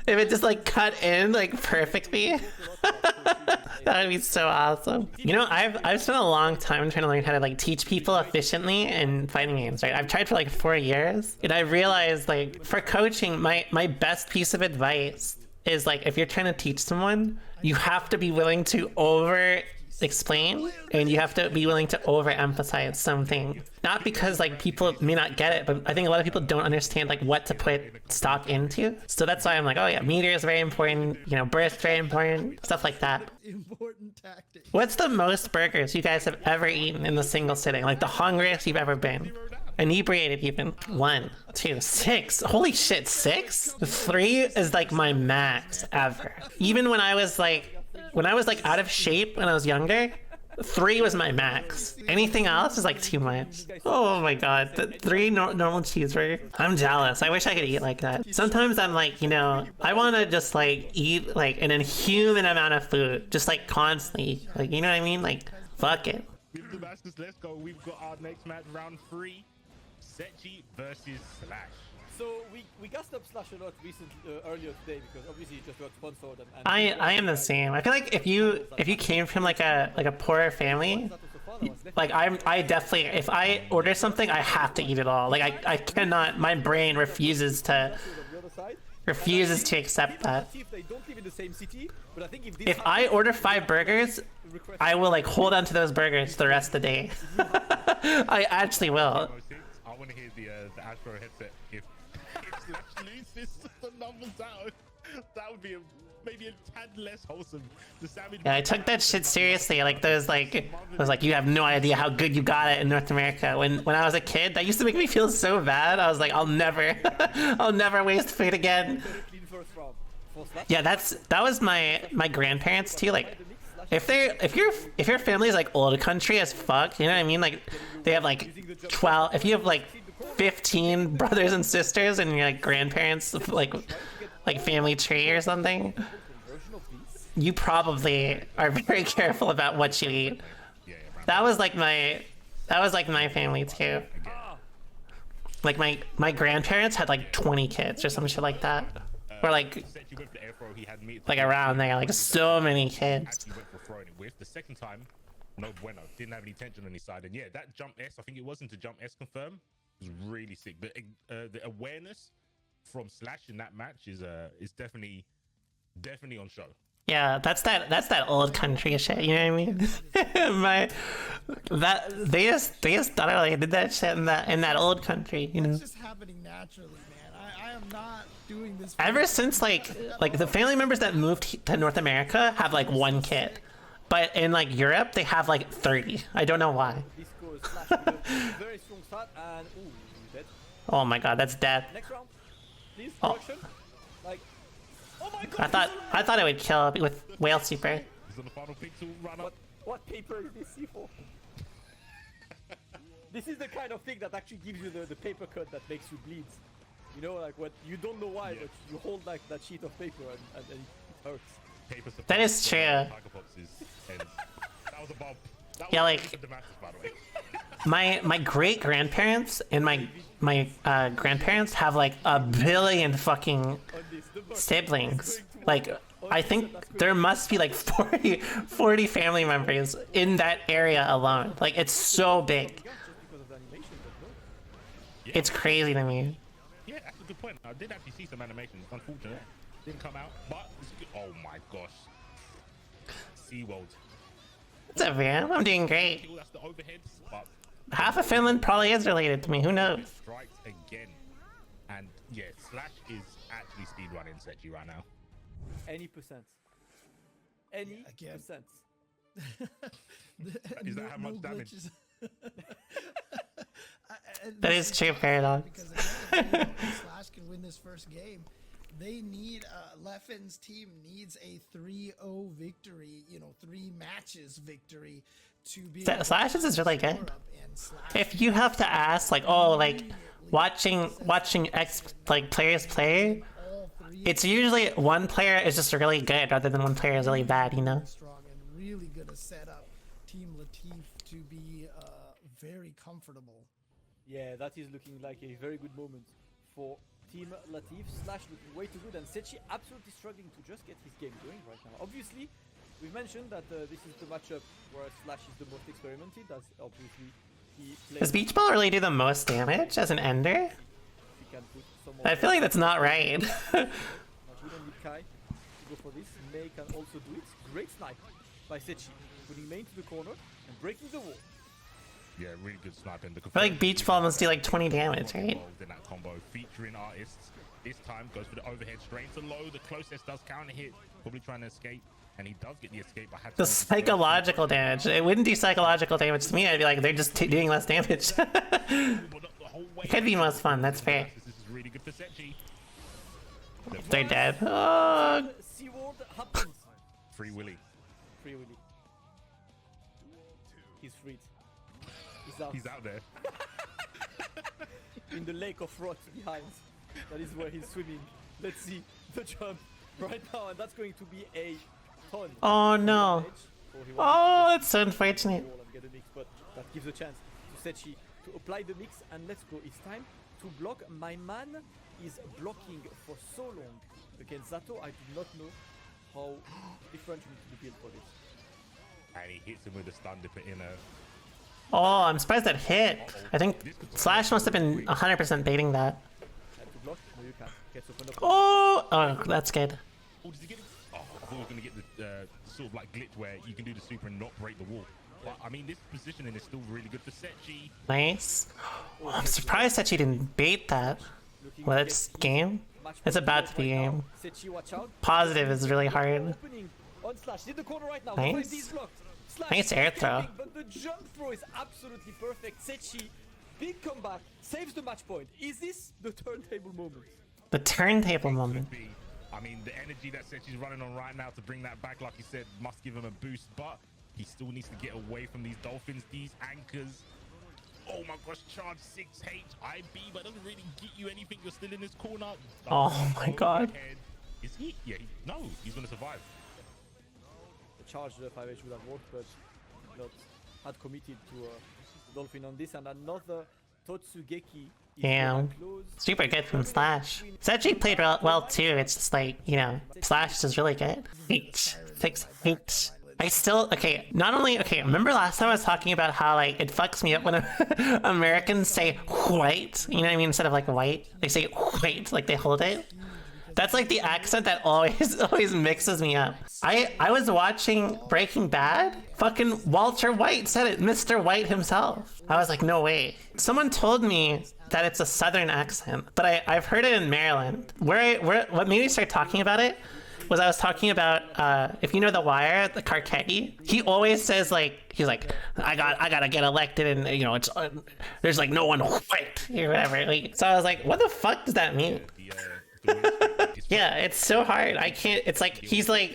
If it just like cut in like perfectly, that would be so awesome. You know, I've spent a long time trying to learn how to like teach people efficiently in fighting games, right? I've tried for like 4 years, and I realized like for coaching, my best piece of advice is like if you're trying to teach someone, you have to be willing to over explain, and you have to be willing to overemphasize something. Not because like people may not get it, but I think a lot of people don't understand like what to put stock into. So that's why I'm like, oh yeah, meter is very important, you know, burst very important, stuff like that. Important tactic. What's the most burgers you guys have ever eaten in a single sitting? Like the hungriest you've ever been? Inebriated even? 1, 2, 6. Holy shit, 6? 3 is like my max ever. Even when I was like out of shape when I was younger, 3 was my max. Anything else is like too much. Oh my god, the 3 normal cheeseburger. I'm jealous. I wish I could eat like that. Sometimes I'm like, you know, I want to just like eat like an inhuman amount of food, just like constantly. Like, you know what I mean? Like, fuck it. With the Masters, let's go. We've got our next match, round 3. Setchi versus Slash. So we gassed up Slash a lot earlier today because obviously he just got sponsored and I am the same. I feel like if you came from like a poorer family, like I definitely, if I order something, I have to eat it all. Like I cannot, my brain refuses to accept that. If I order 5 burgers, I will like hold on to those burgers the rest of the day. I actually will. I want to hear the Astro headset. If Slash loses the numbers out, that would be maybe a tad less wholesome. Yeah, I took that shit seriously. Like those like, I was like, you have no idea how good you got it in North America. When I was a kid, that used to make me feel so bad. I was like, I'll never waste food again. Yeah, that was my grandparents too. Like, if your family is like old country as fuck, you know what I mean? Like, they have like 12. If you have like 15 brothers and sisters, and your like grandparents like family tree or something, you probably are very careful about what you eat. That was like my family too. Like my grandparents had like 20 kids or some shit like that, or like around there, like so many kids. The second time, no bueno, didn't have any tension on his side, and yeah, that jump S, I think it was into jump S confirm, was really sick. But the awareness from Slash in that match is definitely on show. Yeah, that's that old country shit, you know what I mean? They just thought I like did that shit in that old country, you know. It's just happening naturally, man. I am not doing this. Ever since like the family members that moved to North America have like 1 kid, but in like Europe they have like 30. I don't know why. This goes Slash with a very strong start and ooh, he's dead. Oh my god, that's death. Next round, please, Oh. production. Like, oh my god! I thought it would kill with whale super. He's on the final pixel run up. What paper is this C4? This is the kind of thing that actually gives you the paper cut that makes you bleed. You know, like what you don't know why, but you hold like that sheet of paper and it hurts. Paper That is true. Tiger Fox's ends. That was a bomb. That Yeah, was like- for Damascus, by the way. My great grandparents and my grandparents have like a billion fucking On this, the box siblings. is going to Like work. I think there must be like 40 family members in that area alone. Like it's so big. Just because of the animation, but no. It's crazy to me. Yeah, that's a good point. I did actually see some animations. Unfortunate, didn't come out. But it's good. Oh my gosh, SeaWorld. What's up, man? I'm doing great. Kill, that's the overheads. But Half of Finland probably is related to me. Who knows? strikes again, and yeah, Slash is actually speedrunning Setchi right now. Any percent. Any Again. percent. Is that how much damage? glitches. That is true, Paradox. Because again, if Slash can win this first game, they need Leffen's team needs a 3-0 victory. 3 matches victory to be. Slash's is really good. Score up and Slash If you have to ask, like, oh, like watching players play, all 3 it's usually one player is just really good rather than one player is really bad, you know? strong and really gonna set up Team Latif to be very comfortable. Yeah, that is looking like a very good moment for Team Latif. Slash looking way too good, and Setchi absolutely struggling to just get his game going right now. Obviously, we've mentioned that this is the matchup where Slash is the most experimented. That's obviously he plays. Does Beach Ball really do the most damage as an ender? He can put some I feel like that's not right. Not good on Kai to go for this. May can also do it. Great snipe by Setchi, putting May into the corner and breaking the wall. Yeah, really good sniping. I feel like Beach Ball must do like 20 damage, right? Involved in that combo, featuring artists. This time goes for the overhead straight to low. The closest does counter hit, probably trying to escape, and he does get the escape. But had The to psychological damage. It wouldn't do psychological damage to me. I'd be like, they're just doing less damage. Well, not the whole way. It could be most fun, that's fair. This is really good for Setchi. They're dead. Oh, SeaWorld happens. Free Willy. Free Willy. He's freed. He's out. He's out there. In the lake of rot behind. That is where he's swimming. Let's see the jump right now, and that's going to be a ton. oh no. Damage. He wants Oh, to that's so unfortunate. wall and get a mix, but that gives a chance to Setchi to apply the mix, and let's go. It's time to block. My man is blocking for so long against Zato. I do not know how different you need to be built for this. And he hits him with a stun dipper in a. Oh, I'm surprised that hit. I think Slash must have been 100% baiting that. And to block, no you can't. Gets opened up. Oh, that's good. Oh, did he get it? Oh, I thought he was going to get the sort of like glitch where you can do the super and not break the wall. But I mean, this positioning is still really good for Setchi. Nice. Oh, I'm surprised that she didn't bait that. Looking Well, to it's get game. much It's more about close to be right now. game. Setchi, watch out. Positive is really hard. Opening on Slash. In the corner right now. Nice. 5D's blocked. Slash Nice air throw. escaping, but the jump throw is absolutely perfect. Setchi, big comeback, saves the match point. Is this the turntable moment? The turntable moment. Could be. I mean, the energy that Setchi's running on right now to bring that back, like you said, must give him a boost. But he still needs to get away from these dolphins, these anchors. Oh my gosh, charge 6H, IB, but doesn't really get you anything. You're still in this corner. Oh my god. Overhead. Is he? Yeah, no, he's going to survive. The charge 5H would have worked, but not had committed to Dolphin on this. And another Totsugeki. is Damn. very close. Super good from Slash. Setchi played well too. It's just like, you know, Slash is really good. H. 6H. I still, okay, not only, okay, remember last time I was talking about how, like, it fucks me up when Americans say white, you know what I mean, instead of, like, white, they say white, like, they hold it. That's like the accent that always mixes me up. I was watching Breaking Bad. Fucking Walter White said it, Mr. White himself. I was like, no way. Someone told me that it's a southern accent, but I've heard it in Maryland. What made me start talking about it was I was talking about if you know The Wire, the Carcetti, he always says like, he's like, I gotta get elected, and you know, it's there's like no one to fight or whatever. Like, so I was like, what the fuck does that mean? Yeah, it's so hard. I can't. It's like he's like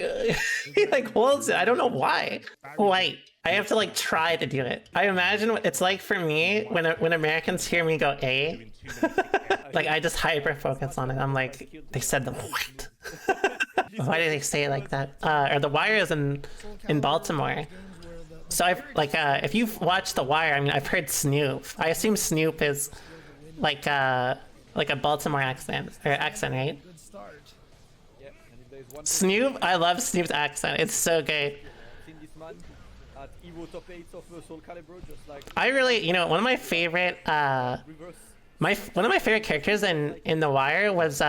he like holds it. I don't know why. Hwite. I have to like try to do it. I imagine what it's like for me when Americans hear me go A. Like I just hyper focus on it. I'm like, they said the Hwite. Why do they say it like that? Or The Wire is in Baltimore. So I've like if you've watched The Wire, I mean I've heard Snoop. I assume Snoop is like a Baltimore accent, right? Snoop, I love Snoop's accent. It's so good. I really, you know, one of my favorite one of my favorite characters in The Wire was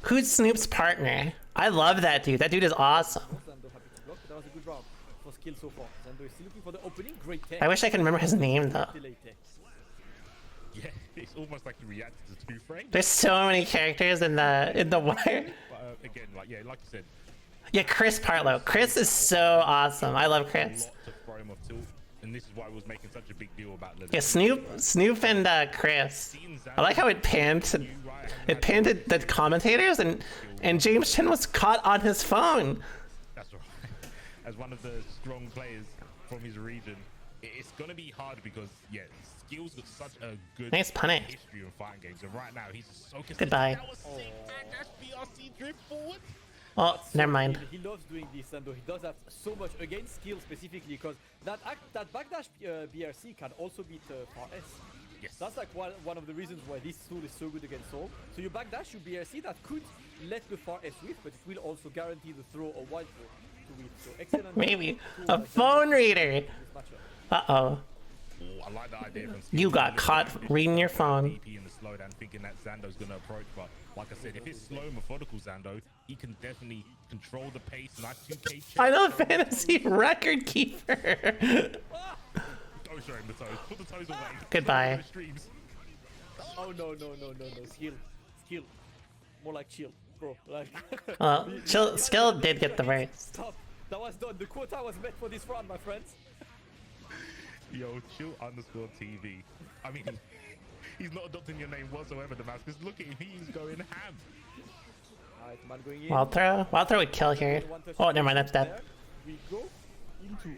who's Snoop's partner? I love that dude. That dude is awesome. I wish I could remember his name though. Yeah, it's almost like he reacted to two frames. There's so many characters in the Wire. But again, like you said. Yeah, Chris Partlow. Chris is so awesome. I love Chris. To throw him off tilt, and this is why I was making such a big deal about Leffen. Yeah, Snoop and Chris. I like how it panned to the commentators, and James Chen was caught on his phone. That's right. As one of the strong players from his region, it's gonna be hard because Skill's got such a good nice punish history of fighting games, and right now he's so consistent. Goodbye. That was sick, and that's BRC drift forward. Oh, never mind. He loves doing this, and he does that so much against Skill specifically, because that backdash BRC can also beat far S. Yes. That's like one of the reasons why this tool is so good against Soul. So you backdash your BRC that could let the far S whiff, but it will also guarantee the throw or wild throw to whiff. So excellent. Maybe a phone reader. Uh-oh. I like the idea from You got caught reading your phone. In the slowdown, thinking that Zando's gonna approach, but like I said, if it's slow, methodical Zando, he can definitely control the pace. Nice 2K check. I'm a fantasy record keeper. Don't show him the toes. Put the toes away. Goodbye. Oh no! Skill. More like chill, bro. Like. Well, Skill did get the race. Stop. That was done. The quota was met for this round, my friends. Yo, chill_TV. I mean, he's not adopting your name whatsoever, the mouse, because look at him, he's going ham. Alright, man going in. Wild throw would kill here. Oh, never mind, that's dead. We go into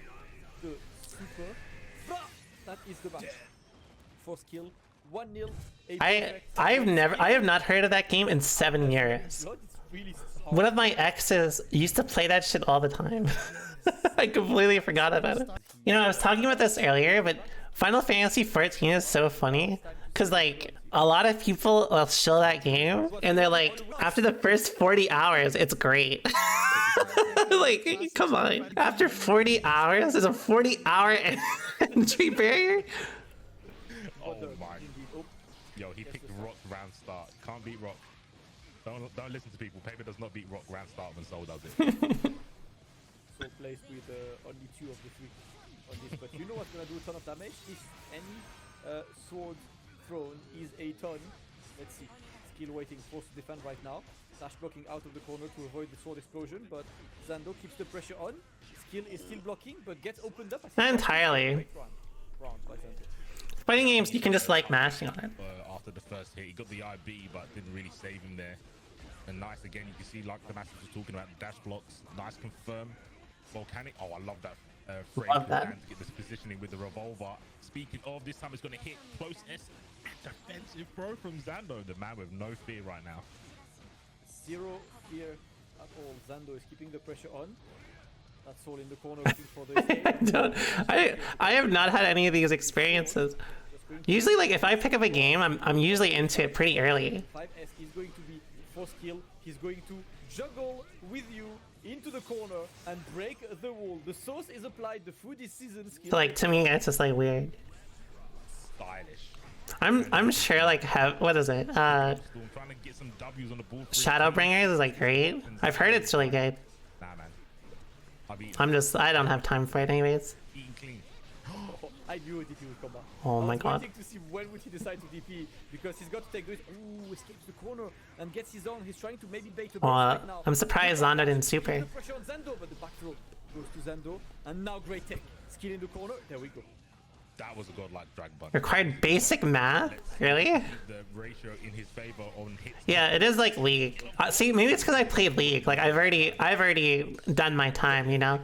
the super. That is the match. For Skill, 1-0. I have not heard of that game in 7 years. One of my exes used to play that shit all the time. I completely forgot about it. You know, I was talking about this earlier, but Final Fantasy 14 is so funny because like a lot of people will show that game and they're like, after the first 40 hours, it's great. Like, come on. After 40 hours, there's a 40-hour entry barrier. Oh my. Yo, he picked Rock round start. Can't beat Rock. Don't listen to people. Paper does not beat Rock round start when Soul does it. So placed with only 2 of the 3 on this, but you know what's gonna do a ton of damage? If any sword thrown is a ton. Let's see. Skill waiting, forced to defend right now. Dash blocking out of the corner to avoid the sword explosion, but Zando keeps the pressure on. Skill is still blocking, but gets opened up. Not entirely. Round by Zando. Fighting games, you can just like mashing on it. After the first hit, he got the IB, but didn't really save him there. And nice again, you can see like the Master was talking about the dash blocks. Nice confirm. Volcanic. Oh, I love that frame to get this positioning with the revolver. Speaking of, this time it's going to hit close S. Defensive throw from Zando, the man with no fear right now. Zero fear at all. Zando is keeping the pressure on. That's all in the corner waiting for the I have not had any of these experiences. Usually, like if I pick up a game, I'm usually into it pretty early. 5S is going to be for Skill. He's going to juggle with you into the corner and break the wall. The sauce is applied. The food is seasoned. Skill. So like to me, it's just like weird. Stylish. I'm sure like what is it? Trying to get some W's on the board. Shadowbringers is like great. I've heard it's really good. Nah, man. I don't have time for it anyways. Eating clean. I knew a DP would come back. Oh my I was god. waiting to see when would he decide to DP because he's got to take this. Ooh, escapes the corner and gets his own. He's trying to maybe bait a burst right now. I'm surprised Zando didn't super. The pressure on Zando, but the back throw goes to Zando, and now great tech. Skill in the corner. There we go. That was a godlike drag button. Required basic math? Really? The ratio in his favor on hits. Yeah, it is like League. See, maybe it's because I played League. Like I've already done my time, you know.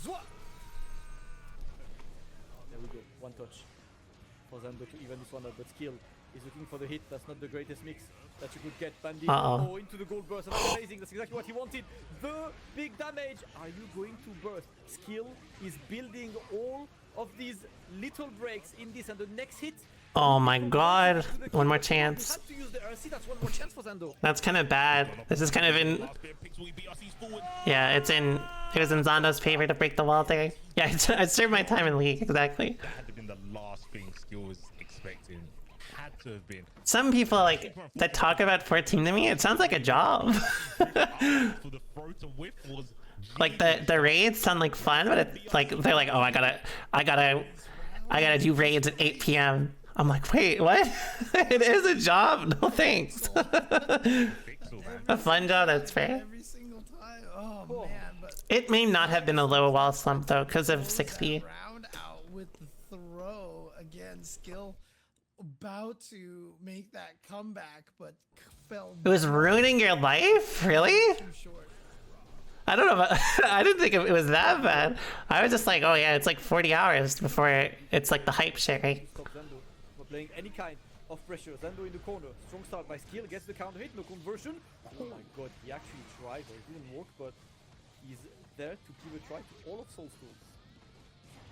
There we go. One touch for Zando to even this one up, but Skill is looking for the hit. That's not the greatest mix that you could get. Bandit into the gold burst. And that's amazing. That's exactly what he wanted. The big damage. Are you going to burst? Skill is building all of these little breaks in this, and the next hit. Oh my god. One more chance. Had to use the RC. That's one more chance for Zando. That's kind of bad. This is kind of in... Yeah, it was in Zando's favor to break the wall there. Yeah, I served my time in League, exactly. That had to have been the last thing Skill was expecting. Had to have been. Some people like that talk about 14 to me, it sounds like a job. For the throw to whip was Like the raids sound like fun, but it's like they're like, oh, I gotta do raids at 8 p.m. I'm like, wait, what? It is a job. No thanks. A fun job, that's fair. Every single time. Oh man, but It may not have been a low wall slump though, because of 6B. round out with the throw again. Skill about to make that comeback, but fell It was ruining your life, really? too short. I don't know. About, I didn't think it was that bad. I was just like, oh yeah, it's like 40 hours before it's like the hype shit, right? Stop Zando. We're playing any kind of pressure. Zando in the corner. Strong start by Skill. Gets the counter hit. No conversion. Oh my god. He actually tried. Or it didn't work, but he's there to give a try to all of Soul Schools.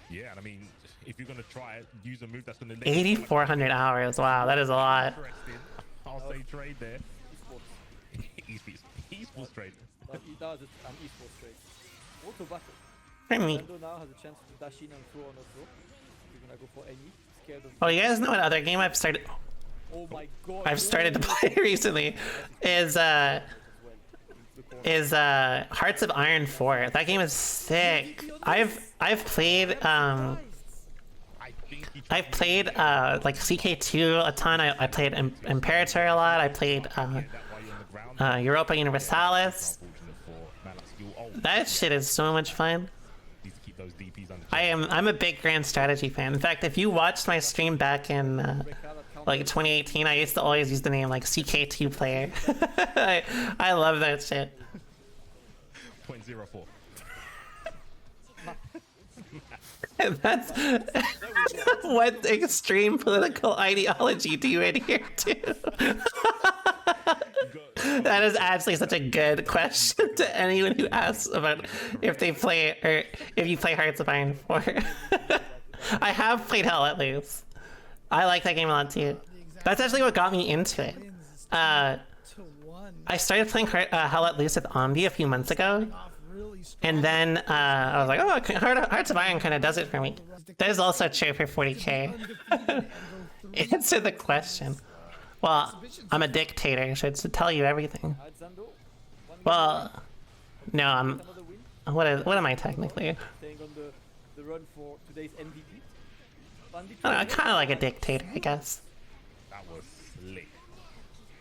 yeah, and I mean, if you're gonna try it, use a move that's gonna 8,400 hours. Wow, that is a lot. interesting. I'll say trade there. Esports. Esports trade. He does it. An esports trade. Auto battle. I mean, Zando now has a chance to dash in and throw on a throw. We're gonna go for any. Scared of. oh, you guys know what other game I've started Oh my god. to play recently is Hearts of Iron 4. That game is sick. I've played like CK2 a ton. I played Imperator a lot. I played Europa Universalis. That shit is so much fun. I'm a big grand strategy fan. In fact, if you watched my stream back in like 2018, I used to always use the name like CK2 player. I love that shit. 0.04. That's what extreme political ideology do you adhere to? That is actually such a good question to anyone who asks about if they play or if you play Hearts of Iron 4. I have played Hell at least. I like that game a lot too. That's actually what got me into it. I started playing Hell at Loose with Ombi a few months ago, and then I was like, oh, Hearts of Iron kind of does it for me. That is also true for 40k. Answer the question. Well, I'm a dictator, so it's to tell you everything. Well, no, I'm. What am I technically? Staying on the run for today's MVP. I kind of like a dictator, I guess. That was slick.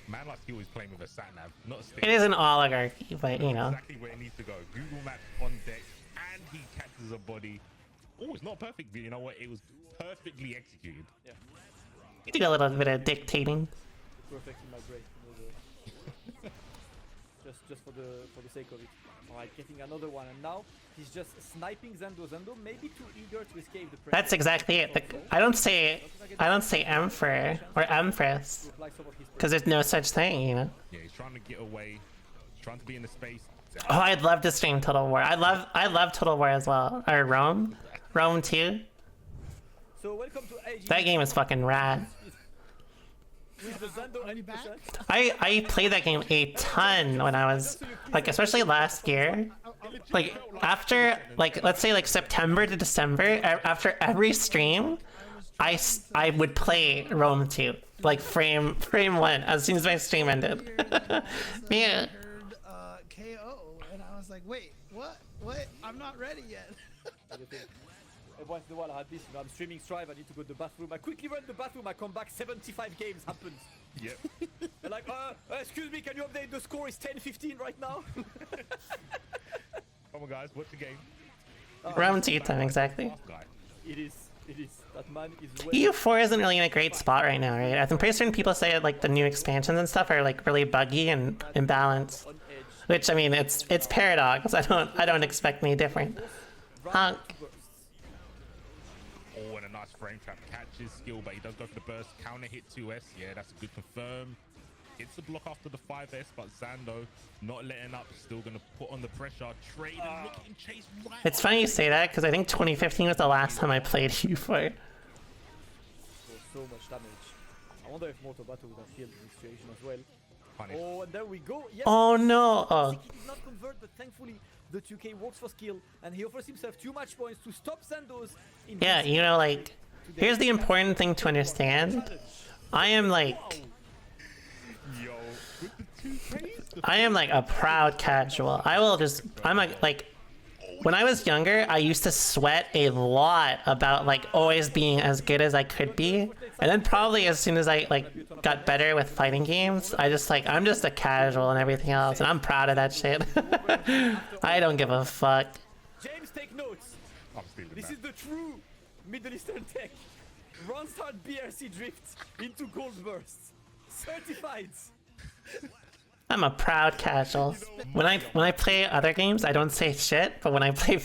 Man like Skill is playing with a sat nav, not a stick. It is an oligarchy, but you know. Exactly where it needs to go. Google Maps on deck, and he catches a body. Oh, it's not perfect, but you know what? It was perfectly executed. Yeah. You do a little bit of dictating. Perfect in my brain. Just for the sake of it. Alright, getting another one, and now he's just sniping Zando. Zando maybe too eager to escape the pressure. That's exactly it. I don't say Emperor or Empress because there's no such thing, you know. Yeah, he's trying to get away, trying to be in the space. Oh, I'd love to stream Total War. I love Total War as well. Or Rome 2. So welcome to AG. That game is fucking rad. With the Zando 80%. I played that game a ton when I was like, especially last year. Like after like let's say like September to December, after every stream, I would play Rome 2, like frame 1, as soon as my stream ended. Yeah. I heard KO, and I was like, wait, what? I'm not ready yet. And once in a while I had this, I'm streaming Strive, I need to go to the bathroom. I quickly run to the bathroom, I come back, 75 games happens. Yep. I'm like, excuse me, can you update the score? Is 10-15 right now? Come on, guys, watch the game. Rome 2 time, exactly. Last guy. It is. That man is well. EU4 isn't really in a great spot right now, right? I'm pretty certain people say like the new expansions and stuff are like really buggy and imbalanced. On edge. Which I mean, it's Paradox. I don't expect any different. Honk. Oh, and a nice frame trap catches Skill, but he does go for the burst. Counter hit 2S. Yeah, that's a good confirm. Hits the block after the 5S, but Zando not letting up. Still going to put on the pressure. Trade and look and chase right. It's funny you say that because I think 2015 was the last time I played EU4. So much damage. I wonder if Motobato would have killed in this situation as well. Punish. Oh, and there we go. Yes. Oh no! Oh. He did not convert, but thankfully the 2K works for Skill, and he offers himself 2 match points to stop Zando's. Yeah, you know, like, here's the important thing to understand. I am like, Yo, with the 2Ks, I am like a proud casual. I'm like, when I was younger, I used to sweat a lot about like always being as good as I could be. And then probably as soon as I like got better with fighting games, I'm just a casual and everything else. And I'm proud of that shit. I don't give a fuck. James, take notes. I'm stealing This that. is the true Middle Eastern tech. Run start BRC drift into gold bursts. Certified. I'm a proud casual. When I play other games, I don't say shit, but when I play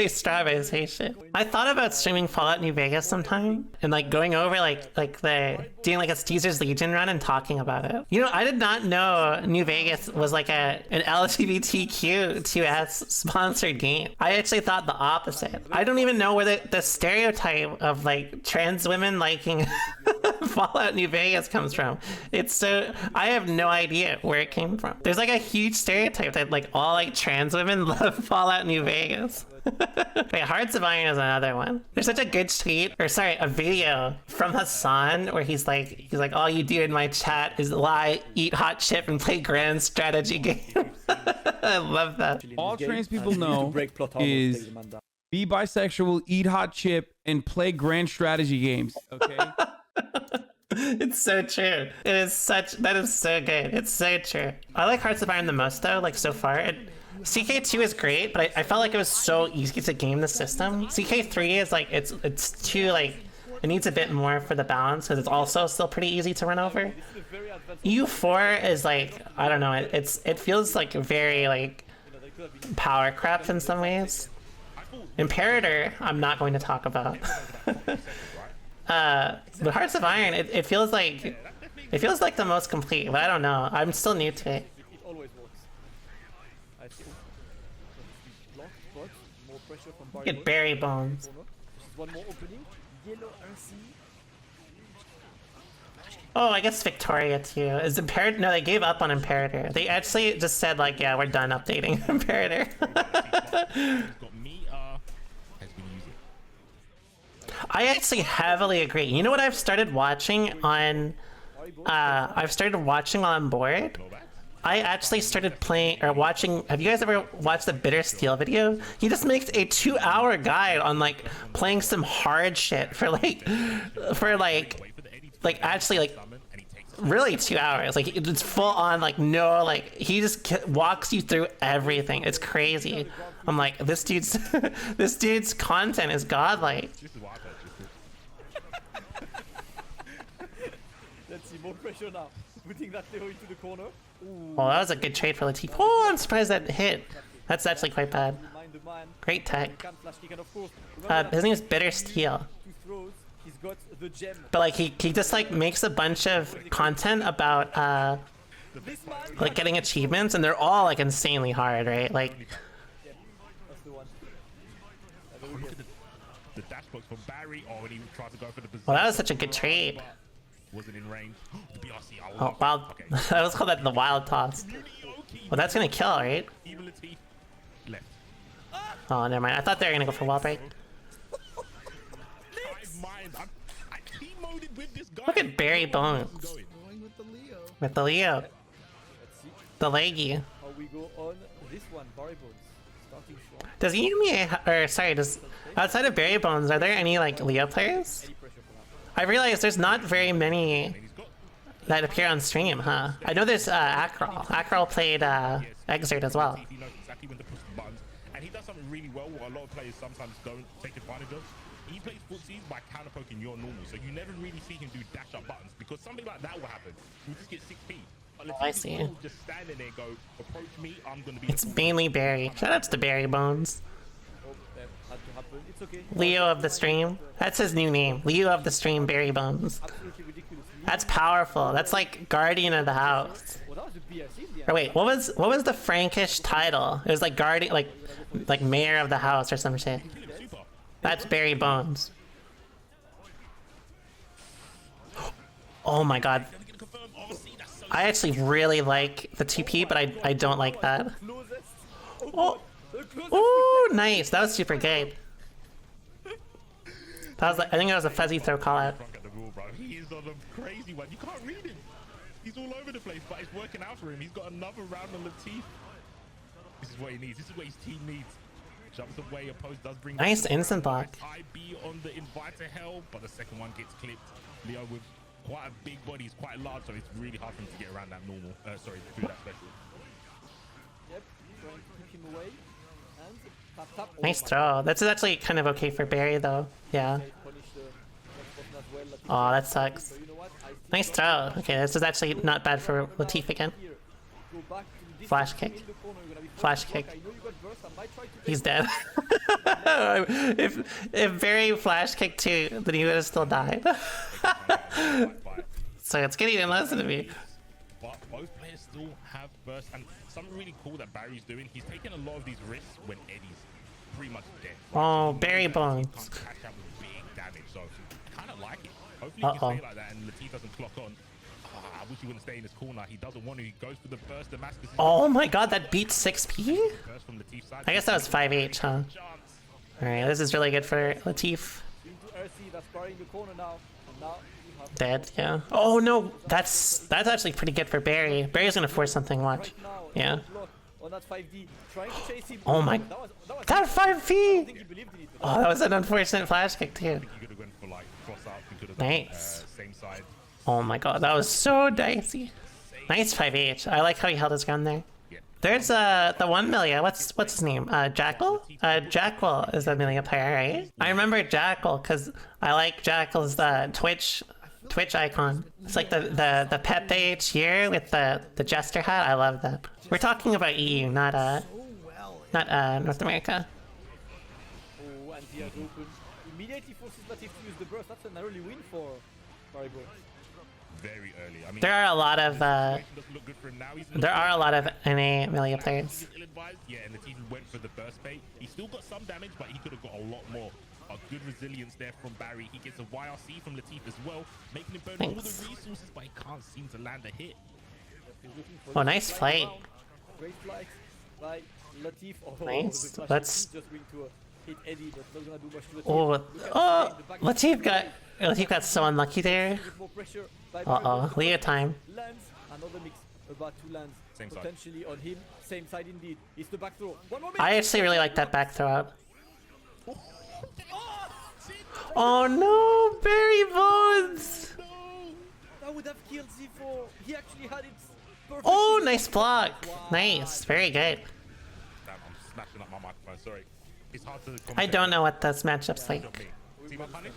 Strive, I say shit. I thought about streaming Fallout New Vegas sometime and like going over doing like a Caesar's Legion run and talking about it. You know, I did not know New Vegas was like an LGBTQ2S sponsored game. I actually thought the opposite. I don't even know where the stereotype of like trans women liking Fallout New Vegas comes from. I have no idea where it came from. There's like a huge stereotype that like all like trans women love Fallout New Vegas. Wait, Hearts of Iron is another one. There's such a good a video from Hassan where he's like, all you do in my chat is lie, eat hot chip, and play grand strategy games. I love that. All trans people know is be bisexual, eat hot chip, and play grand strategy games. Okay. It's so true. That is so good. It's so true. I like Hearts of Iron the most though, like so far. CK2 is great, but I felt like it was so easy to game the system. CK3 is like, it's too like, it needs a bit more for the balance because it's also still pretty easy to run over. EU4 is like, I don't know, it feels like very like power crept in some ways. Imperator, I'm not going to talk about. But Hearts of Iron, it feels like the most complete, but I don't know. I'm still new to it. It always works. I think blocked, but more pressure from Get BarryBones. This is one more opening. Yellow RC. Oh, I guess Victoria too. Is Imperator? No, they gave up on Imperator. They actually just said like, yeah, we're done updating Imperator. I actually heavily agree. You know what I've started watching on? I've started watching while I'm bored. I actually started playing or watching. Have you guys ever watched the Bitter Steel video? He just makes a 2-hour guide on like playing some hard shit for actually like really 2 hours. Like it's full on like no like he just walks you through everything. It's crazy. I'm like this dude's content is godlike. Let's see more pressure now. Putting that Leo into the corner. Ooh. Well, that was a good trade for Latif. Oh, I'm surprised that hit. That's actually quite bad. Great tech. His name is Bitter Steel. He's got the gem. But like he just like makes a bunch of content about like getting achievements, and they're all like insanely hard, right? Like That's the one. Look at the dash box from Barry. Oh, and he tried to go for the position. well, that was such a good trade. Wasn't in range. The BRC. Oh, wild. Okay. I was called that the wild toss. Well, that's gonna kill, right? Even Latif left. Oh, never mind. I thought they were gonna go for wall break. moded with this guy. Look at BarryBones Going with the Leo. with the Leo, Let's see the leggy. how we go on this one. BarryBones starting strong. Does EMEA, or sorry, does outside of BarryBones, are there any like Leo players? Any pressure for now. I realized there's not very many And he's got that appear on stream, huh? I know there's Acral. Acral played Exert as well. He knows exactly when to push the buttons, and he does something really well what a lot of players sometimes don't take advantage of. He plays footsies by counter poking your normal, so you never really see him do dash up buttons because something like that will happen. You just get 6p. But I Latif is see. cool, just standing there and go, approach me, I'm gonna be It's the mainly Barry. Shoutouts to BarryBones. Oh, that had to happen. It's okay. Leo of the stream. That's his new name. Leo of the stream, BarryBones. Absolutely ridiculous. That's powerful. That's like Guardian of the House. Well, that was a BRC in the end. Or wait, what was the Frankish title? It was like Guardian, like Mayor of the House or some shit. super. That's BarryBones. Oh my god. Gonna confirm RC, that's so I actually really like the TP, but I don't like that. Closest. Oh, The closest. ooh, nice. That was super good. That was like, I think that was a fuzzy throw call out. drunk at the wall, bro. He is on a crazy one. You can't read him. He's all over the place, but it's working out for him. He's got another round on Latif. This is what he needs. This is what his team needs. Jumps away, opposed does bring Nice instant block. IB on the invite to hell, but the second one gets clipped. Leo with quite a big body, he's quite large, so it's really hard for him to get around that normal. Sorry, through that special. Yep, trying to keep him away. And tap tap. Oh Nice my throw. This is actually kind of okay for Barry though. Yeah. God, punish the next button as well. Latif. Aw, that sucks. So you know what? I think Nice throw. Okay, this is actually not bad for Latif again. here. Go back to this Flash position kick. in the corner. You're gonna be Flash forced to block. kick. I know you got burst. I might try to He's dead. if Barry flash kicked too, then he would have still died. So it's good he didn't listen to me. But both players still have burst, and something really cool that Barry's doing, he's taking a lot of these risks when Eddie's pretty much dead. Oh, He BarryBones. can't catch out with big damage, so I kind of like it. Hopefully he can stay like that and Latif doesn't clock on. I wish he wouldn't stay in his corner. He doesn't want to. He goes for the burst. Damascus. Oh my god, that beats 6p? Burst from Latif's side. I guess that was 5H, huh? Chance. Alright, this is really good for Latif. into RC. That's Barry in the corner now. And now you have Dead, yeah. Oh no, that's actually pretty good for Barry. Barry's gonna force something, watch. right now. Yeah. Block on that 5D, trying to chase him. Oh my- That was That I 5p! think he believed in it. But Oh, that was an unfortunate flash kick too. He could have gone for like cross up. He could have done Nice. same side. Oh my god, that was so dicey. Nice 5H. I like how he held his gun there. Yeah. There's the 1 million. What's his name? Jackal? Jackal is the million player, right? I remember Jackal because I like Jackal's Twitch icon. It's like the Pepe cheer with the jester hat. I love that. We're talking about EU, not So well. North America. oh, and he has opened. Immediately forces Latif to use the burst. That's an early win for BarryBones. Very early. I mean, There are a lot of doesn't look good for him now. He's there are a lot of NA Melee players. He's ill-advised. Yeah, and the team went for the burst bait. He still got some damage, but he could have got a lot more. A good resilience there from Barry. He gets a YRC from Latif as well, making him burn all the Thanks. resources, but he can't seem to land a hit. He's looking for Oh, the nice flank fight. round. Great flight by Latif. Oh, Nice. the flash That's- is just going to hit Eddie, but not gonna do much to Latif. Oh, Look at oh, the back- Latif got so unlucky there. With more pressure by Uh-oh, BarryBones. Leo time. Lands another mix, about 2 lands Same side. potentially on him. Same side indeed. It's the back throw. One more I minute. actually really like that back throw out. Oh no, BarryBones! No, that would have killed Z4. He actually had it perfect. Oh, nice block. Nice, very good. Damn, I'm smashing up my microphone. Sorry. It's hard to. I don't know what this matchup's like. See my punish?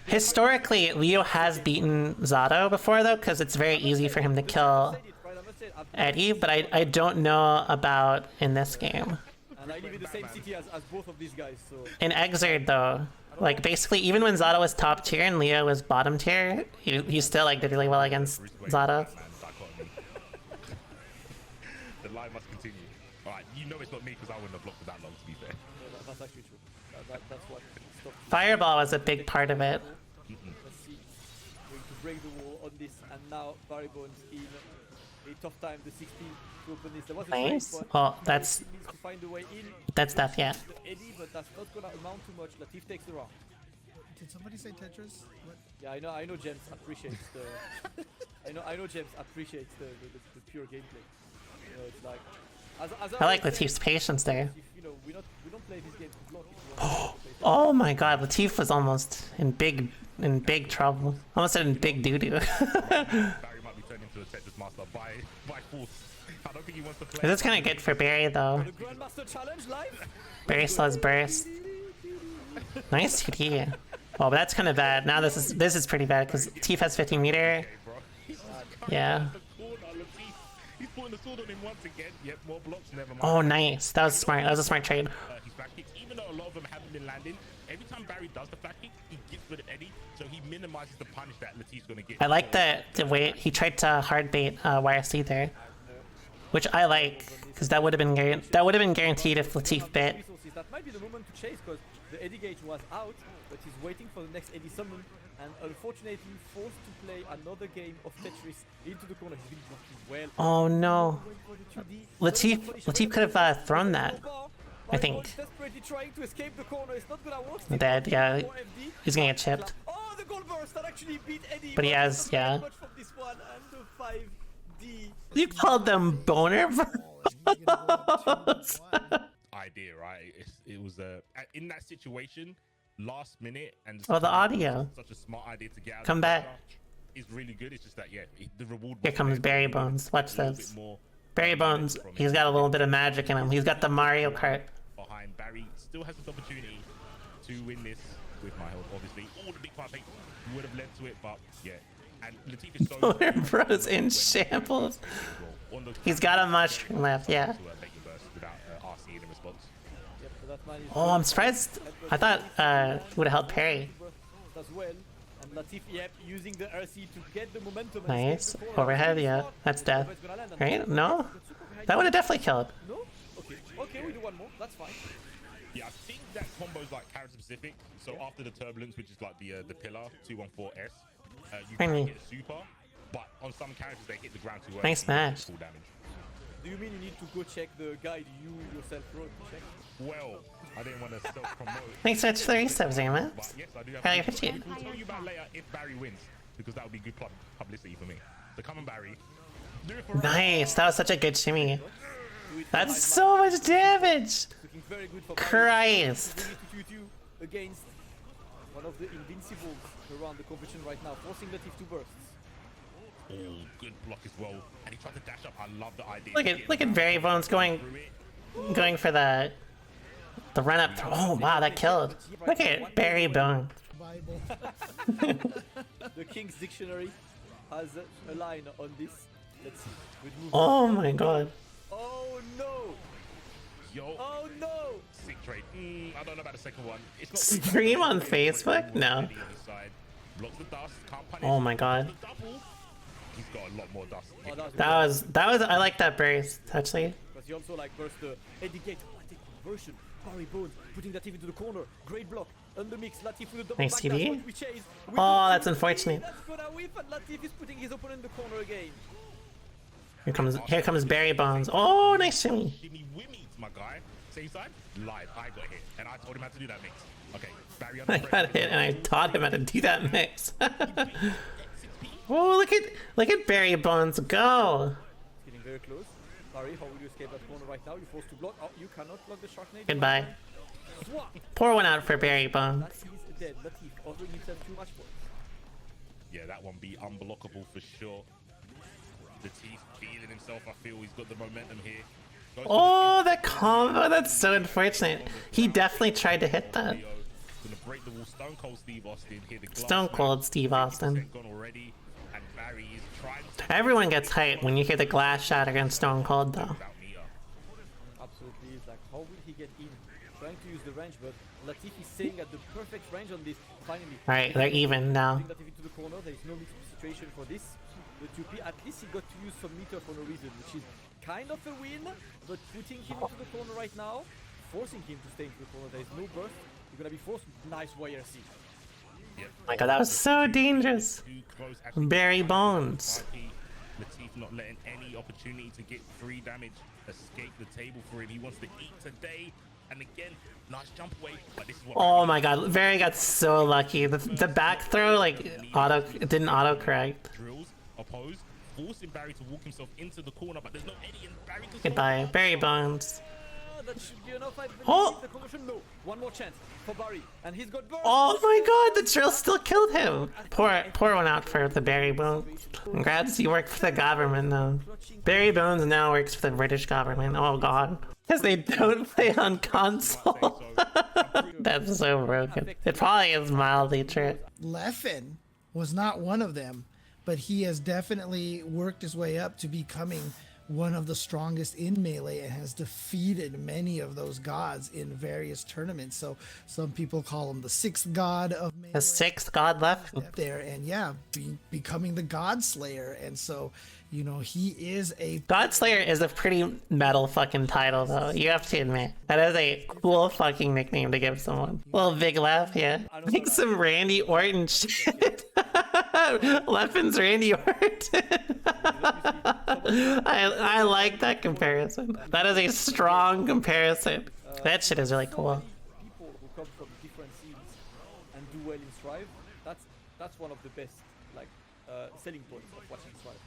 Historically, Leo has beaten Zando before though, because it's very easy for him to kill Eddie, but I don't know about in this game. And I live in the same city as both of these guys, so In Exerd though, like basically even when Zado was top tier and Leo was bottom tier, he still like did really well against Zado. The lie must continue. Alright, you know it's not me because I wouldn't have blocked for that long, to be fair. that's actually true. That's what stopped you. Fireball was a big part of it. Let's see. Going to break the wall on this, and now BarryBones in a tough time. The 16 to open this. There was a Nice. trade, but Well, that's he needs to find a way in. death, yeah. The Eddie, but that's not gonna amount to much. Latif takes the round. Did somebody say Tetris? What? Yeah, I know James appreciates the I know James appreciates the pure gameplay. You know, it's like as I like always say, Latif's patience there. if, you know, we don't play this game to block. If we want to play Oh my god, Latif was almost in big trouble. Almost in big doo-doo. Barry might be turned into a Tetris master by force. I don't think he wants to play. This is kind of good for Barry though. the Grandmaster Challenge live. Barry still has burst. Nice TT. Oh, but that's kind of bad. Now this is pretty bad because Latif has 50 meter. Yeah. He's putting the sword on him once again. Yep, more blocks, never mind. Oh, nice. That was smart. That was a smart trade. His flash kicks, even though a lot of them haven't been landing, every time Barry does the flash kick, he gets rid of Eddie, so he minimizes the punish that Latif's gonna get. I like the way he tried to hard bait YRC there, which I like because that would have been guaranteed if Latif bit. Resources. That might be the moment to chase because the Eddie gauge was out, but he's waiting for the next Eddie summon, and unfortunately forced to play another game of Tetris into the corner. He's been blocking well. Oh no, Going for the 2D. Latif could have thrown that. I think. BarryBones desperately trying to escape the corner. It's not gonna work. Dead. Yeah, More FD. he's gonna get chipped. Oh, the goal burst that actually beat Eddie. But he has, Thank you very yeah. much from this one and the 5D. You called them boner bros. Idea, right? It was in that situation, last minute, and Oh, the audio. such a smart idea to get out. Come of the back. pressure is really good. It's just that the reward. Here comes wasn't there. BarryBones. Watch A little this. bit more BarryBones. He's got a little bit of magic in him. He's got the Mario Kart. behind. Barry still has the opportunity to win this with my help, obviously. All the big five would have led to it, but yeah. And Latif is so Boner bros in shambles. He's got a mushroom left. Yeah. Yep, so that man is Oh, I'm surprised. I thought would have helped parry. as well. And Latif, yep, using the RC to get the momentum. and Nice. escape the corner. Overhead, yeah. That's death. Right? No? That would have definitely killed. No? Okay. Okay, we do one more. That's fine. Yeah, I think that combo's like character specific. So after the turbulence, which is like the pillar 214S, you can Friendly. get super, but on some characters they hit the ground too early. Nice smash. Full damage. Do you mean you need to go check the guide you yourself wrote to check? Well, I didn't want to self-promote. Thanks so much for the resubs, Emma. But yes, I do have. Highly appreciate. We'll tell you about later if Barry wins, because that would be good publicity for me. So come on, Barry. Do it for us. Nice. That was such a good shimmy. Do it That's for so much damage. looking very good for Christ. Barry. 2-2 against one of the invincibles around the competition right now, forcing Latif to burst. Oh, good block as well. And he tried to dash up. I love the idea. Look at BarryBones going for the run up throw. Oh wow, that killed. Look at BarryBones. Bible. The King's Dictionary has a line on this. Let's see. Good move. Oh my god. Oh no! Yo, Oh no! sick trade. I don't know about the second one. It's not Stream on Facebook? No. Eddie on his side. Blocks the dust. Can't punish. Oh my god. The double. He's got a lot more dust. Oh, That was I like that burst actually. Because he also like burst the Eddie Gate. Latif conversion. BarryBones putting Latif into the corner. Great block. Undermix. Latif with a double Nice back. TD. That's what we chase. We Oh, do that's TD. unfortunate. That's gonna whiff, and Latif is putting his opponent in the corner again. Here comes BarryBones. Oh, nice shimmy. Jimmy Wimmy, my guy. Same side. Lied. I got hit, and I told him how to do that mix. Okay, Barry on the I break. got hit and I taught him how to do that mix. Oh, look at BarryBones go. Getting very close. Barry, how will you escape that corner right now? You're forced to block. Oh, you cannot block the Sharknado. Goodbye. Swap. Pour one out for BarryBones. That is dead. Latif offering himself too much points. Yeah, that one be unblockable for sure. The teeth feeling himself. I feel he's got the momentum here. Goes for Oh, that combo. That's so unfortunate. He definitely tried to hit that. Boh'o. Gonna break the wall. Stone Cold Steve Austin here. The glass Stone Cold Steve Austin. 50% gone already, and Barry is trying to Everyone gets hyped when you hear the glass shatter against Stone Cold, though. about me up. Absolutely. It's like, how will he get in? Trying to use the range, but Latif is staying at the perfect range on this. Finally. All right, they're even now. Putting Latif into the corner. There is no mixed situation for this. The 2P, at least he got to use some meter for no reason, which is kind of a win, but putting him into the corner right now, forcing him to stay into the corner. There is no burst. You're gonna be forced. Nice YRC. Yep. Oh my god, that was so dangerous. Too close. BarryBones. Latif not letting any opportunity to get free damage escape the table for him. He wants to eat today, And again, nice jump away. But this is what Oh my god, Barry got so lucky. The back throw like it didn't auto correct. drills opposed, forcing Barry to walk himself into the corner, but there's no Eddie and Barry can Goodbye, BarryBones. That should be enough. I believe Oh! the conversion. No, one more chance for Barry, and he's got burst. Oh my god, the drill still killed him. Pour one out for the BarryBones. Congrats, you work for the government though. BarryBones now works for the British government. Oh god. Because they don't play on console. That's so broken. It probably is mildly true. Leffen was not one of them, but he has definitely worked his way up to becoming one of the strongest in Melee and has defeated many of those gods in various tournaments. So some people call him the sixth god of Melee. The sixth god left. Up there, and yeah, becoming the God Slayer. And so, you know, he is a God Slayer is a pretty metal fucking title though. You have to admit. That is a cool fucking nickname to give someone. Little big laugh, yeah. Like some Randy Orton shit. Leffen's Randy Orton. I like that comparison. That is a strong comparison. That shit is really cool. People who come from different scenes and do well in Strive. That's one of the best selling points of watching Strive.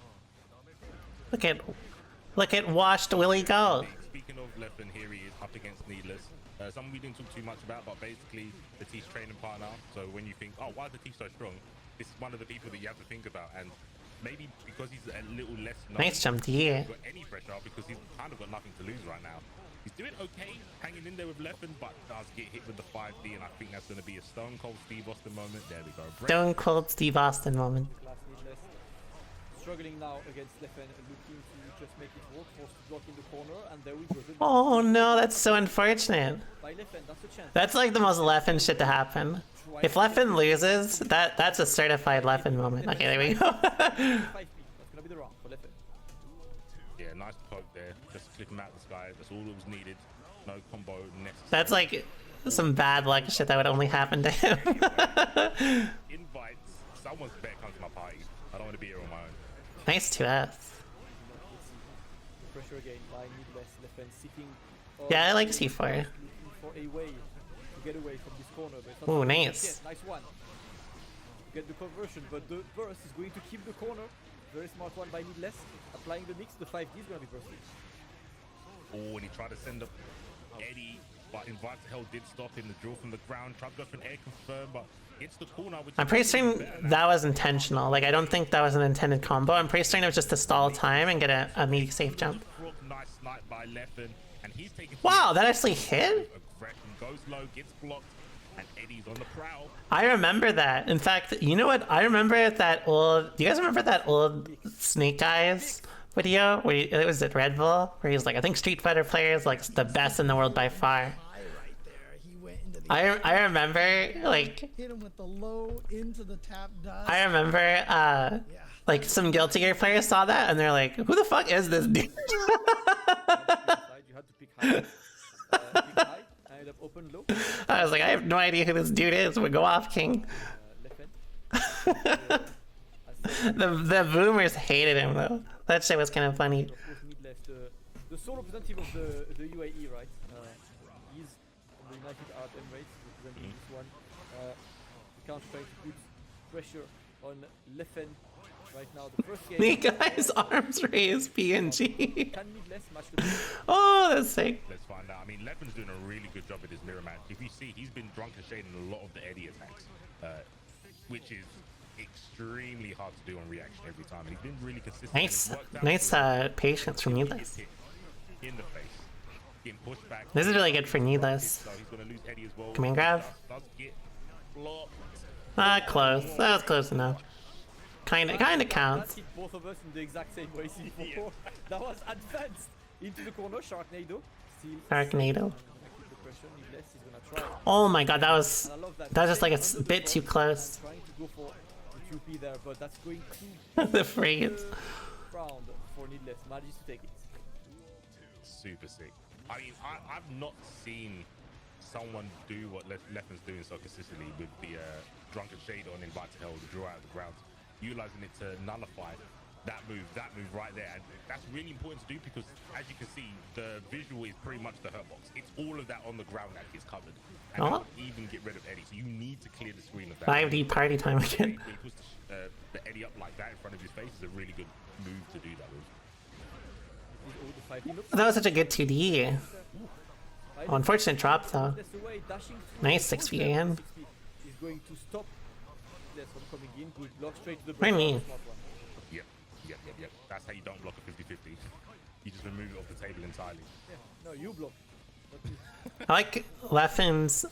Look at washed Willy go. Speaking of Leffen, here he is up against Needless. Something we didn't talk too much about, but basically Latif's training partner. So when you think, oh, why is Latif so strong? This is one of the people that you have to think about, and maybe because he's a little less known, Nice jump to you. got any pressure because he's kind of got nothing to lose right now. He's doing okay, hanging in there with Leffen, but does get hit with the 5D, and I think that's going to be a Stone Cold Steve Austin moment. There we go. Stone Cold Steve Austin moment. Class Needless struggling now against Leffen, looking to just make it work, forced to block in the corner, and there we go. Oh no, that's so unfortunate. By Leffen, that's a chance. That's like the most Leffen shit to happen. If Leffen loses, that's a certified Leffen moment. Okay, there we go. 5P. That's gonna be the round for Leffen. Yeah, nice poke there. Just clip him out of the sky. That's all that was needed. No combo necessary. That's like some bad luck shit that would only happen to him. Invites. Someone's better come to my party. I don't want to be here on my own. Nice 2S. Pressure again by Needless. Leffen sitting. Yeah, I like C4. Looking for a way to get away from this corner. But Ooh, nice. Nice one. Get the conversion, but the burst is going to keep the corner. Very smart one by Needless. Applying the mix, the 5D is going to be bursting. Oh, and he tried to send up Eddie, but Invite to Hell did stop him. The drill from the ground. Tried to go for an air confirm, but it's the corner. Which I'm pretty certain that was intentional. Like, I don't think that was an intended combo. I'm pretty certain it was just to stall time and get a meaty safe jump. Nice snipe by Leffen, and he's taking. Wow, that actually hit? Aggression goes low, gets blocked, and Eddie's on the prowl. I remember that. In fact, you know what? I remember that old... Do you guys remember that old Snake Eyes video? Where it was at Red Bull? Where he was like, I think Street Fighter player is like the best in the world by far. I remember, like... hit him with the low into the tap dust. I remember, like, some Guilty Gear players saw that, and they're like, who the fuck is this dude? You had to pick high. Pick high. Ended up open low. I was like, I have no idea who this dude is, but go off, King. Leffen. The boomers hated him, though. That shit was kind of funny. Of course, Needless, the sole representative of the UAE, right? He's from the United Arab Emirates, representing this one. The counter trying to put pressure on Leffen right now. The first game. The guy's arms raised, PNG. Can Needless match the Oh, that's sick. Let's find out. I mean, Leffen's doing a really good job with his mirror match. If you see, he's been drunk and shading a lot of the Eddie attacks, which is extremely hard to do on reaction every time. And he's been really consistent. Nice patience from Needless. In the face. Getting pushed back. This is really good for Needless. So he's going to lose Eddie as well. Command grab. Does get blocked. Close. That was close enough. Kinda counts. That hit both of us in the exact same way. C4. That was advanced into the corner. Sharknado. Still. Sharknado. Needless is gonna try. Oh my god, that was just like a bit too close. Trying to go for the 2P there, but that's going to The freeze. round for Needless. Manages to take it. Super sick. I mean, I've not seen someone do what Leffen's doing so consistently with the drunken shade on Invite to Hell, the draw out of the ground, utilizing it to nullify that move right there. And that's really important to do because, as you can see, the visual is pretty much the hurt box. It's all of that on the ground that gets covered. And that will even get rid of Eddie. So you need to clear the screen of that. 5D party time again. When he puts the Eddie up like that in front of his face is a really good move to do that with. That was such a good 2D. Oh, unfortunate drop though. Nice 6 feet again. He's going to stop Needless from coming in. Good block straight to the What do you mean? Yep. That's how you don't block a 50-50. You just remove it off the table entirely. Yeah. No, you block. I like Leffen's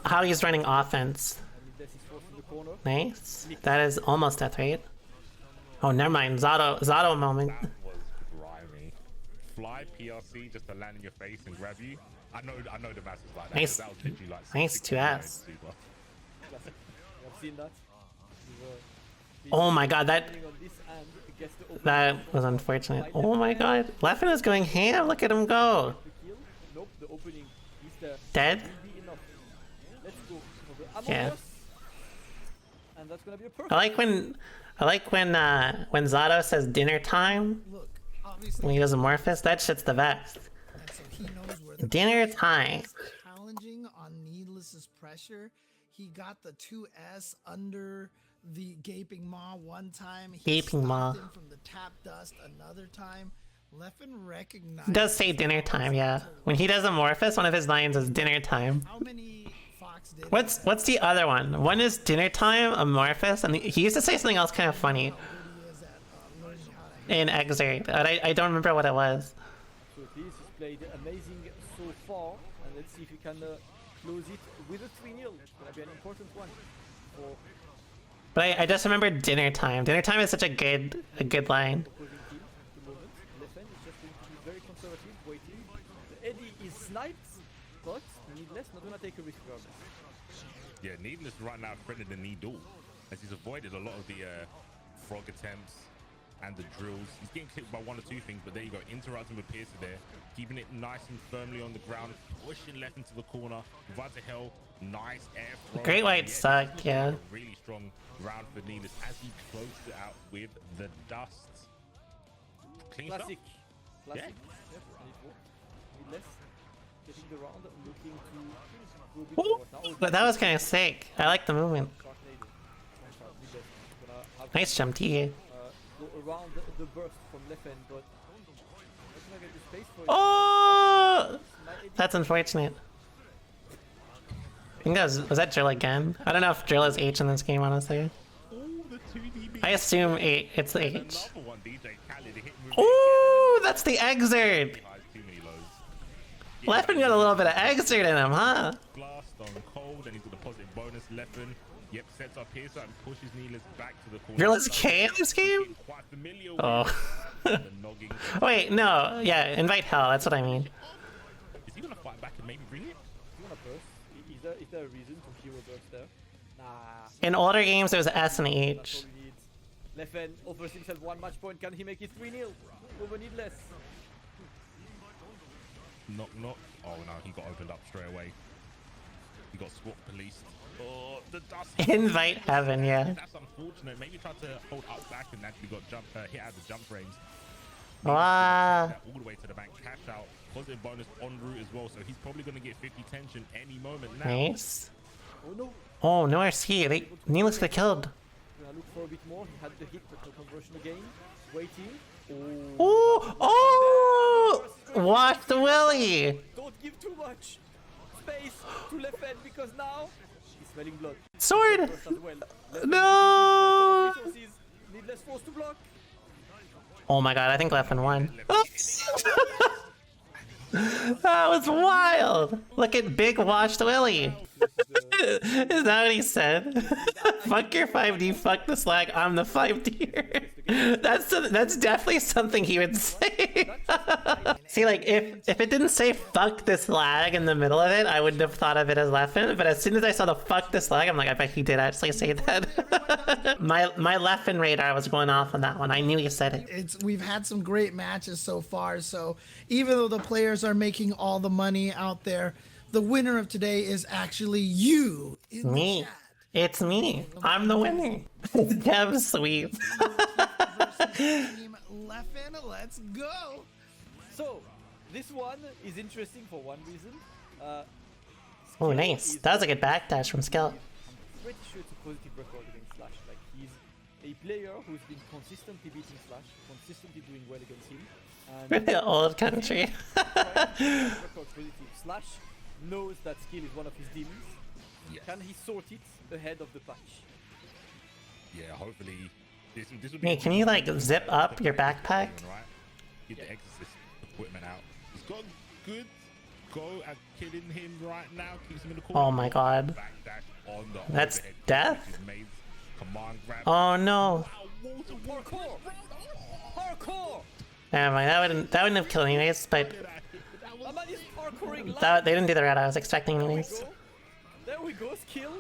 how he's running offense. Needless is forced in the corner. Nice. That is almost death rate. Oh, never mind. Zado moment. That was grimy. Fly PRC just to land in your face and grab you. I know the mass is like that. Nice. That was literally like Nice 2S. I've seen that. Oh my god, that was unfortunate. Oh my god. Leffen is going ham. Look at him go. Nope, the opening is there. Dead? Let's go for the Yeah. And that's gonna be a perfect. I like when Zado says dinner time Look, obviously, when he does Amorphous. That shit's the best. and so he knows where the Dinner time. challenging on Needless's pressure. He got the 2S under the gaping maw one time. He Gaping stopped maw. him from the tap dust another time. Leffen recognized. He does say dinner time, yeah. When he does Amorphous, one of his lines is dinner time. How many Fox did? What's the other one? One is dinner time, Amorphous, and he used to say something else kind of funny Is at learning how to in Excerpt, but I don't remember what it was. So this is played amazing so far, and let's see if we can close it with a 3-0. It's gonna be an important one for But I just remember dinner time. Dinner time is such a good line. opposing team at the moment. Leffen is just going to be very conservative, waiting. The Eddie is sniped, but Needless not gonna take a risk regardless. Yeah, Needless right now threatened the knee duel as he's avoided a lot of the frog attempts and the drills. He's getting clipped by one or two things, but there you go. Interrupting with Piercer there, keeping it nice and firmly on the ground, pushing left into the corner. Right to hell, nice air throw. Great White suck, yeah. A really strong round for Needless as he closed it out with the dust. Clean stuff. Classic. Yeah. Yep, and it worked. Needless getting the round, looking to go a bit Ooh, forward now. but that was kind of sick. I like the movement. Sharknado. Needless gonna have Nice jump T. go around the burst from Leffen, but not gonna get the space for it. Oh, that's unfortunate. I think was that drill again? I don't know if drill is H in this game, honestly. I assume it's the H. Another one, DJ Khaled, hit move. Ooh, that's the exert. Too many lows. Leffen got a little bit of exert in him, huh? Blast on cold, and he's got a positive bonus. Leffen, yep, sets up Piercer and pushes Needless back to the corner. Drill is K in this game? Quite familiar Oh. with the nogging. Wait, no. Yeah, invite hell. That's what I mean. Is he gonna fight back and maybe bring it? You wanna burst? Is there a reason to hero burst there? Nah. In older games, there was S and That's H. all he needs. Leffen offers himself one match point. Can he make it 3-0 over Needless? Knock, knock. Oh no, he got opened up straight away. He got SWAT policed. Oh, the dust. Invite heaven, yeah. That's unfortunate. Maybe tried to hold up back and actually got hit out of the jump frames. Wow. All the way to the bank. Cash out. Positive bonus en route as well. So he's probably going to get 50 tension any moment now. Nice. Oh no. Oh, no RC. Needless got killed. Gonna look for a bit more. He had the hit, but no conversion again. Waiting. Ooh. Oh! Watch the Willy. Don't give too much space to Leffen because now he's smelling blood. Sword. Burst as well. Leffen No. resources. Needless forced to block. Oh my god, I think Leffen won. That was wild. Look at Big Watched Willy. Is that what he said? Fuck your 5D, fuck the slag, I'm the 5D. That's definitely something he would say. See, like, if it didn't say fuck this lag in the middle of it, I wouldn't have thought of it as Leffen, but as soon as I saw the fuck this lag, I'm like, I bet he did actually say that. my Leffen radar was going off on that one. I knew he said it. We've had some great matches so far. So even though the players are making all the money out there, the winner of today is actually you in the Me. chat. It's me. I'm the winner. Dev sweep. Team Leffen, let's go. So, this one is interesting for one reason. Oh, nice. That was a good backdash from Skyll. I'm pretty sure it's a positive record against Slash. Like, he's a player who's been consistently beating Slash, consistently doing well against him. And The old country. record positive. Slash knows that Skill is one of his demons. Yes. Can he sort it ahead of the patch? Yeah, hopefully this will be. Hey, can you like zip up your backpack? Right? Get the Exorcist equipment out. He's got good go at killing him right now. Keeps him in the corner. Oh my god. Backdash on the That's overhead death? kick, which is made. Command grab. Oh no. Parkour! Parkour! Never mind, that wouldn't have killed anyways, but My man is parkouring live. they didn't do the red I was expecting anyways. There we go, Skill.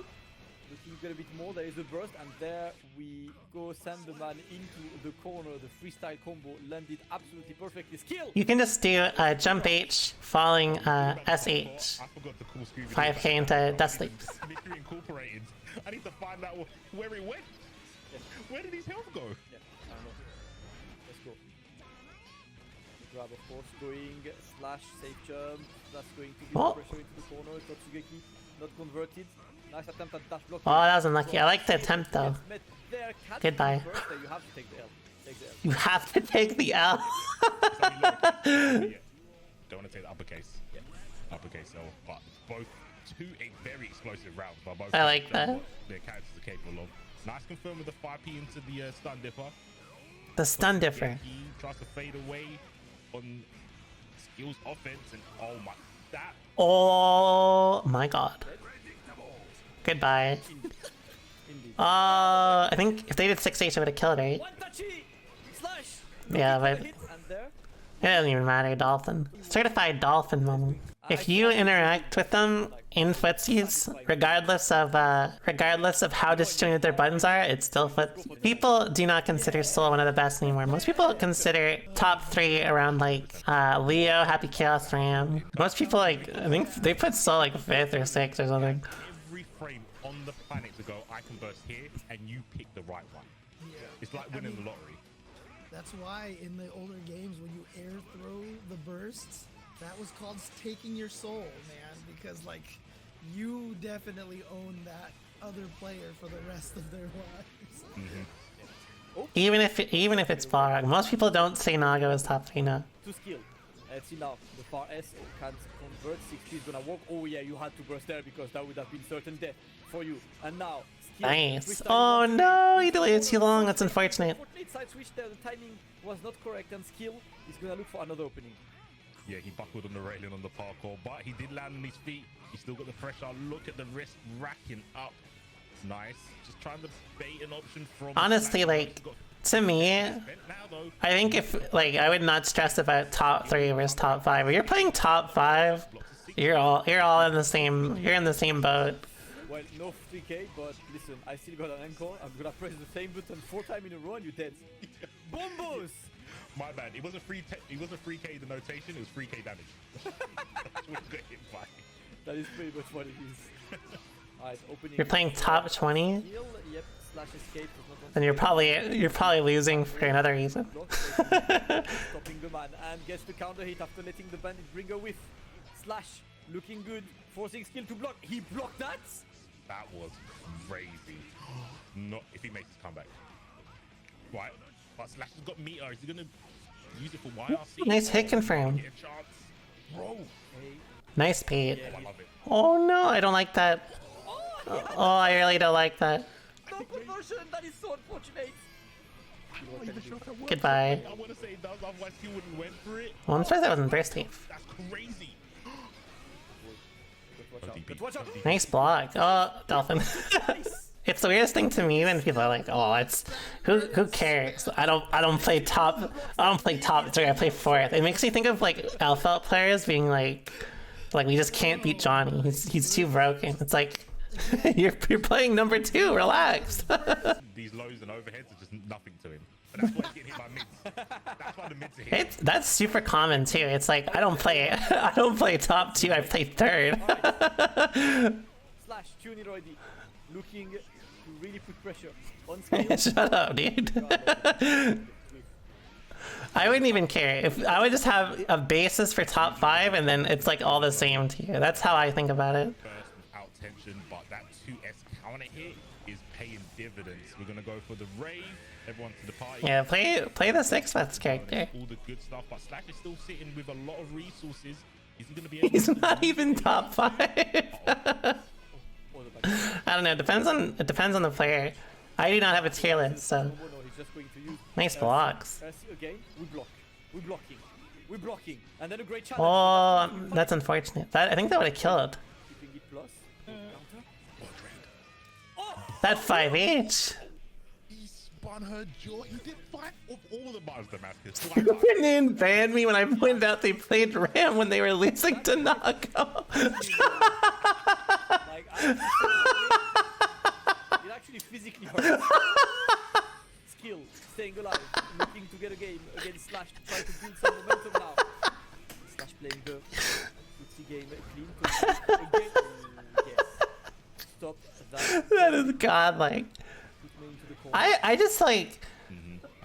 Looking good a bit more, there is a burst, and there we go. Send the man into the corner. The freestyle combo landed absolutely perfectly. Skill! You can just do jump H, falling SH, I forgot to call Scooby. 5k into Dust Leaps. Victory Incorporated. I need to find out where it went. Where did his health go? Yeah, I don't know. Let's go. Grab, of course, going slash safe jump. That's going to give Oh. pressure into the corner. Totsugeki not converted. Nice attempt at dash block. Oh, that was unlucky. I like the attempt though. Met there. Can't Goodbye. first, you have to take the L. Take the L. You have to take the L. Yeah. Don't want to take the uppercase. Yeah. Uppercase L, but both a very explosive rounds by both. I like teams, that. what their characters are capable of. Nice confirm with the 5p into the stun dipper. The stun differ. He tries to fade away on Skill's offense, and oh my, that Oh my god. Goodbye. Indeed. I think if they did 6H, it would have killed, right? One touchy! Slash! Yeah, but Hit, and there. it doesn't even matter, Dolphin. Certified Dolphin moment. If you interact with them in footsies, regardless of how disjointed their buttons are, it's still foot. People do not consider Soul one of the best anymore. Most people consider top 3 around like Leo, Happy Chaos Ram. Most people like I think they put Soul like 5th or 6th or something. every frame on the planet to go, I can burst here, and you pick the right one. It's like winning the lottery. That's why in the older games, when you air throw the bursts, that was called taking your soul, man, because like you definitely own that other player for the rest of their lives. Even if it's Barg, most people don't say Nago is top 3 now. To Skill. Let's see now. The far S can't convert. 60 is gonna walk. Oh yeah, you had to burst there because that would have been certain death for you. And now, Skill. Nice. freestyle Oh once no, again. he delayed too long. That's unfortunate. Unfortunately, side switch there. The timing was not correct, and Skill is gonna look for another opening. Yeah, he buckled on the railing on the parkour, but he did land on his feet. He still got the pressure. Look at the wrist racking up. Nice. Just trying to bait an option from. Honestly, like to me, Now, though, I think if like I would not stress about top 3 versus top 5. If you're playing top 5, you're all in the same boat. Well, no 3K, but listen, I still got an encore. I'm gonna press the same button 4 times in a row, and you're dead. Bombos! my bad. It wasn't 3K the notation. It was 3K damage. That's what got hit by. That is pretty much what it is. Alright, opening. You're playing top 20, Heal, yep, slash escape. then you're probably losing for another reason. Stopping the man and gets the counter hit after letting the bandit bring a whiff. Slash looking good, forcing Skill to block. He blocked that. That was crazy. Not if he makes his comeback. Right, but Slash has got meter. Is he gonna use it for YRC? Nice hit confirm. Get a chance. Bro. Nice bait. Oh, I love it. Oh no, I don't like that. Oh, I really don't like that. No conversion. That is so unfortunate. Goodbye. I want to say it does, otherwise he wouldn't went for it. Well, I'm surprised that wasn't bursty. That's crazy. Watch out. Nice block. Oh, Dolphin. It's the weirdest thing to me when people are like, "Oh, it's who cares? I don't play top 3. I play 4th." It makes me think of like alpha players being like we just can't beat Johnny. He's too broken. It's like you're playing number 2. Relax. These lows and overheads are just nothing to him. But that's why he's getting hit by mids. That's why the mids are hit. That's super common too. It's like I don't play top 2. I play 3rd. Slash tune it already. Looking to really put pressure on Skill. Shut up, dude. I wouldn't even care. If I would just have a basis for top 5 and then it's like all the same tier. That's how I think about it. First without tension, but that 2S counter hit is paying dividends. We're gonna go for the rave. Everyone to the party. Yeah, play the 6-Vets character. All the good stuff, but Slash is still sitting with a lot of resources. Is he gonna be able He's to not even top 5. I don't know. It depends on the player. I do not have a tier list, so nice blocks. Again, we're blocking, and then a great challenge. Oh, that's unfortunate. I think that would have killed. Keeping it plus. That 5H. He spun her jaw. He did 5 of all the bars Damascus. Didn't ban me when I pointed out they played Ram when they were losing to Nago. Like, it actually physically hurts. Skill, staying alive, looking to get a game against Slash to try to build some momentum now. Slash playing the footsie game clean. Again, yes. Stop that. That is godlike. I just like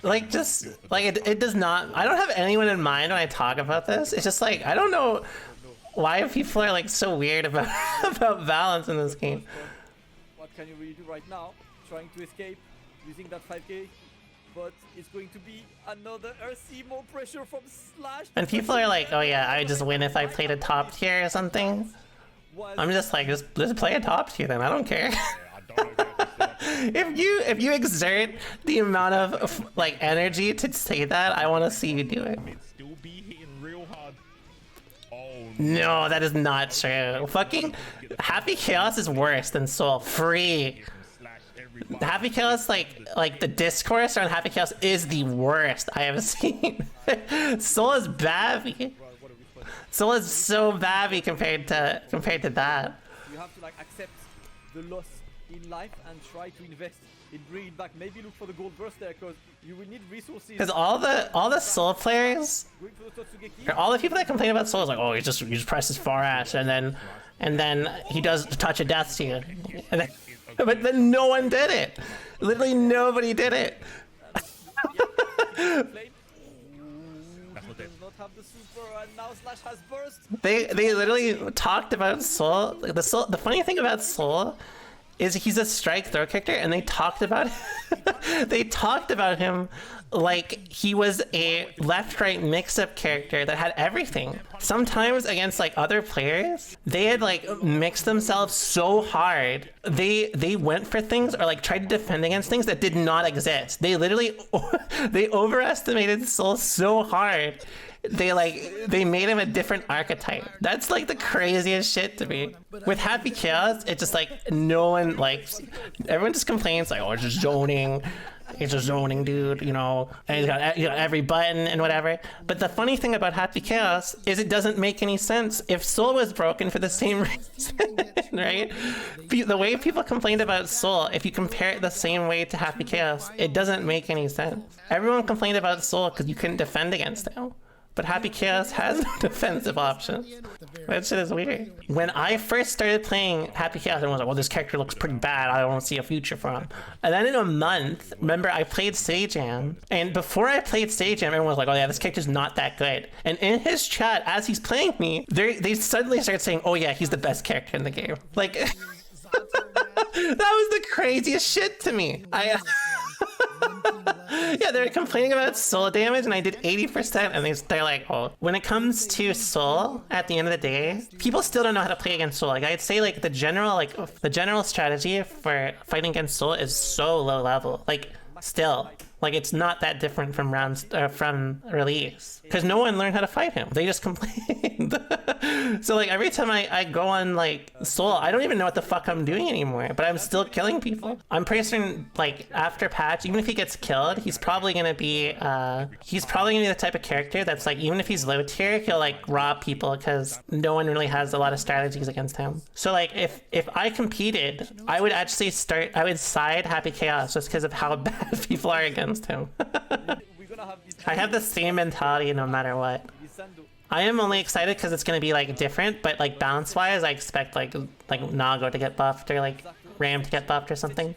it does not. I don't have anyone in mind when I talk about this. It's just like I don't know why people are like so weird about about balance in this game. What can you really do right now? Trying to escape using that 5k, but it's going to be another RC, more pressure from Slash. And people are like, oh yeah, I just win if I played a top tier or something. I'm just like, just play a top tier then. I don't care. If you exert the amount of like energy to say that, I want to see you do it. Still be hitting real hard. No, that is not true. Fucking Happy Chaos is worse than Soul. Free. Happy Chaos, like the discourse around Happy Chaos is the worst I have seen. Soul is babby. Soul is so babby compared to that. You have to like accept the loss in life and try to invest in bringing it back. Maybe look for the gold burst there because you will need resources. Because all the Soul players, or all the people that complain about Soul is like, oh, he just presses far ash and then he does touch of death to you. But then no one did it. Literally nobody did it. They literally talked about Soul. The funny thing about Soul is he's a strike throw character, and they talked about him like he was a left-right mix-up character that had everything. Sometimes against like other players, they had like mixed themselves so hard. They went for things or like tried to defend against things that did not exist. They literally they overestimated Soul so hard. They made him a different archetype. That's like the craziest shit to me. With Happy Chaos, it's just like no one likes. Everyone just complains like, oh, it's just zoning. It's a zoning dude, you know, and he's got every button and whatever. But the funny thing about Happy Chaos is it doesn't make any sense. If Soul was broken for the same reason, right? The way people complained about Soul, if you compare it the same way to Happy Chaos, it doesn't make any sense. Everyone complained about Soul because you couldn't defend against him. But Happy Chaos has no defensive options. That shit is weird. When I first started playing Happy Chaos, everyone was like, well, this character looks pretty bad. I don't see a future for him. And then in a month, remember, I played Sajam. And before I played Sajam, everyone was like, oh yeah, this character's not that good. And in his chat, as he's playing me, they suddenly start saying, oh yeah, he's the best character in the game. Like, that was the craziest shit to me. Yeah, they're complaining about Soul damage, and I did 80%, and they're like, oh. When it comes to Soul, at the end of the day, people still don't know how to play against Soul. Like, I'd say, like, the general strategy for fighting against Soul is so low level. Like, still. Like, it's not that different from from release. Because no one learned how to fight him. They just complained. So, like, every time I go on, like, Soul, I don't even know what the fuck I'm doing anymore. But I'm still killing people. I'm pretty certain, like, after patch, even if he gets killed, he's probably gonna be the type of character that's, like, even if he's low tier, he'll, like, rob people because no one really has a lot of strategies against him. So, like, if I competed, I would actually side Happy Chaos just because of how bad people are against him. I have the same mentality no matter what. I am only excited because it's going to be like different, but like balance wise I expect like Nago to get buffed or like Ram to get buffed or something.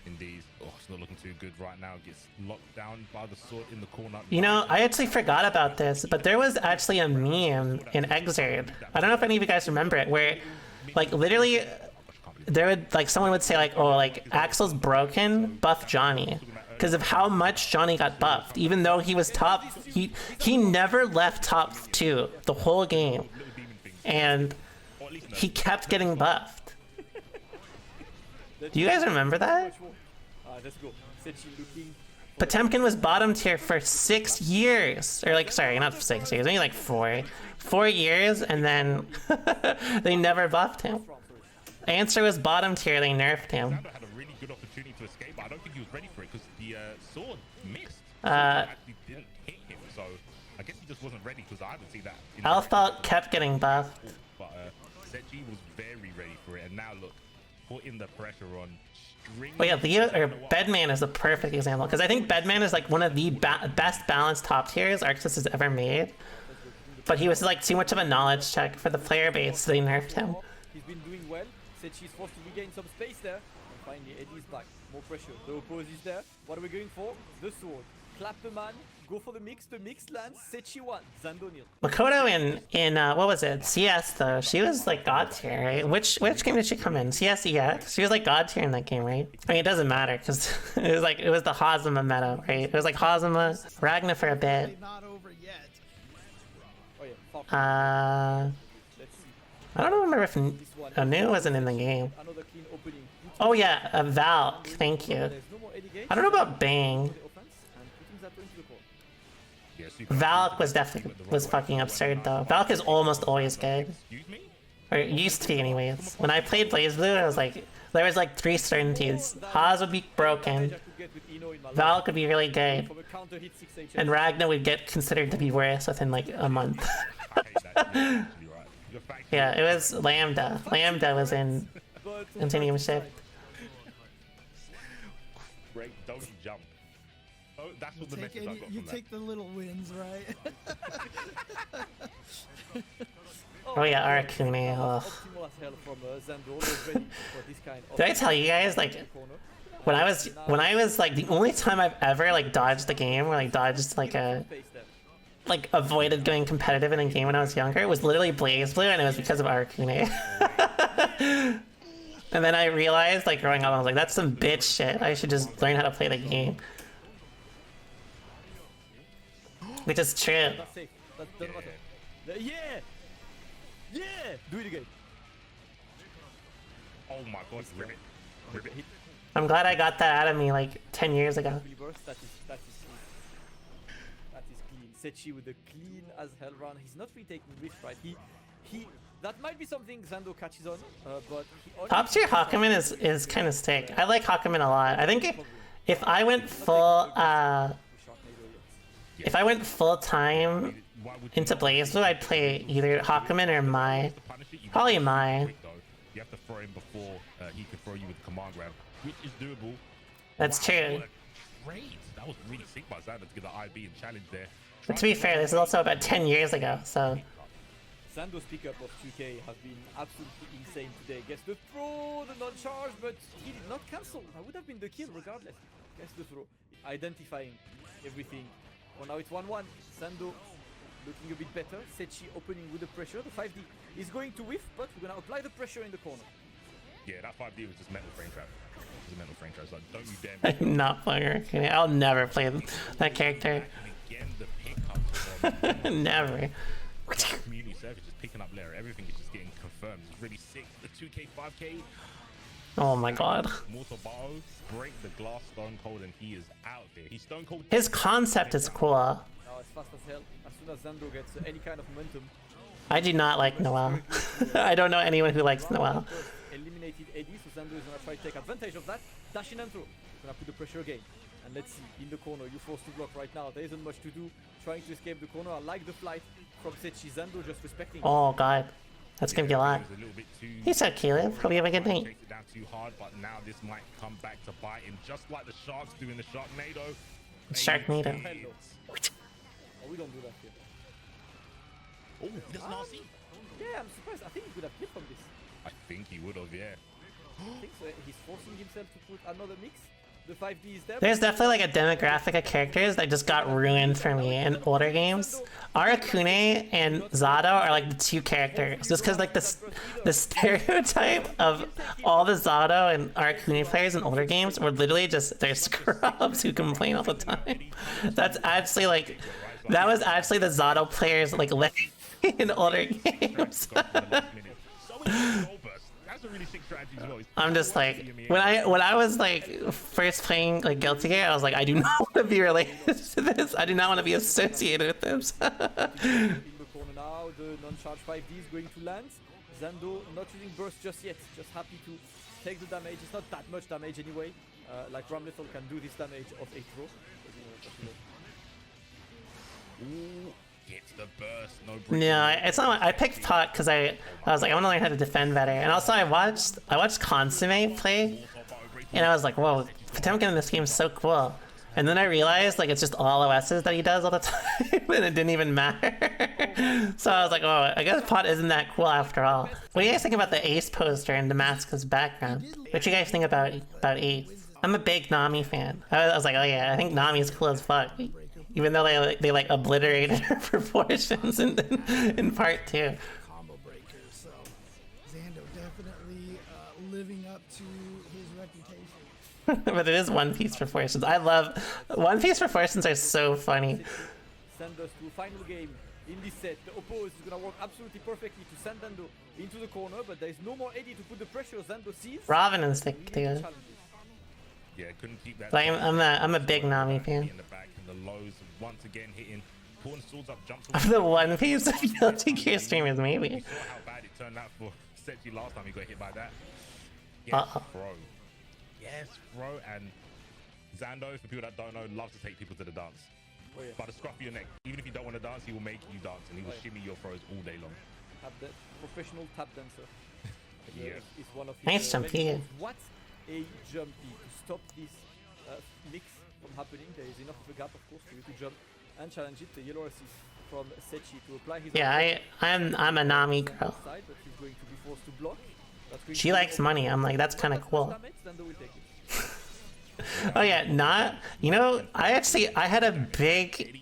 Indeed. Oh, it's not looking too good right now. Gets locked down by the sword in the corner. You know, I actually forgot about this, but there was actually a meme in Exerd. I don't know if any of you guys remember it, where, like, literally, there would, like, someone would say, like, oh, like, Axel's broken, buff Johnny. Because of how much Johnny got buffed. Even though he was top, he never left top 2 the whole game. And he kept getting buffed. Do you guys remember that? Let's go. Setchi looking. Potemkin was bottom tier for 6 years. Or like, sorry, not 6 years, maybe like 4. 4 years, and then they never buffed him. Answer was bottom tier, they nerfed him. Zando had a really good opportunity to escape, but I don't think he was ready for it because the sword missed. Actually didn't hit him, so I guess he just wasn't ready because I haven't seen that. Alpha kept getting buffed. But Setchi was very ready for it, and now look, putting the pressure on. Well, yeah, Leo or Bedman is a perfect example because I think Bedman is like one of the best balanced top tiers Arxis has ever made. But he was like too much of a knowledge check for the player base, so they nerfed him. He's been doing well. Setchi is forced to regain some space there. And finally, Eddie is back. More pressure. The oppose is there. What are we going for? The sword. Clap the man. Go for the mix. The mix lands. Setchi 1. Zando nil. Makoto in what was it? CS though. She was like god tier, right? Which game did she come in? CS EX. She was like god tier in that game, right? I mean, it doesn't matter because it was the Hazama meta, right? It was like Hazama, Ragna for a bit. Not over yet. Oh yeah. I don't remember if Anu wasn't in the game. Another clean opening. Oh yeah, Valk. Thank you. There's no more Eddie Gage. I don't know about Bang. The offense and putting Zando into the corner. Valk was definitely fucking absurd though. Valk is almost always good. Excuse me? Or it used to be anyways. When I played BlazBlue, I was like, there was like 3 certainties. Haz would be broken, Valk would be really good, From a counter hit 6H. and Ragna would get considered to be worse within like a month. I hate that. You're actually right. You're factually Yeah, it was Lambda. Lambda was in Continuum Shift. Great, don't jump. Oh, that's what the message I got You from take the little wins, right? Oh yeah, Arakune. Ugh. Optimal as hell from Zando. Always ready for this kind of Did I tell you guys like when I was like the only time I've ever like dodged the game or like dodged like a space there. like avoided going competitive in a game when I was younger, it was literally BlazBlue, and it was because of Arakune. And then I realized, like growing up, I was like, that's some bitch shit. I should just learn how to play the game. Which is true. That's safe. That doesn't matter. Yeah! Yeah! Do it again. Oh my god, ribbit. Ribbit. I'm glad I got that out of me like 10 years ago. Reverse, that is clean. Setchi with a clean as hell run. He's not retaking Rift, right? He that might be something Zando catches on, but he only Top tier Hakumen is kind of sick. I like Hakumen a lot. I think if I went full if I went full time into BlazBlue, I'd play either Hakumen or Mai. Probably Mai. You have to throw him before he can throw you with command grab, which is doable. That's true. Great. That was really sick by Zando to get the IB and challenge there. But to be fair, this is also about 10 years ago, so... Zando's pickup of 2K has been absolutely insane today. Gets the throw, the non-charge, but he did not cancel. That would have been the kill regardless. Gets the throw. Identifying everything. Well, now it's 1-1. Zando looking a bit better. Setchi opening with the pressure. The 5D is going to whiff, but we're going to apply the pressure in the corner. Yeah, that 5D was just metal frame trap. It was a metal frame trap. So don't you dare. I'm not playing Arakune. I'll never play that character. Again, the pickups from Never. community service just picking up layer. Everything is just getting confirmed. It's really sick. The 2K, 5K. Oh my god. Mortal Boh'o break the glass stone cold and he is out there. He's stone cold. His concept is cool. Now as fast as hell, as soon as Zando gets any kind of momentum. I do not like Noel. I don't know anyone who likes Noel. Eliminated Eddie, so Zando is going to try to take advantage of that. Dash in and throw. Going to put the pressure again. And let's see, in the corner, you're forced to block right now. There isn't much to do. Trying to escape the corner. I like the flight from Setchi. Zando just respecting. Oh god. That's gonna be a lot. A little bit too He said Caleb. Hope you have a good night. chased it down too hard, but now this might come back to bite him, just like the sharks do in the Sharknado. Sharknado. Hello. Oh, we don't do that here. Oh, that's nasty. Yeah, I'm surprised. I think he could have hit from this. I think he would have, yeah. I think so. He's forcing himself to put another mix. The 5D is there. There's definitely like a demographic of characters that just got ruined for me in older games. Arakune and Zando are like the two characters, just because like the stereotype of all the Zando and Arakune players in older games were literally just they're scrubs who complain all the time. That's actually like that was actually the Zando players like in older games. I'm just like when I was like first playing like Guilty Gear, I was like, I do not want to be related to this. I do not want to be associated with this. In the corner now, the non-charge 5D is going to land. Zando not using burst just yet, just happy to take the damage. It's not that much damage anyway. Like Ramlethal can do this damage of 8 throw. Ooh, gets the burst, no break. Yeah, it's not. I picked Pot because I was like, I want to learn how to defend better, and also I watched Consomme play, and I was like, whoa, Potemkin in this game is so cool. And then I realized like it's just all OSs that he does all the time, and it didn't even matter. So I was like, oh, I guess Pot isn't that cool after all. What do you guys think about the Ace poster and Damascus background? What do you guys think about Ace? I'm a big Nami fan. I was like, oh yeah, I think Nami's cool as fuck. Even though they like obliterated her proportions in part 2. Combo breaker, so Zando definitely living up to his reputation. But it is One Piece proportions. I love One Piece proportions are so funny. Send us to final game in this set. The oppose is gonna work absolutely perfectly to send Zando into the corner, but there is no more Eddie to put the pressure. Zando sees. Robin and Stick too. Yeah, couldn't keep that. Like I'm a big Nami fan. In the back and the lows once again hitting. Pulling swords up, jumps Of the One Piece Guilty Gear streamers, maybe. We saw how bad it turned out for Setchi last time he got hit by that. Yes, bro. Yes, bro. And Zando, for people that don't know, loves to take people to the dance. Oh, yeah. By the scruff of your neck. Even if you don't want to dance, he will make you dance and he will shimmy your throws all day long. Tap the professional tap dancer. Yes. Is one of Nice his, jumpy. What a jumpy to stop this mix from happening. There is enough of a gap, of course, for you to jump and challenge it. The yellow assist from Setchi to apply his. Yeah, I'm a Nami girl. Side, but he's going to be forced to block. She likes money. I'm like, that's kind of cool. Damage, Zando will take it. Oh yeah, not you know. I had a big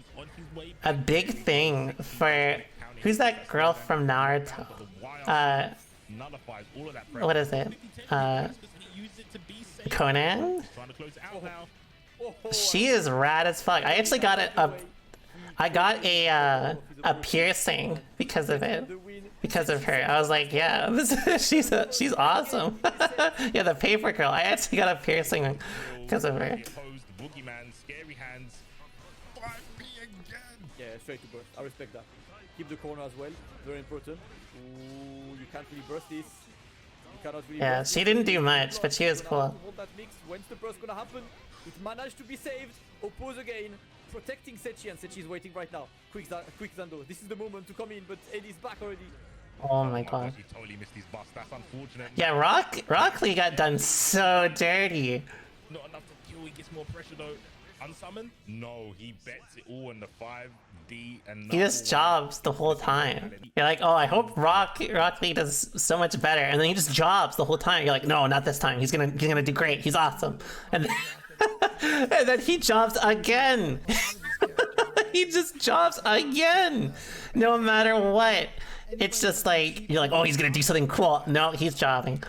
thing for who's that girl from Naruto? What is it? Conan? She is rad as fuck. I actually got a piercing because of it. Because of her. I was like, yeah, she's awesome. Yeah, the paper girl. I actually got a piercing because of her. Yeah, straight to burst. I respect that. Keep the corner as well. Very important. Ooh, you can't really burst this. You cannot really Yeah, burst she this. didn't do much, but she was cool. Hold that mix. When's the burst gonna happen? It managed to be saved. Oppose again. Protecting Setchi, and Setchi is waiting right now. Quick Zando. This is the moment to come in, but Eddie's back already. Oh my god. He totally missed his bust. That's unfortunate. Yeah, Rock Lee got done so dirty. Not enough to kill. He gets more pressure though. Unsummon? No, he bets it all in the 5D and He just jobs the whole time. You're like, oh, I hope Rock Lee does so much better, and then he just jobs the whole time. You're like, no, not this time. He's gonna do great. He's awesome. And then, and then he jobs again. He just jobs again. No matter what. It's just like you're like, oh, he's gonna do something cool. No, he's jobbing.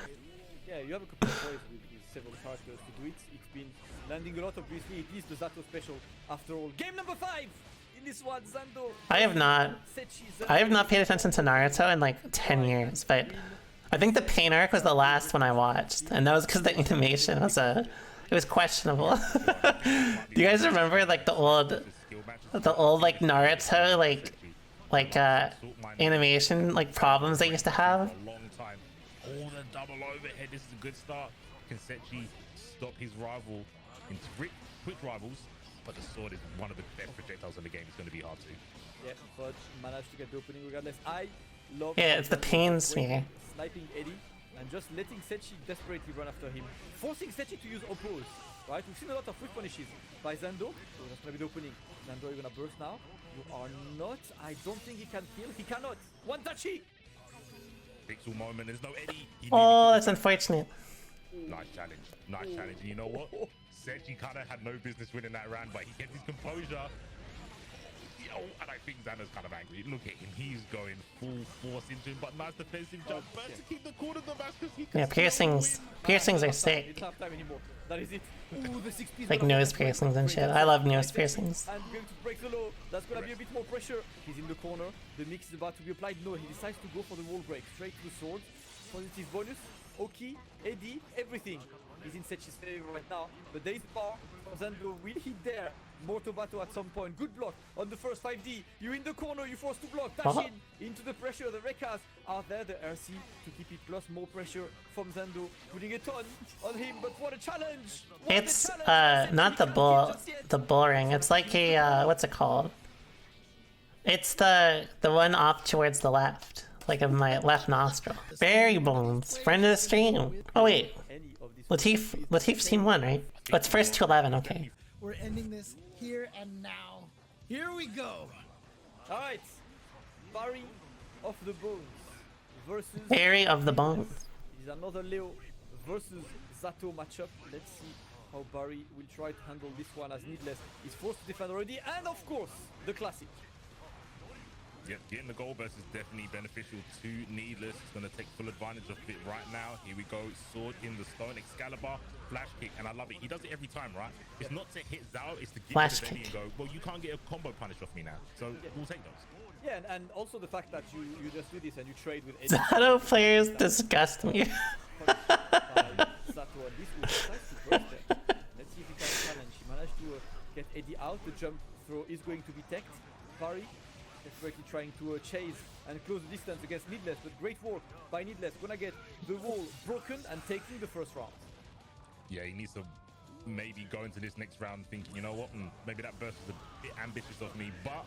Yeah, you have a couple of ways with several characters to do it. It's been landing a lot, obviously. It is the Zato special after all. Game number 5 in this one, Zando. I have not paid attention to Naruto in like 10 years, but I think the pain arc was the last one I watched, and that was because the animation was it was questionable. Do you guys remember like the old like Naruto like animation like problems they used to have? A long time. Oh, the double overhead. This is a good start. Can Setchi stop his rival in quick rivals? But the sword is one of the best projectiles in the game. It's going to be hard to. Yeah, but managed to get the opening regardless. I love. Yeah, it's the pain smear. Sniping Eddie and just letting Setchi desperately run after him, forcing Setchi to use oppose. Right, we've seen a lot of quick punishes by Zando. So that's gonna be the opening. Zando, you're gonna burst now. You are not. I don't think he can kill. He cannot. One touchy. Pixel moment. There's no Eddie. Oh, that's unfortunate. Nice challenge. Nice challenge. And you know what? Setchi kind of had no business winning that round, but he kept his composure. Oh, and I think Zando's kind of angry. Look at him. He's going full force into him, but nice defensive jump. But to keep the corner of the match because he can Yeah, piercings. Piercings are sick. It's half time anymore. That is it. Ooh, the 6 piece Like nose piercings and shit. I love nose piercings. And going to break the low. That's gonna be a bit more pressure. He's in the corner. The mix is about to be applied. No, he decides to go for the wall break. Straight to the sword. Positive bonus. Oki, Eddie, everything. He's in Setchi's favor right now. But there is power from Zando. Will he dare? Mortobato at some point. Good block on the first 5D. You're in the corner. You're forced to block. Dash in into the pressure. The Rekas are there. The RC to keep it plus more pressure from Zando. Putting a ton on him. But what a challenge! What It's a challenge. not the bull ring. It's like a what's it called? It's the one off towards the left, like of my left nostril. BarryBones, friend of the stream. Oh wait, Latif's team 1, right? Oh, it's first to 11. Okay. We're ending this here and now. Here we go. Alright. Barry of the Bones versus Barry of the Bones. It is another Leo versus Zato matchup. Let's see how Barry will try to handle this one as Needless is forced to defend already. And of course, the classic. Yeah, getting the goal burst is definitely beneficial to Needless. He's going to take full advantage of it right now. Here we go. Sword in the stone. Excalibur. Flash kick. And I love it. He does it every time, right? It's not to hit Zao. It's to get Flash to the belly kick. and go, well, you can't get a combo punish off me now. So we'll take those. Yeah, and also the fact that you just do this and you trade with Eddie. Zato players disgust me. Zato, and this was precisely burst there. Let's see if he can challenge. He managed to get Eddie out. The jump throw is going to be teched. Barry desperately trying to chase and close the distance against Needless, but great work by Needless. Gonna get the wall broken and taking the first round. Yeah, he needs to maybe go into this next round thinking, you know what, maybe that burst is a bit ambitious of me, but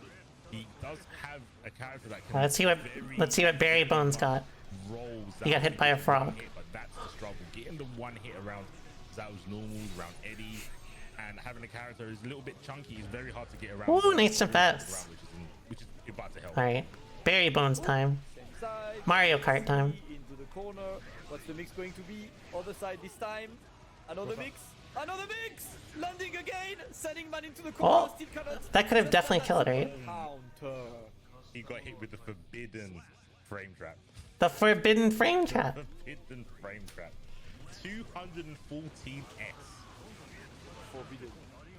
he does have a character that can Let's see what BarryBones got. rolls. He got hit by a frog. But that's the struggle. Getting the one hit around Zao's normal, around Eddie, and having a character is a little bit chunky. It's very hard to get around. Ooh, nice defense. Which is about to help. Alright. BarryBones time. Side, Mario Kart time. into the corner. What's the mix going to be? Other side this time. Another mix. Another mix! Landing again! Sending man into the corner. Oh, Still cannot. that could have definitely killed, right? Counter. He got hit with the forbidden frame trap. The forbidden frame trap. Forbidden frame trap. 214x. Forbidden.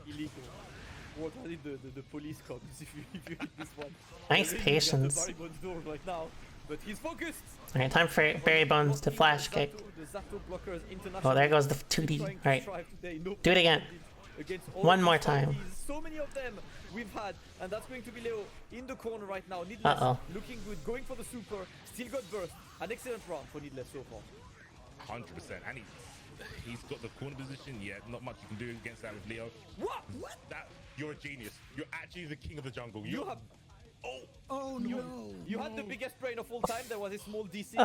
Illegal. What was it? The police comes if you hit this one. Nice They're patience. at the BarryBones door right now, but he's focused. Alright, time for BarryBones to flash kick. The Zato blockers international. Oh, there goes the 2D. Alright. Do it again. One more time. So many of them we've had, and that's going to be Leo in the corner right now. Needless Uh-oh. looking good, going for the super. Still got burst. An excellent round for Needless so far. 100%. And he's got the corner position. Yeah, not much you can do against that with Leo. What? That you're a genius. You're actually the king of the jungle. You have. Oh no. You had the biggest brain of all time. There was a small DC.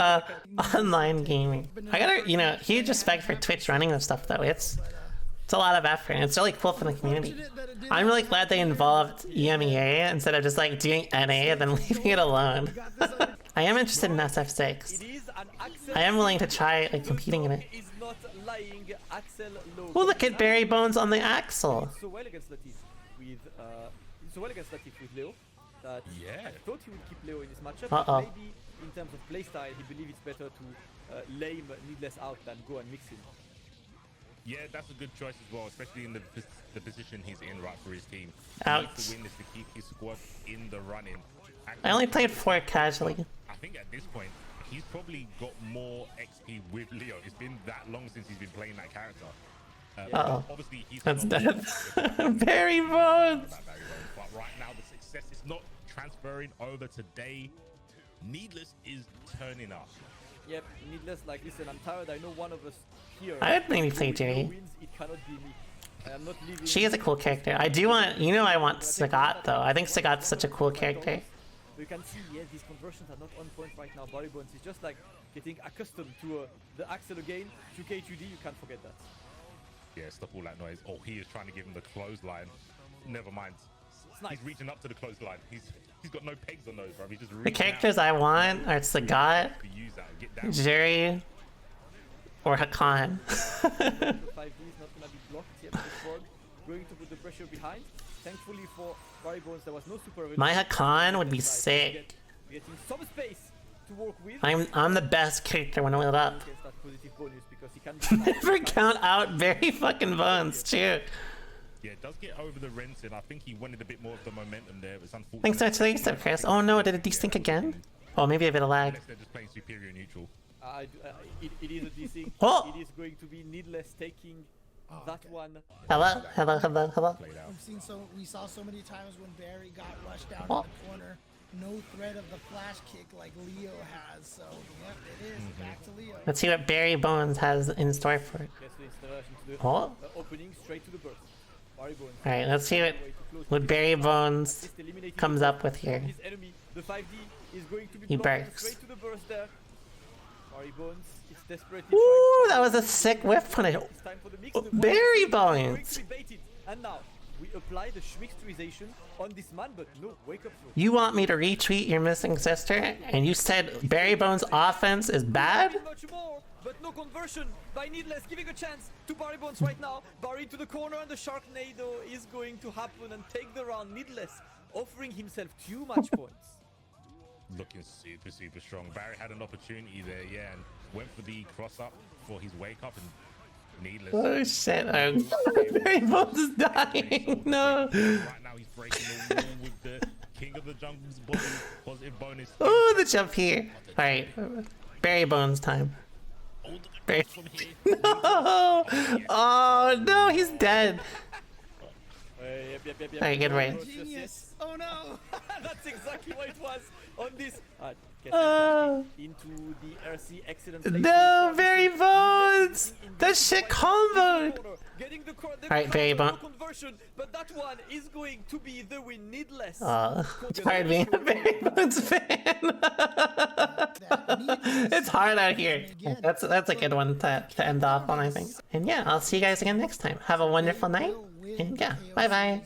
Online gaming. I gotta, huge respect for Twitch running this stuff though. It's a lot of effort and it's really cool for the community. I'm really glad they involved EMEA instead of just like doing NA and then leaving it alone. I am interested in SF6. I am willing to try like competing in it. Oh, look at BarryBones on the Axel. So well against Latif with Leo. That I thought he would keep Leo in this matchup. But maybe in terms of playstyle, he believes it's better to lame Needless out than go and mix him. Yeah, that's a good choice as well, especially in the position he's in right for his team. Ouch. He needs to win this to keep his squad in the running. I only played 4 casually. I think at this point, he's probably got more XP with Leo. It's been that long since he's been playing that character. Obviously, he's That's dead. BarryBones! But right now, the success is not transferring over today. Needless is turning up. Yep, Needless, like, listen, I'm tired. I know one of us here. I would maybe play Jerry. Wins, it cannot be me. I am not leaving. She is a cool character. I do want, I want Sagat though. I think Sagat's such a cool character. You can see, yeah, these conversions are not on point right now. BarryBones is just like getting accustomed to the Axel again. 2K2D, you can't forget that. Yeah, stop all that noise. Oh, he is trying to give him the clothesline. Never mind. He's reaching up to the clothesline. He's got no pegs on those, bro. He's just The characters I want are Sagat, Jerry, Or Hakan. The 5D is not gonna be blocked yet. The frog going to put the pressure behind. Thankfully for BarryBones, there was no super. My Hakan would be sick. Getting some space to work with. I'm the best character when I wheel up. He gets that positive bonus because he can Never count out BarryBones too. Yeah, it does get over the rinsing. I think he wanted a bit more of the momentum there. It's unfortunate. Thanks so much for the reset, Chris. Oh no, did it desync again? Oh, maybe a bit of lag. Unless they're just playing superior neutral. It is a desync. Oh! It is going to be needless taking that one. Hello, hello, hello, hello. We saw so many times when Barry got rushed down Oh. in the corner. No threat of the flash kick like Leo has. So yep, it is back to Leo. Let's see what BarryBones has in store for it. Gets the installation to the Oh. opening straight to the burst. BarryBones. Alright, let's see what BarryBones comes up with here. His enemy, the 5D, is going to be He blocked breaks. straight to the burst there. BarryBones is desperately Ooh, trying that to was a sick whiff punish. It's time for the mix. Oh, The BarryBones. quickly baited. And now we apply the Schmixterization on this man, but no wake up throw. You want me to retweet your missing sister, and you said BarryBones' offense is bad? Much more, but no conversion by Needless, giving a chance to BarryBones right now. Barry to the corner, and the Sharknado is going to happen and take the round. Needless offering himself 2 match points. Looking super, super strong. Barry had an opportunity there, yeah, and went for the cross up for his wake up and needless. Oh shit, oh, BarryBones is dying, no. Right now he's breaking the wall with the King of the Jungle's positive bonus. Oh, the jump here. Alright, BarryBones time. Barry From here. No! Oh no, he's dead. Yep. Alright, good win. Genius. Oh no. That's exactly what it was on this. Into the RC excellent. No, BarryBones! That shit comboed! Alright, BarryBones. Conversion, but that one is going to be the win. Needless. It's hard being a BarryBones fan. It's hard out here. That's a good one to end off on, I think. And yeah, I'll see you guys again next time. Have a wonderful night. And yeah, bye bye.